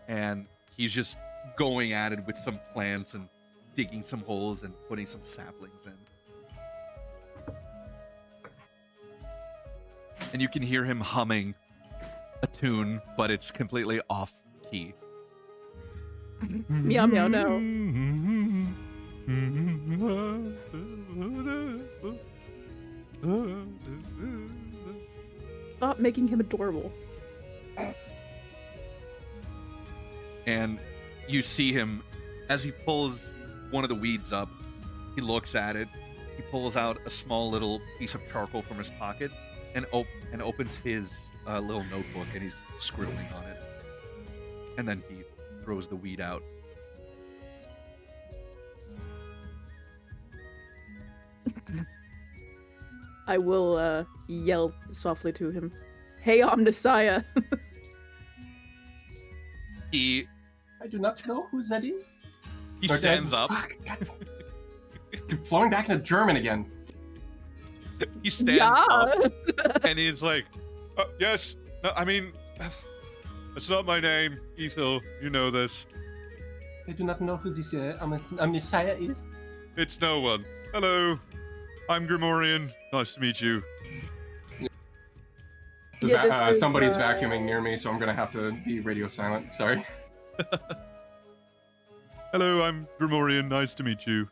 And he's just going at it with some plants and digging some holes and putting some saplings in. And you can hear him humming a tune, but it's completely off key. Meow meow no. Stop making him adorable. And you see him as he pulls one of the weeds up. He looks at it. He pulls out a small little piece of charcoal from his pocket and opens his little notebook, and he's scribbling on it. And then he throws the weed out. I will yell softly to him. Hey, Omnissiah. He I do not know who that is. stands up. Fuck. God. You're flowing back into German again. He stands up, and he's like, "Yes, no, I mean, it's not my name, Ethel. You know this. I do not know who this Messiah is. It's no one. Hello, I'm Grimorian. Nice to meet you. Yeah, this is, Somebody's vacuuming near me, so I'm gonna have to be radio silent. Sorry. Hello, I'm Grimorian. Nice to meet you.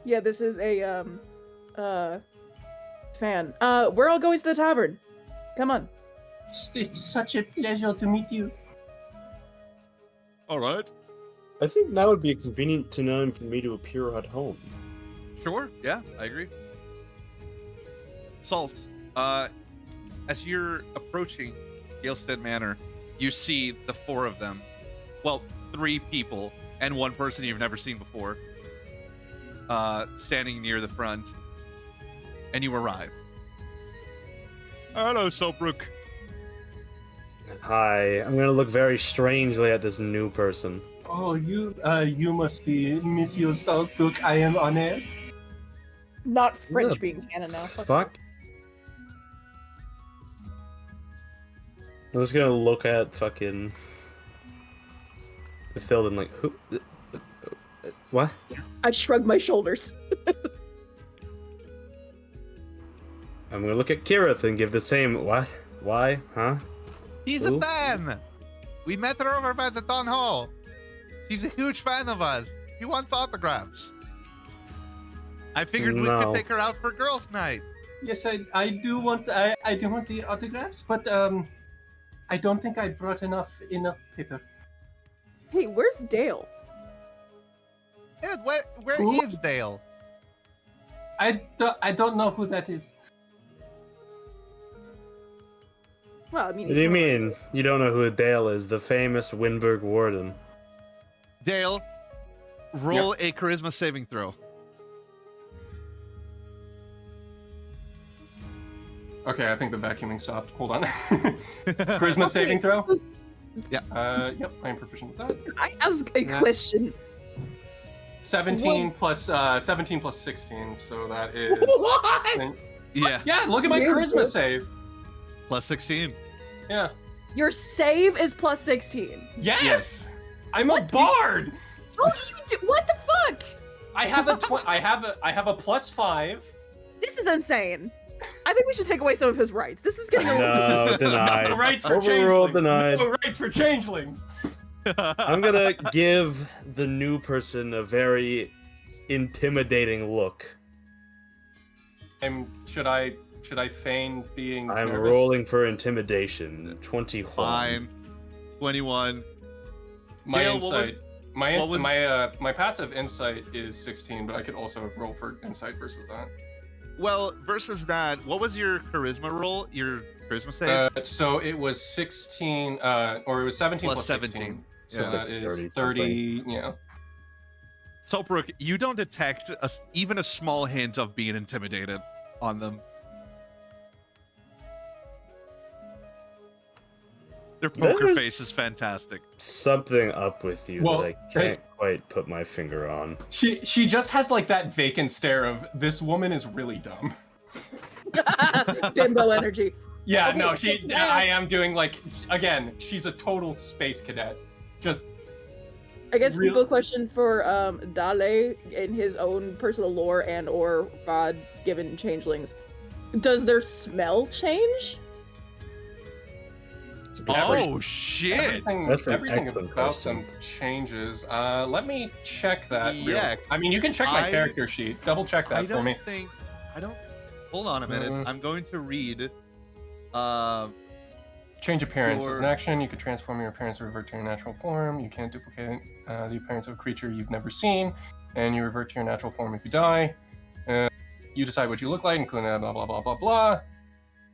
Yeah, this is a fan. We're all going to the tavern. Come on. It's such a pleasure to meet you. All right. I think now would be a convenient time for me to appear at home. Sure. Yeah, I agree. Salt. as you're approaching Galestead Manor, you see the 4 of them. Well, 3 people and 1 person you've never seen before, standing near the front, and you arrive. Hello, Solbrook. Hi, I'm gonna look very strangely at this new person. Oh, you must be Monsieur Saltbrook. I am honored. Not French the being canon now. Fuck. I'm just gonna look at fucking the field and like, who? What? I shrug my shoulders. I'm gonna look at Kirith and give the same. What? Why? Huh? He's Who? a fan. We met her over by the town hall. She's a huge fan of us. She wants autographs. I figured we No. could take her out for girls' night. Yes, I do want the autographs, but I don't think I brought enough paper. Hey, where's Dale? Yeah, where Who? is Dale? I don't know who that is. Well, I mean, What do you mean? You don't know who Dale is? The famous Wyndburgh warden. Dale, roll a charisma saving throw. Okay, I think the vacuuming stopped. Hold on. Charisma saving throw? Yep, I am proficient with that. I ask a Yeah. question. 17 plus 16, so that is What? Yeah, Yeah, look at my charisma save. plus 16. Yeah. Your save is plus 16. Yes. I'm a bard. How do you do? What the fuck? I have a plus 5. This is insane. I think we should take away some of his rights. This is getting a little. No, denied. No rights for Overruled, changelings. denied. No rights for changelings. I'm gonna give the new person a very intimidating look. Should I feign being I'm nervous? rolling for intimidation. 21. Fine. 21. My Dale, what insight. what was- My passive insight is 16, but I could also roll for insight versus that. Well, versus that, what was your charisma roll? Your charisma save? So it was 16, or it was 17 Plus plus 17. 16. So Yeah. that is 30 30. Yeah. Solbrook, you don't detect even a small hint of being intimidated on them. Their poker There's- face is fantastic. Something up with you Well, that I can't quite put my finger on. She just has like that vacant stare of this woman is really dumb. Bimbo energy. Yeah, Okay, no, yeah. I am doing like again. She's a total space cadet. Just I guess Real- people question for Dale in his own personal lore and or God-given changelings. Does their smell change? Oh, shit! everything, That's an everything excellent about question. them changes. Let me check that. Yeah, I mean, you can check my I- character sheet. Double check I that for don't me. think... I don't... Hold on a minute. Mm. I'm going to read... Change appearance is Your- an action. You can transform your appearance or revert to your natural form. You can't duplicate the appearance of a creature you've never seen, and you revert to your natural form if you die. You decide what you look like, including blah blah blah blah blah.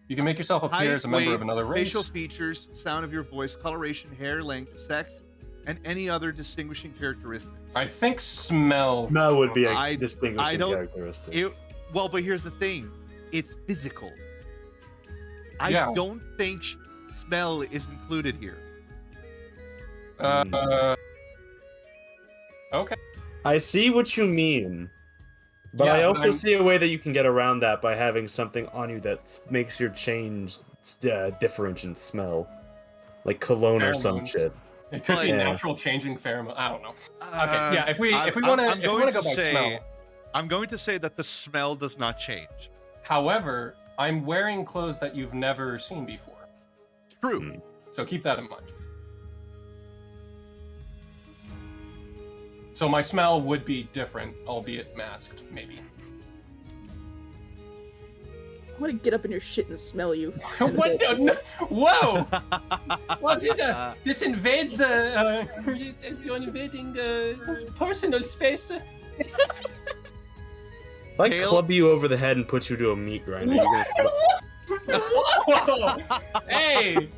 You can make yourself appear height, as a member weight, of another race. facial features, sound of your voice, coloration, hair length, sex, and any other distinguishing characteristics. I think smell. That would be a I distinguishing don't- characteristic. Well, but here's the thing. It's physical. I Yeah. don't think smell is included here. Okay. I see what you mean. But Yeah, I but also I'm- see a way that you can get around that by having something on you that makes your change different in smell. Like cologne or some Pheromones. shit. It could be Yeah. natural changing pheromone. I don't know. Uh, Okay. Yeah. If we want to I'm go going by to say, smell. I'm going to say that the smell does not change. However, I'm wearing clothes that you've never seen before, True. Hmm. so keep that in mind. So my smell would be different, albeit masked, maybe. I want to get up in your shit and smell you. What? No, whoa! What is that? This invades. You're invading personal space. If I Kale? club you over the head and put you to a meat grinder, you're gonna What? Hey.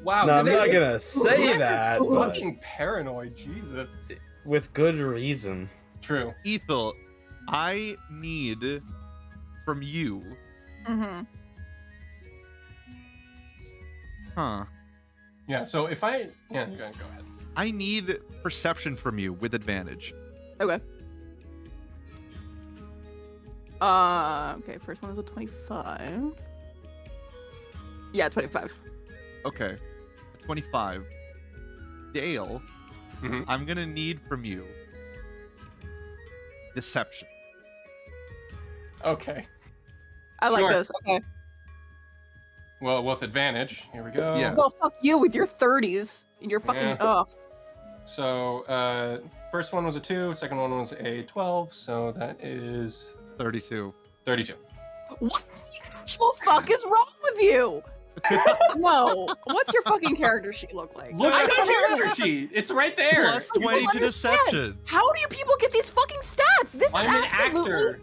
Wow. No, I'm you not guys- gonna say you guys are that. but Fucking paranoid, Jesus. with good reason. True. Ethel, I need from you. Mm-hmm. Huh. Yeah. So if I go ahead. I need perception from you with advantage. Okay. Okay, first one was a 25. Yeah, 25. Okay. 25. Dale, Mhm. I'm gonna need from you deception. Okay. I like Sure. this. Okay. Well, with advantage. Here we go. Yeah. Well, fuck you with your 30s and your fucking Yeah. ugh. So, first one was a 2, second one was a 12, so that is 32. 32. What the actual fuck is wrong with you? No. What's your fucking character sheet look like? Look I at the don't character understand. sheet. It's right there. Plus You don't 20 to understand. deception. How do you people get these fucking stats? This I'm is an absolutely actor.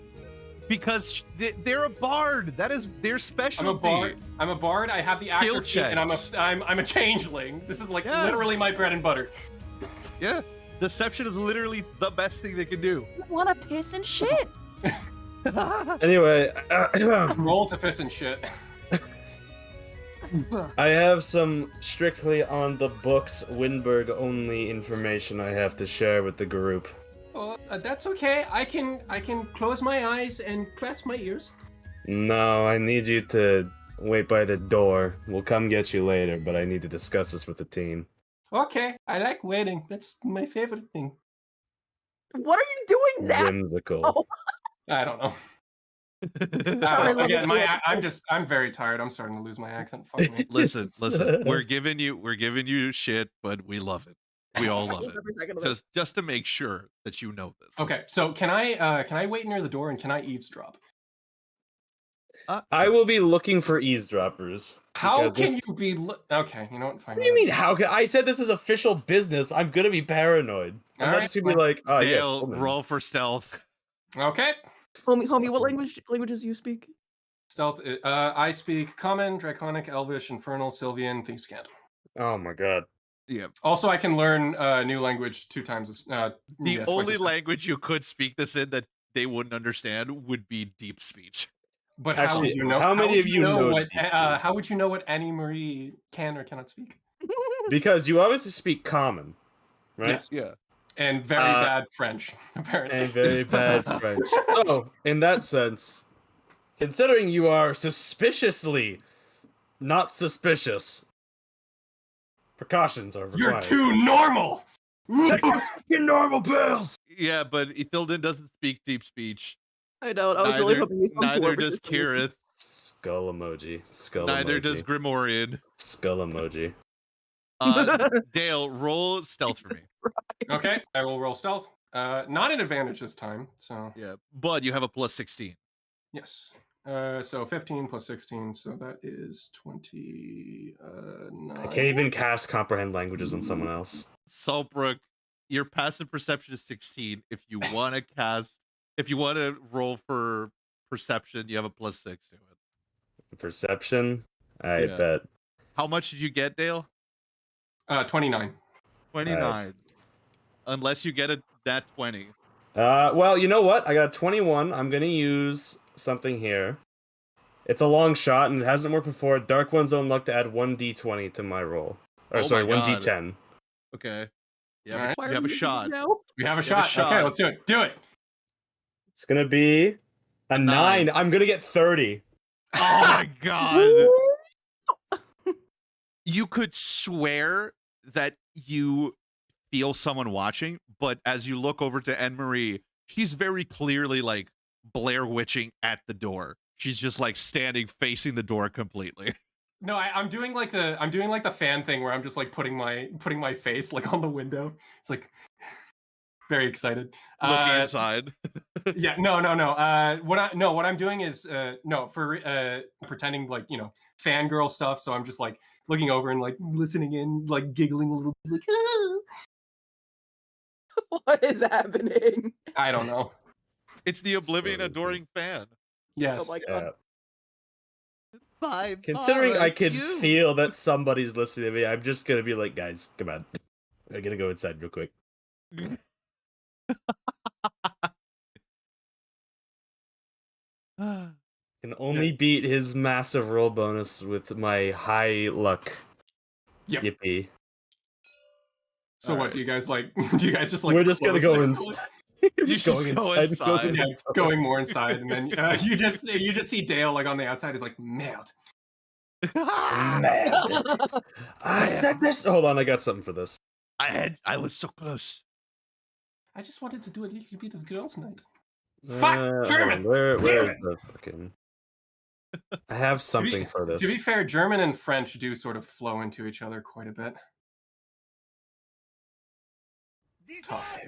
Because they're a bard. That is their I'm a specialty. bard. I'm a bard. I have the Skill actor sheet, and checks. I'm a changeling. This is like Yes. literally my bread and butter. Yeah. Deception is literally the best thing they can do. you want to piss and shit. Anyway, Roll to piss and shit. I have some strictly on the books Wyndburgh only information I have to share with the group. Oh, that's okay. I can close my eyes and clasp my ears. No, I need you to wait by the door. We'll come get you later, but I need to discuss this with the team. Okay, I like waiting. That's my favorite thing. What are you doing now? Whimsical. Oh. I don't know. Sorry, let Again, me- I'm very tired. I'm starting to lose my accent. Fuck me. Listen. We're giving you shit, but we love it. We all love it. Every second of it. Just to make sure that you know this. Okay, so can I wait near the door and can I eavesdrop? I will be looking for eavesdroppers. How because can it's- you be? Okay, you know what? Fine. What do you mean? How can I said this is official business? I'm gonna be paranoid. I'm not Alright, just gonna be fine. like, oh yes. Dale, woman." roll for stealth. Okay. Homie, what languages do you speak? Stealth. I speak Common, Draconic, Elvish, Infernal, Sylvian, things can't. Oh my god. Yeah. Also, I can learn new language 2 times. The twice only as fast. language you could speak this in that they wouldn't understand would be deep speech. But how Actually, would you know? how many would of you know what? deep speech? How would you know what Annie Marie can or cannot speak? Because you obviously speak common, right? Yes, Yeah. and very bad French, apparently. And very bad French. So, in that sense, considering you are suspiciously not suspicious, precautions are required. You're too normal. Check your fucking normal pills! Yeah, but Ithilden doesn't speak deep speech. I don't. I was really hoping you Neither does Kirith. Skull emoji. Skull Neither emoji. does Grimorian. Skull emoji. Dale, roll stealth for me. Okay, I will roll stealth. Not an advantage this time. So Yeah, but you have a plus 16. yes. So 15 plus 16, so that is 20. I can't even cast comprehend languages on someone else. Saltbrook, your passive perception is 16. If you want to roll for perception, you have a plus 6 to it. Perception? I Yeah. bet. How much did you get, Dale? 29. 29. Unless you get that 20. Well, you know what? I got a 21. I'm gonna use something here. It's a long shot and it hasn't worked before. Dark One's own luck to add 1d20 to my roll. Or Oh sorry, my God. 1d10. Okay. Yeah, Alright. you have a shot. We have a You have a shot. Okay, shot. let's do it. Do it. It's gonna be a 9. I'm gonna get 30. Oh my God. You could swear that you feel someone watching, but as you look over to Anne Marie, she's very clearly like Blair Witching at the door. She's just like standing facing the door completely. No, I'm doing like the fan thing where I'm just like putting my face like on the window. It's like very excited. Looking inside. Yeah, no. What I'm doing is pretending like, fangirl stuff. So I'm just like looking over and like listening in, like giggling a little bit, like What is happening? I don't know. It's the Oblivion So- adoring fan. Yes. Oh my god. Yeah. By Considering I pirates, can you. feel that somebody's listening to me, I'm just gonna be like, guys, come on. I gotta go inside real quick. Can only beat his massive roll bonus with my high luck. Yep. Yippee. So All what right. do you guys like? Do you guys just like? We're just gonna close go it? inside. You just go inside. Yeah, going more inside, and then you just see Dale like on the outside. Is like, merde. Mad. I said this. Hold on, I got something for this. I was so close. I just wanted to do a little bit of girls' night. Hold Fuck, on, German! Where Damn is it! the fucking? I have something for this. To be fair, German and French do sort of flow into each other quite a bit. Tough.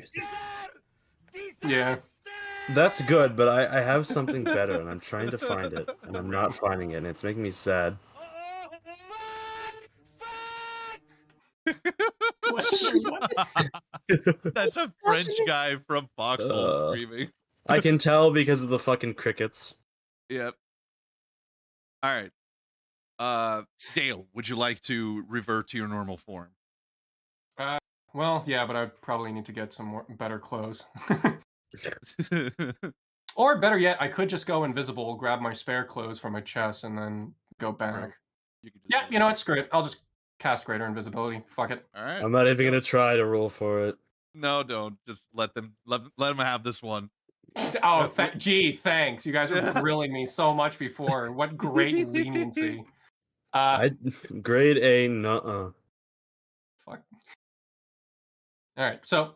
Yeah. That's good, but I have something better, and I'm trying to find it, and I'm not finding it, and it's making me sad. That's a French guy from Foxhole screaming. I can tell because of the fucking crickets. Yep. All right. Dale, would you like to revert to your normal form? Well, yeah, but I probably need to get some more better clothes. Or better yet, I could just go invisible, grab my spare clothes from my chest, and then go back. You could just Yeah, go you know what? Screw it. I'll just cast greater invisibility. Fuck it. All right. I'm not even gonna try to roll for it. No, don't. Just let them have this one. Oh, gee, thanks. You guys were grilling me so much before. What great leniency. Grade A, nuh-uh. Fuck. All right, so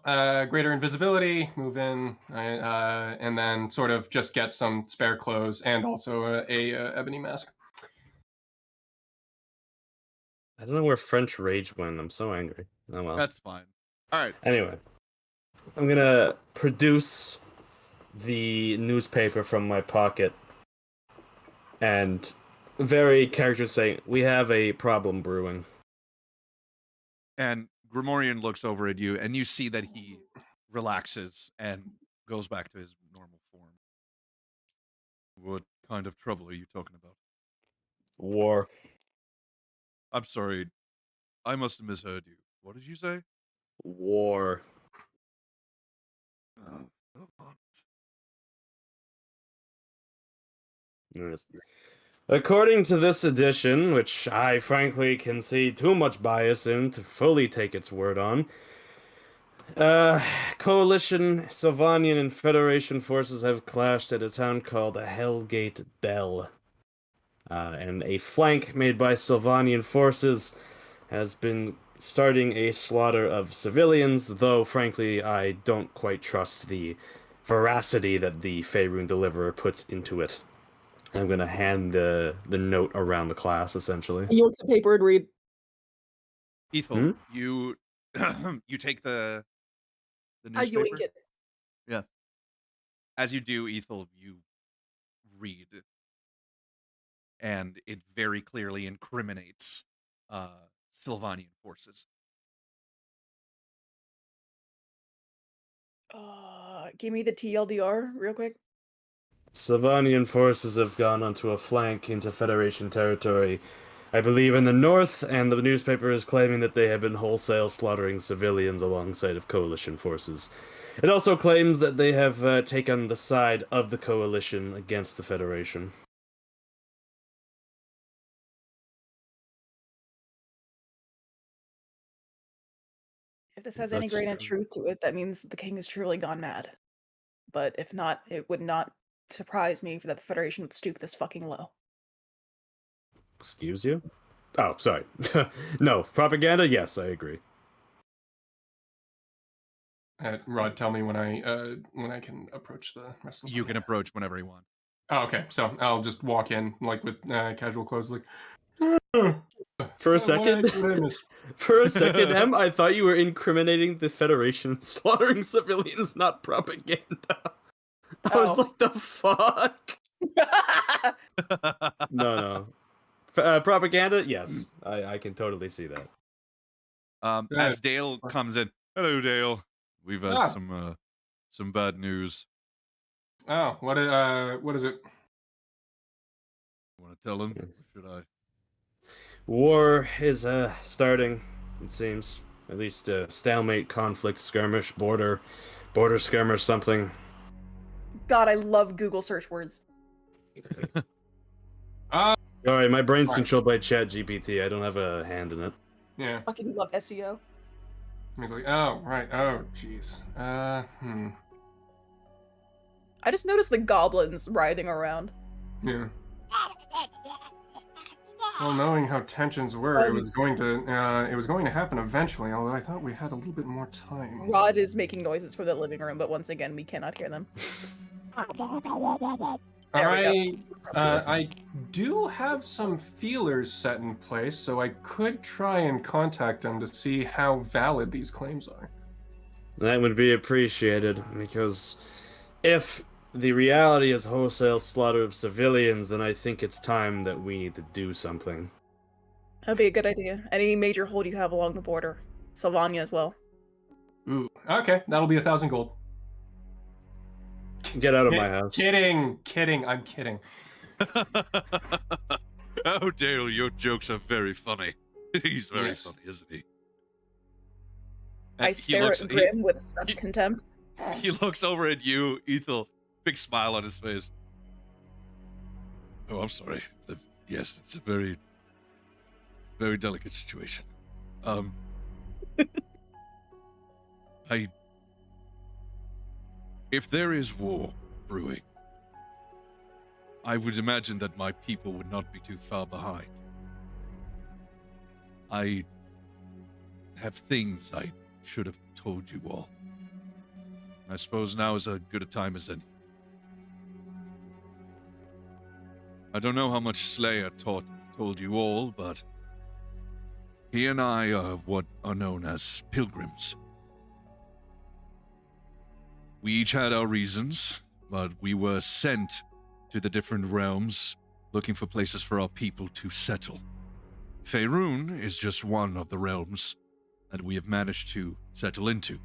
greater invisibility, move in, and then sort of just get some spare clothes and also a ebony mask. I don't know where French rage went. I'm so angry. Oh well. That's fine. All right. Anyway, I'm gonna produce the newspaper from my pocket and very character saying, "We have a problem brewing." And Grimorian looks over at you, and you see that he relaxes and goes back to his normal form. What kind of trouble are you talking about? War. I'm sorry. I must have misheard you. What did you say? War. Yes. According to this edition, which I frankly can see too much bias in to fully take its word on, Coalition, Sylvanian, and Federation forces have clashed at a town called Hellgate Dell. And a flank made by Sylvanian forces has been starting a slaughter of civilians, though frankly I don't quite trust the veracity that the Faerun Deliverer puts into it. I'm gonna hand the note around the class, essentially. You look at the paper and read. Ethel, you you take the You newspaper. wink it. Yeah. As you do, Ethel, you read, and it very clearly incriminates Sylvanian forces. Give me the TLDR real quick. Sylvanian forces have gone onto a flank into Federation territory, I believe in the north, and the newspaper is claiming that they have been wholesale slaughtering civilians alongside of Coalition forces. It also claims that they have taken the side of the Coalition against the Federation. If this has any That's grain of true. truth to it, that means the king has truly gone mad. But if not, it would not surprise me that the Federation would stoop this fucking low. Excuse you? Oh, sorry. No, propaganda? Yes, I agree. Rod, tell me when I can approach the rest of the You can approach whenever you want. Oh, okay, so I'll just walk in like with casual clothes, like. For a second, for a second, Em, I thought you were incriminating the Federation slaughtering civilians, not propaganda. I was like, the fuck? No. Propaganda? Yes, I can totally see that. As Dale comes in, hello, Dale. We've had some bad news. Oh, what is it? Want to tell him? Or should I? War is starting, it seems. At least stalemate, conflict, skirmish, border skirmish, something. God, I love Google search words. Sorry, my brain's Right. controlled by ChatGPT. I don't have a hand in it. Yeah. Fucking love SEO. He's like, oh, right. Oh, jeez. I just noticed the goblins writhing around. Yeah. Well, knowing how tensions were, it was going to happen eventually. Although I thought we had a little bit more time. Rod is making noises from the living room, but once again, we cannot hear them. There we I do have some feelers set in place, so I could try and contact them to see how valid these claims are. That would be appreciated, because if the reality is wholesale slaughter of civilians, then I think it's time that we need to do something. That'd be a good idea. Any major hold you have along the border. Sylvania as well. Ooh, okay, that'll be 1,000 gold. Get out of my house. Kidding, I'm kidding. Oh, Dale, your jokes are very funny. He's very Yes. funny, isn't he? I And stare at Grim with such contempt. He looks over at you, Ethel. Big smile on his face. Oh, I'm sorry. Yes, it's a very, very delicate situation. If there is war brewing, I would imagine that my people would not be too far behind. I have things I should have told you all. I suppose now is as good a time as any. I don't know how much Slayer told you all, but he and I are what are known as pilgrims. We each had our reasons, but we were sent to the different realms looking for places for our people to settle. Faerun is just one of the realms that we have managed to settle into.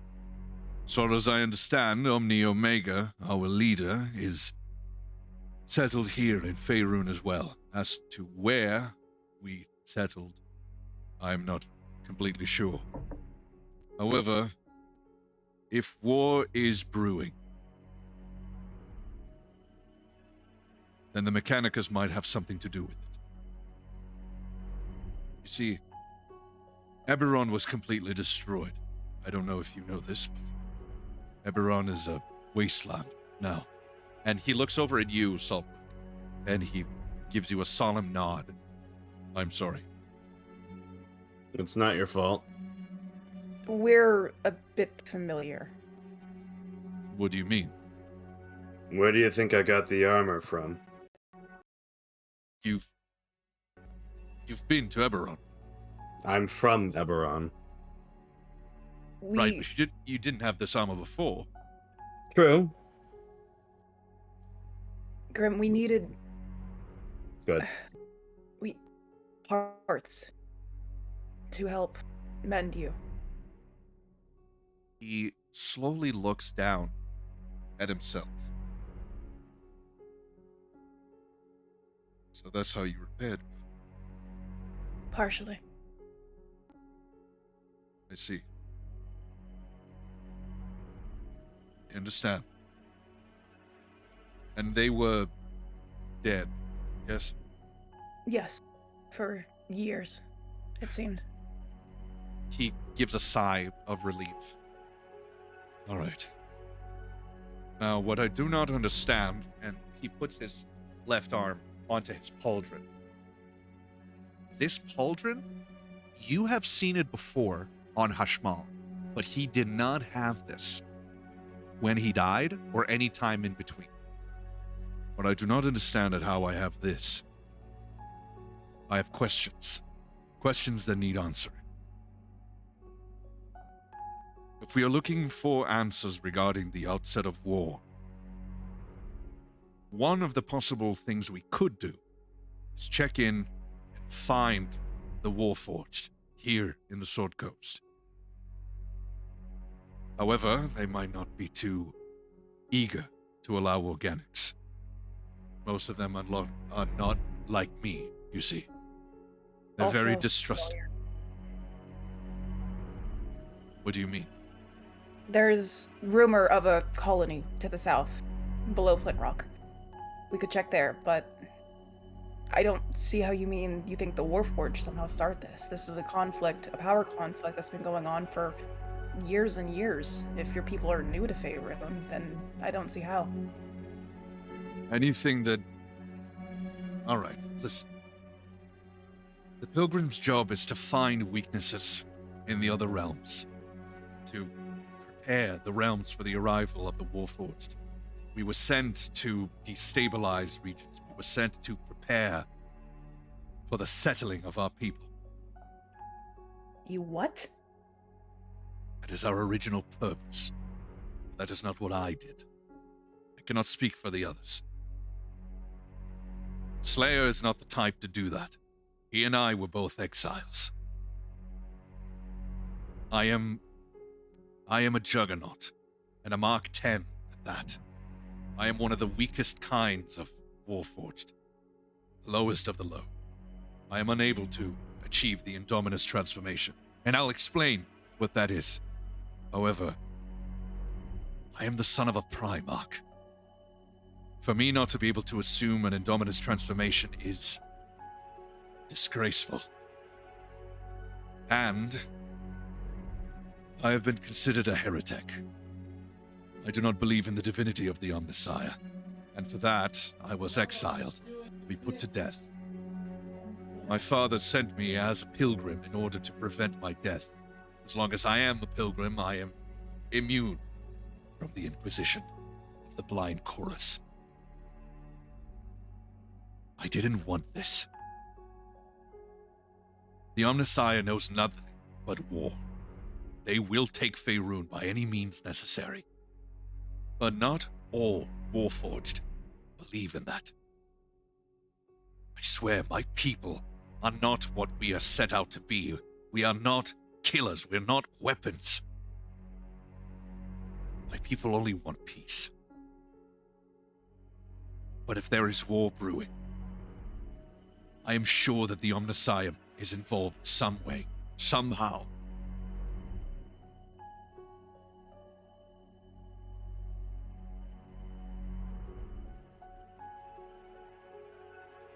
As far as I understand, Omni Omega, our leader, is settled here in Faerun as well. As to where we settled, I'm not completely sure. However, if war is brewing, then the Mechanicus might have something to do with it. You see, Eberron was completely destroyed. I don't know if you know this, but Eberron is a wasteland now. And he looks over at you, Saltbrook, and he gives you a solemn nod. I'm sorry. It's not your fault. We're a bit familiar. What do you mean? Where do you think I got the armor from? You've been to Eberron, I'm from Eberron. right? But you didn't have this armor before. True. Grim, we needed Good. parts to help mend you. He slowly looks down at himself. So that's how you repaired me. Partially. I see. I understand. And they were dead, yes? Yes. For years, it seemed. He gives a sigh of relief. All right. Now, what I do not understand, and he puts his left arm onto his pauldron. This pauldron, you have seen it before on Hashmal, but he did not have this when he died or any time in between. What I do not understand is how I have this. I have questions. Questions that need answering. If we are looking for answers regarding the outset of war, one of the possible things we could do is check in and find the Warforged here in the Sword Coast. However, they might not be too eager to allow organics. Most of them are not like me, you see. They're very Also, distrusting. What do you mean? There's rumor of a colony to the south, below Flint Rock. We could check there, but I don't see how you mean you think the Warforged somehow start this. This is a conflict, a power conflict that's been going on for years and years. If your people are new to Faerun, then I don't see how. Anything that... Alright, listen. The Pilgrim's job is to find weaknesses in the other realms, to prepare the realms for the arrival of the Warforged. We were sent to destabilize regions. We were sent to prepare for the settling of our people. You what? That is our original purpose. That is not what I did. I cannot speak for the others. Slayer is not the type to do that. He and I were both exiles. I am a juggernaut, and a Mark 10 at that. I am one of the weakest kinds of Warforged. The lowest of the low. I am unable to achieve the Indominus transformation, and I'll explain what that is. However, I am the son of a Primarch. For me not to be able to assume an Indominus transformation is disgraceful. And I have been considered a heretic. I do not believe in the divinity of the Omnissiah, and for that I was exiled, to be put to death. My father sent me as a pilgrim in order to prevent my death. As long as I am a pilgrim, I am immune from the Inquisition of the Blind Chorus. I didn't want this. The Omnissiah knows nothing but war. They will take Faerun by any means necessary. But not all Warforged believe in that. I swear my people are not what we are set out to be. We are not killers. We're not weapons. My people only want peace. But if there is war brewing, I am sure that the Omnissiah is involved some way, somehow.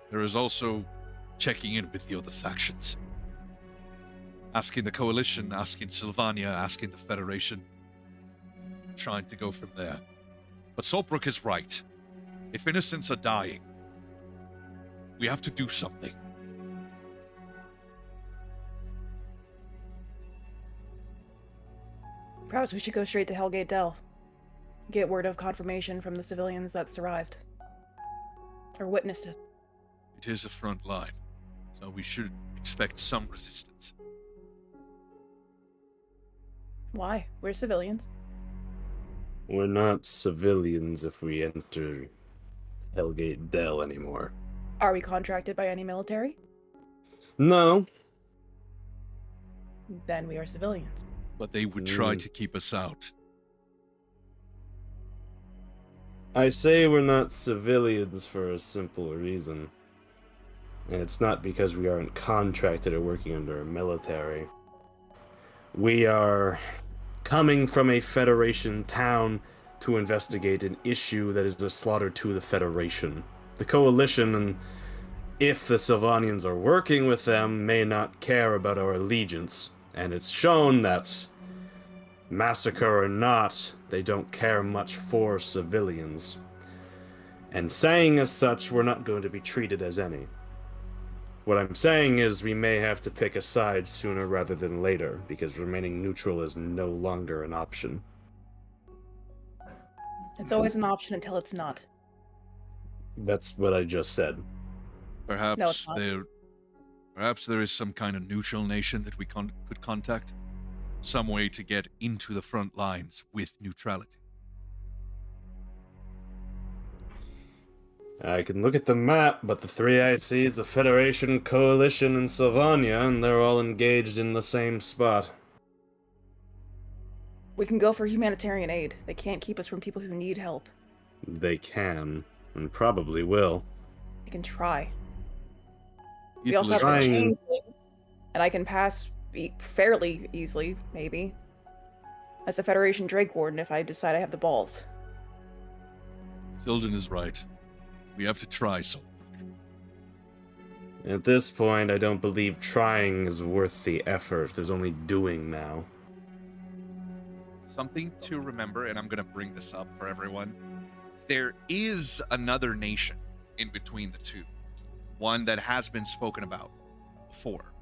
There is also checking in with the other factions. Asking the Coalition, asking Sylvania, asking the Federation. Trying to go from there. But Saltbrook is right. If innocents are dying, we have to do something. Perhaps we should go straight to Hellgate Dell. Get word of confirmation from the civilians that survived. Or witnessed it. It is a front line, so we should expect some resistance. Why? We're civilians. We're not civilians if we enter Hellgate Dell anymore. Are we contracted by any military? No. Then we are civilians. But they would try to keep us out. I say we're not civilians for a simple reason. And it's not because we aren't contracted or working under a military. We are coming from a Federation town to investigate an issue that is a slaughter to the Federation. The Coalition, and if the Sylvanians are working with them, may not care about our allegiance. And it's shown that, massacre or not, they don't care much for civilians. And saying as such, we're not going to be treated as any. What I'm saying is we may have to pick a side sooner rather than later, because remaining neutral is no longer an option. It's always an option until it's not. That's what I just said. Perhaps No, it's not. Perhaps there is some kind of neutral nation that we could contact. Some way to get into the front lines with neutrality. I can look at the map, but the three I see is the Federation, Coalition, and Sylvania, and they're all engaged in the same spot. We can go for humanitarian aid. They can't keep us from people who need help. They can, and probably will. They can try. We also have Trying- the changeling, and I can pass fairly easily, maybe, as a Federation Drake Warden if I decide I have the balls. Thilden is right. We have to try something. At this point, I don't believe trying is worth the effort. There's only doing now. Something to remember, and I'm going to bring this up for everyone. There is another nation in between the two. One that has been spoken about before.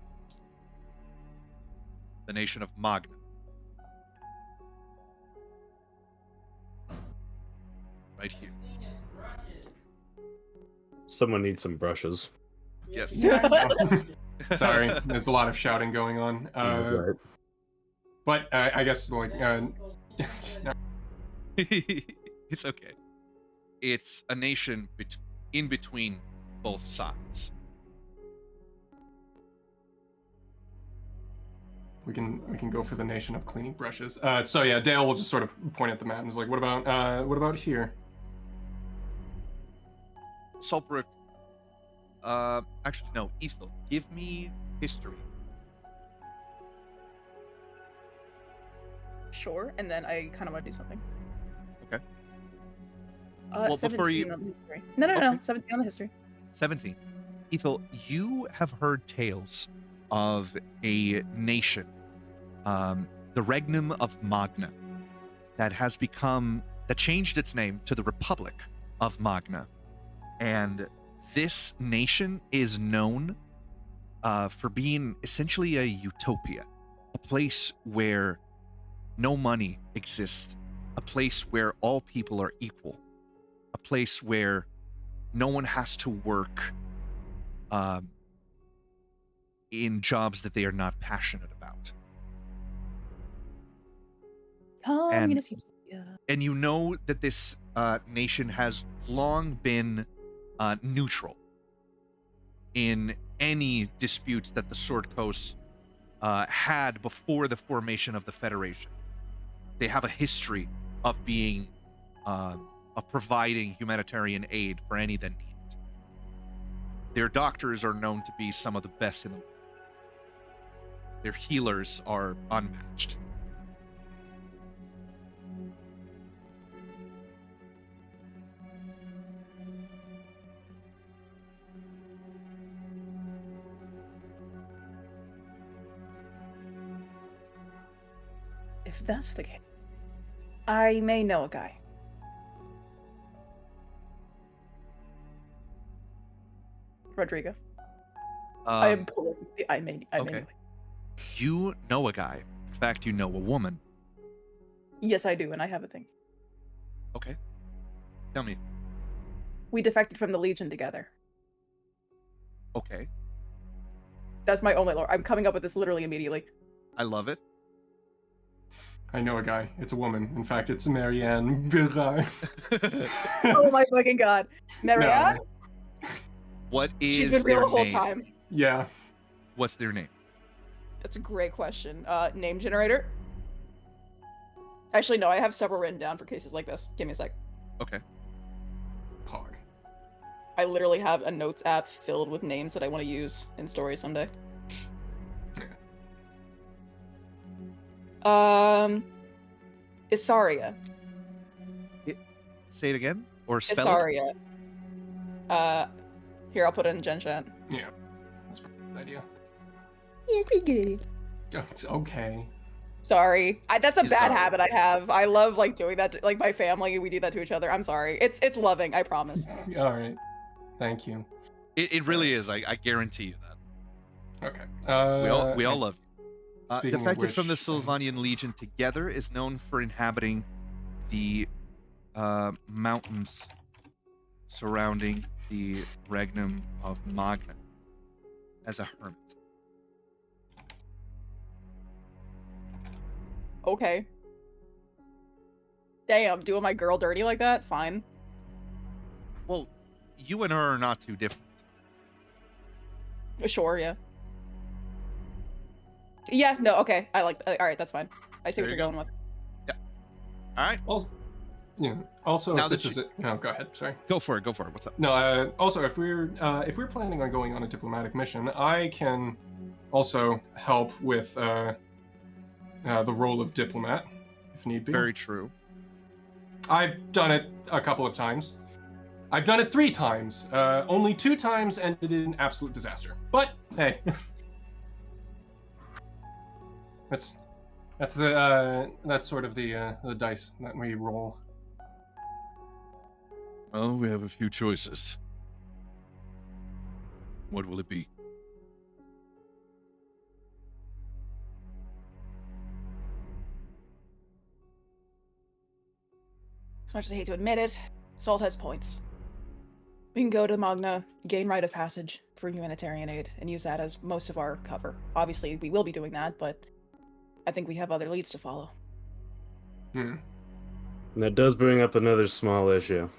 The nation of Magna. Right here. Someone needs some brushes. Yes. Sorry, there's a lot of shouting going on. Right. But I guess like It's okay. It's a nation in between both sides. we can go for the nation of cleaning brushes. So yeah, Dale will just sort of point at the map and is like, what about here? Sulbrook. Actually, no. Ethel, give me history. Sure, and then I kind of want to do something. Okay. Well, 17 before you- on the history. No, Okay. 17 on the history. 17. Ethel, you have heard tales of a nation, the Regnum of Magna, that changed its name to the Republic of Magna. And this nation is known for being essentially a utopia, a place where no money exists, a place where all people are equal, a place where no one has to work in jobs that they are not passionate about. Communist utopia. And you know that this nation has long been neutral in any disputes that the Sword Coast had before the formation of the Federation. They have a history of being of providing humanitarian aid for any that need it. Their doctors are known to be some of the best in the world. Their healers are unmatched. If that's the case, I may know a guy. Rodrigo. I am pulling. I may okay. know it. You know a guy. In fact, you know a woman. Yes, I do, and I have a thing. Okay. Tell me. We defected from the Legion together. Okay. That's my only lore. I'm coming up with this literally immediately. I love it. I know a guy. It's a woman. In fact, it's Marianne Birard. Oh my fucking god. Marianne? What is She's been real their the whole name? time. Yeah. What's their name? That's a great question. Name generator? Actually, no, I have several written down for cases like this. Give me a sec. Okay. Pog. I literally have a notes app filled with names that I want to use in stories someday. Isaria. Say it again? Or spell it? Isaria. Here, I'll put it in Gen Chat. Yeah. That's a good idea. Yeah, pretty good. Oh, it's okay. Sorry. That's a bad Isaria. habit I have. I love like doing that to, like my family, we do that to each other. I'm sorry. It's loving, I promise. All right. Thank you. It really is. I guarantee you that. Okay. We all love you. The Speaking of Defected from the which, Sylvanian Legion together is known for inhabiting the mountains surrounding the Regnum of Magna as a hermit. Okay. Damn, doing my girl dirty like that? Fine. Well, you and her are not too different. Sure, yeah. Yeah, no, okay. I like all right, that's fine. I see There what you you're go. going with. All right. Yeah. Also, Now if that this is it. No, go ahead. Sorry. Go for it. What's up? No. Also, if we're planning on going on a diplomatic mission, I can also help with the role of diplomat, if need be. Very true. I've done it a couple of times. I've done it 3 times. Only 2 times ended in absolute disaster. But hey, that's sort of the dice that we roll. Well, we have a few choices. What will it be? As much as I hate to admit it, Salt has points. We can go to Magna, gain rite of passage for humanitarian aid, and use that as most of our cover. Obviously, we will be doing that, but I think we have other leads to follow. And that does bring up another small issue.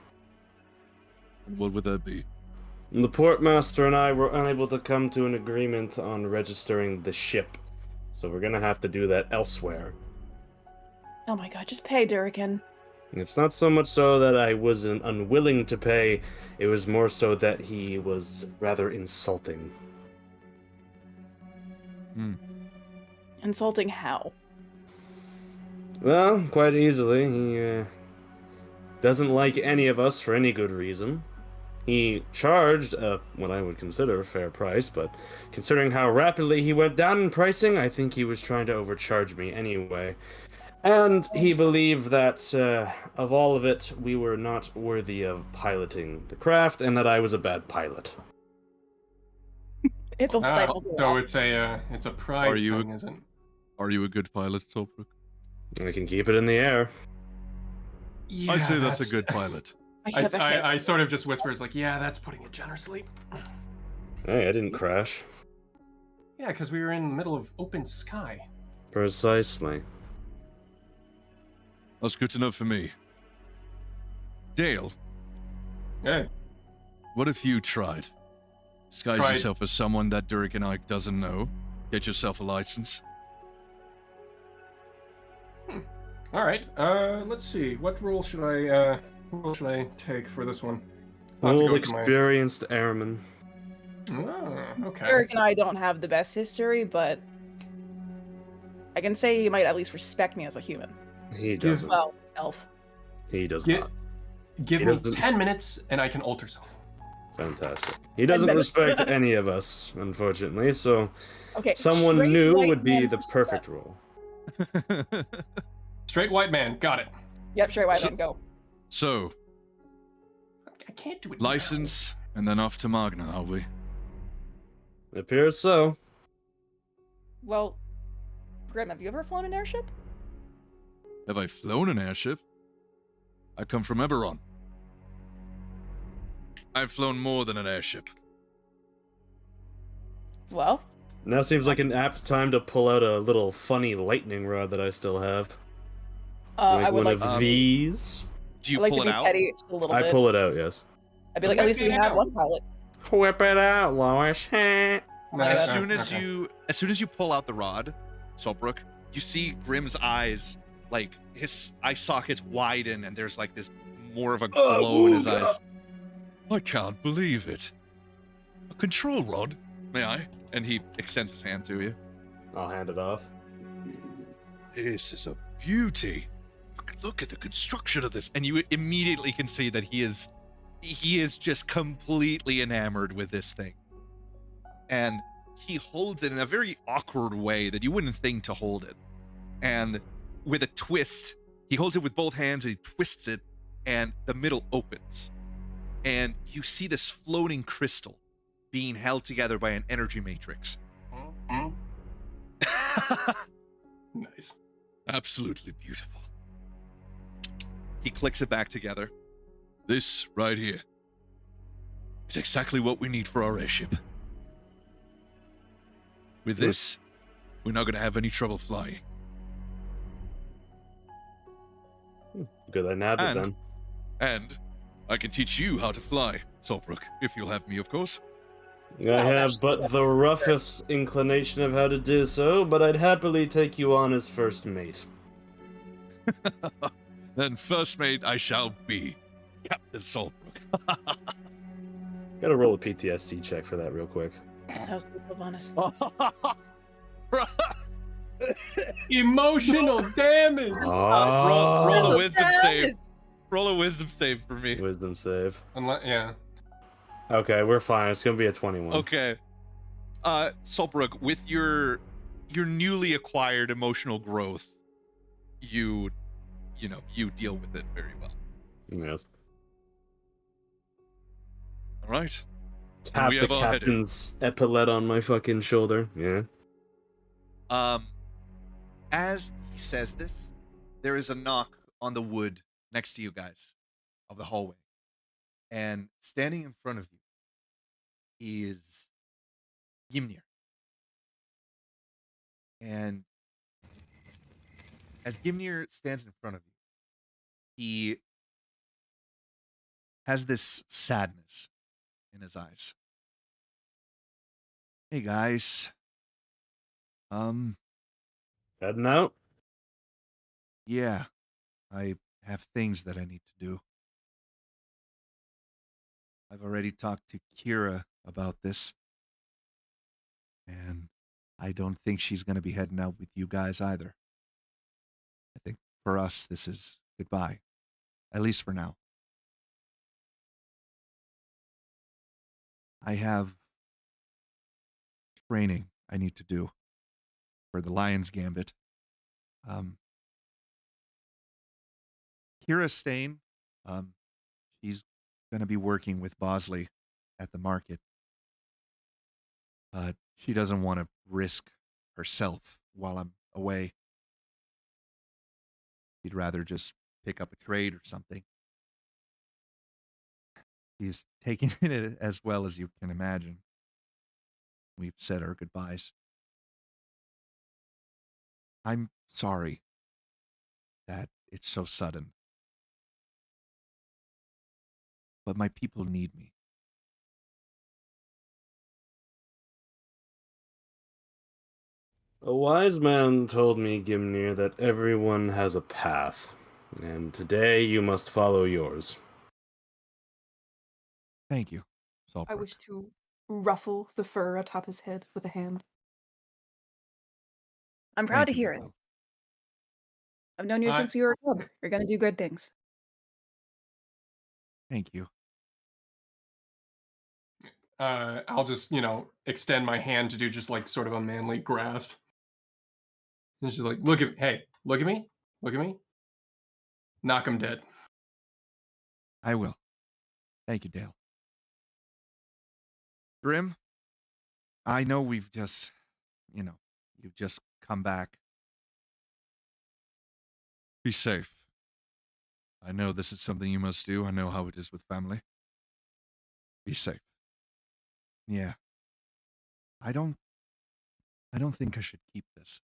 What would that be? The portmaster and I were unable to come to an agreement on registering the ship, so we're gonna have to do that elsewhere. Oh my god, just pay Durrican. It's not so much so that I was unwilling to pay, it was more so that he was rather insulting. Insulting how? Well, quite easily. He doesn't like any of us for any good reason. He charged what I would consider a fair price, but considering how rapidly he went down in pricing, I think he was trying to overcharge me anyway. And he believed that, of all of it, we were not worthy of piloting the craft, and that I was a bad pilot. It'll stifle the So laugh. it's a pride Are you thing, isn't it? Are you a good pilot, Solbrook? I can keep it in the air. Yeah, I say that's a good pilot. I have a hit. I sort of just whispers like, yeah, that's putting it generously. Hey, I didn't crash. Yeah, because we were in the middle of open sky. Precisely. That's good to know for me. Dale, Hey, what if you tried? Disguise Tried. yourself as someone that Durrican Ike doesn't know. Get yourself a license. all right. Let's see. What role should I take for this one? I'll have to Old, go to my- experienced airman. Oh, okay. Eric and I don't have the best history, but I can say he might at least respect me as a human. He doesn't. Well, elf. He does Gi- not. Give He me doesn't- 10 minutes and I can alter self. Fantastic. He doesn't respect any of us, unfortunately, so Okay. someone straight new white would be man the respect. perfect role. Straight white man. Got it. Yep, straight white So- man, go. So, I can't do it. license, and then off to Magna, are we? It appears so. Well, Grim, have you ever flown an airship? Have I flown an airship? I come from Eberron. I've flown more than an airship. Well, Now seems like an apt time to pull out a little funny lightning rod that I still have. I would one like, of these. Do you I'd like pull to it be out? petty just a little I bit. pull it out, yes. I'd be like, at least we Whip it have out. one pilot. Whip it out, Lois. No, As no, soon as okay. you pull out the rod, Solbrook, you see Grimm's eyes, like his eye sockets widen, and there's like this more of a glow in his eyes. I can't believe it. A control rod? May I? And he extends his hand to you. I'll hand it off. This is a beauty. Look at the construction of this, and you immediately can see that he is just completely enamored with this thing. And he holds it in a very awkward way that you wouldn't think to hold it. And with a twist, he holds it with both hands and he twists it, and the middle opens. And you see this floating crystal being held together by an energy matrix. Nice. Absolutely beautiful. He clicks it back together. This right here is exactly what we need for our airship. With this, we're not going to have any trouble flying. Good, I nabbed it And- then. And I can teach you how to fly, Solbrook, if you'll have me, of course. I Well, have that's but true. the roughest inclination of how to do so, but I'd happily take you on as first mate. Then first mate I shall be, Captain Saltbrook. Gotta roll a PTSD check for that real quick. That was good, Sylvanas. Emotional damage. Roll a Oh, wisdom save. Roll a wisdom save for me. wisdom save. Yeah. Okay, we're fine. It's gonna be a 21. Okay. Solbrook, with your newly acquired emotional growth, you deal with it very well. Yes. All right. Tap we the have all headed. captain's epaulette on my fucking shoulder. Yeah. As he says this, there is a knock on the wood next to you guys of the hallway. And standing in front of you is Ymnir. And as Ymnir stands in front of you, he has this sadness in his eyes. Hey guys. Heading out? Yeah, I have things that I need to do. I've already talked to Kira about this, and I don't think she's going to be heading out with you guys either. I think for us, this is goodbye, at least for now. I have training I need to do for the Lion's Gambit. Kira Stain, she's going to be working with Bosley at the market. She doesn't want to risk herself while I'm away. She'd rather just pick up a trade or something. She's taking it as well as you can imagine. We've said our goodbyes. I'm sorry that it's so sudden. But my people need me. A wise man told me, Gimnir, that everyone has a path, and today you must follow yours. Thank you, I Saltbrook. wish to ruffle the fur atop his head with a hand. I'm proud Thank to you, hear it. Milo. I've known you I- since you were a cub. You're gonna do good things. Thank you. I'll just, extend my hand to do just like sort of a manly grasp. And she's like, look at me. Knock him dead. I will. Thank you, Dale. Grim, I know we've just, you've just come back. Be safe. I know this is something you must do. I know how it is with family. Be safe. Yeah. I don't think I should keep this.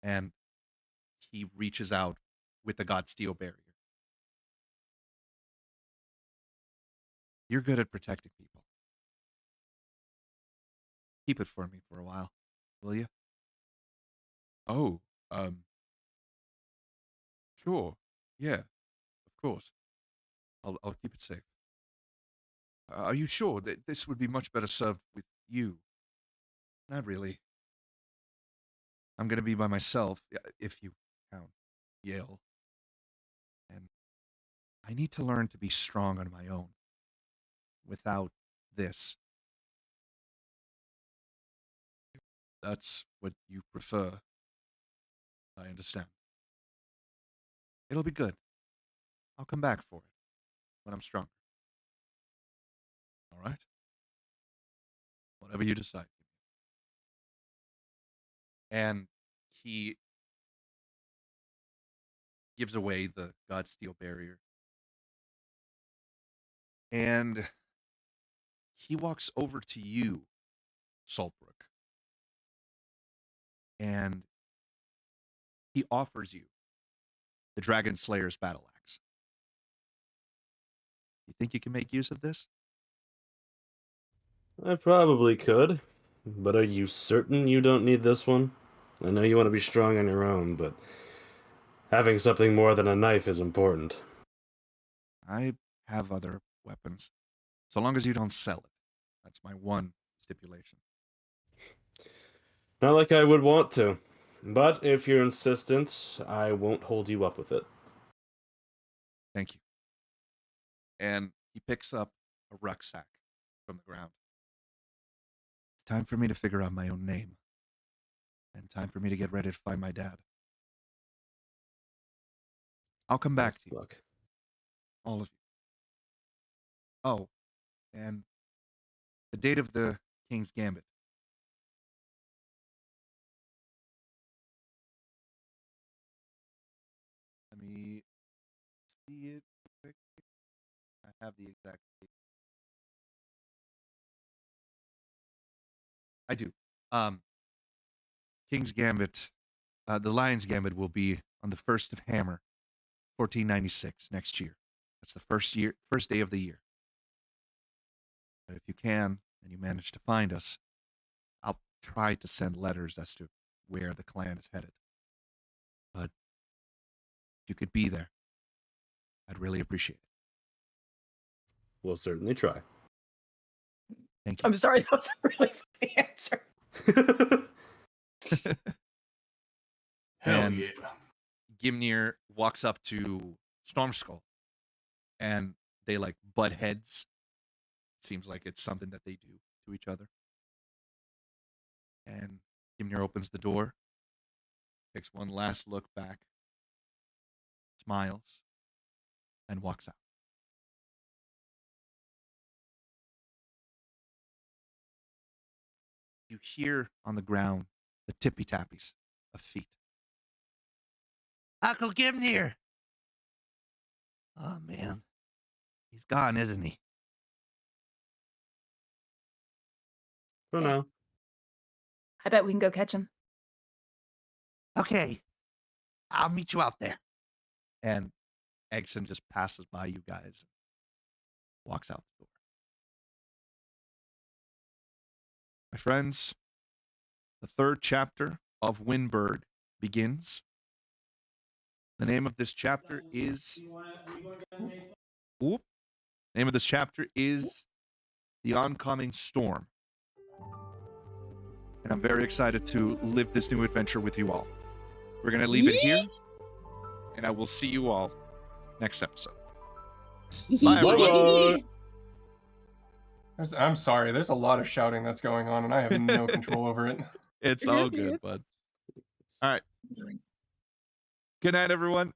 And he reaches out with the God Steel barrier. You're good at protecting people. Keep it for me for a while, will you? Oh, sure. Yeah, of course. I'll keep it safe. Are you sure that this would be much better served with you? Not really. I'm going to be by myself, if you count Yale. And I need to learn to be strong on my own. Without this. That's what you prefer. I understand. It'll be good. I'll come back for it when I'm stronger. All right? Whatever you decide. And he gives away the God Steel barrier. And he walks over to you, Saltbrook. And he offers you the Dragon Slayer's battle axe. You think you can make use of this? I probably could, but are you certain you don't need this one? I know you want to be strong on your own, but Having something more than a knife is important. I have other weapons. So long as you don't sell it. That's my one stipulation. Not like I would want to. But if you're insistent, I won't hold you up with it. Thank you. And he picks up a rucksack from the ground. It's time for me to figure out my own name. And time for me to get ready to find my dad. I'll come back Best to you, luck. all of you. Oh, and the date of the King's Gambit. Let me see it quick. I have the exact date. I do. King's Gambit, the Lion's Gambit will be on the 1st of Hammer, 1496, next year. That's the first day of the year. But if you can, and you manage to find us, I'll try to send letters as to where the clan is headed. But if you could be there, I'd really appreciate it. We'll certainly try. Thank you. I'm sorry, that was a really funny answer. Hell And yeah. Gimnir walks up to Stormskull, and they like butt heads. Seems like it's something that they do to each other. And Gimnir opens the door, takes one last look back, smiles, and walks out. You hear on the ground the tippy tappies of feet. Uncle Gimnir! Oh man, he's gone, isn't he? For now. I bet we can go catch him. Okay, I'll meet you out there. And Eggson just passes by you guys, walks out the door. My friends, the 3rd chapter of Wyndburgh begins. The name of this chapter is... Oop. Name of this chapter is The Oncoming Storm. And I'm very excited to live this new adventure with you all. We're going to leave it here, and I will see you all next episode. Bye, everyone. Bye-bye. I'm sorry, there's a lot of shouting that's going on, and I have no control over it. It's all good, bud. All right. Good night, everyone.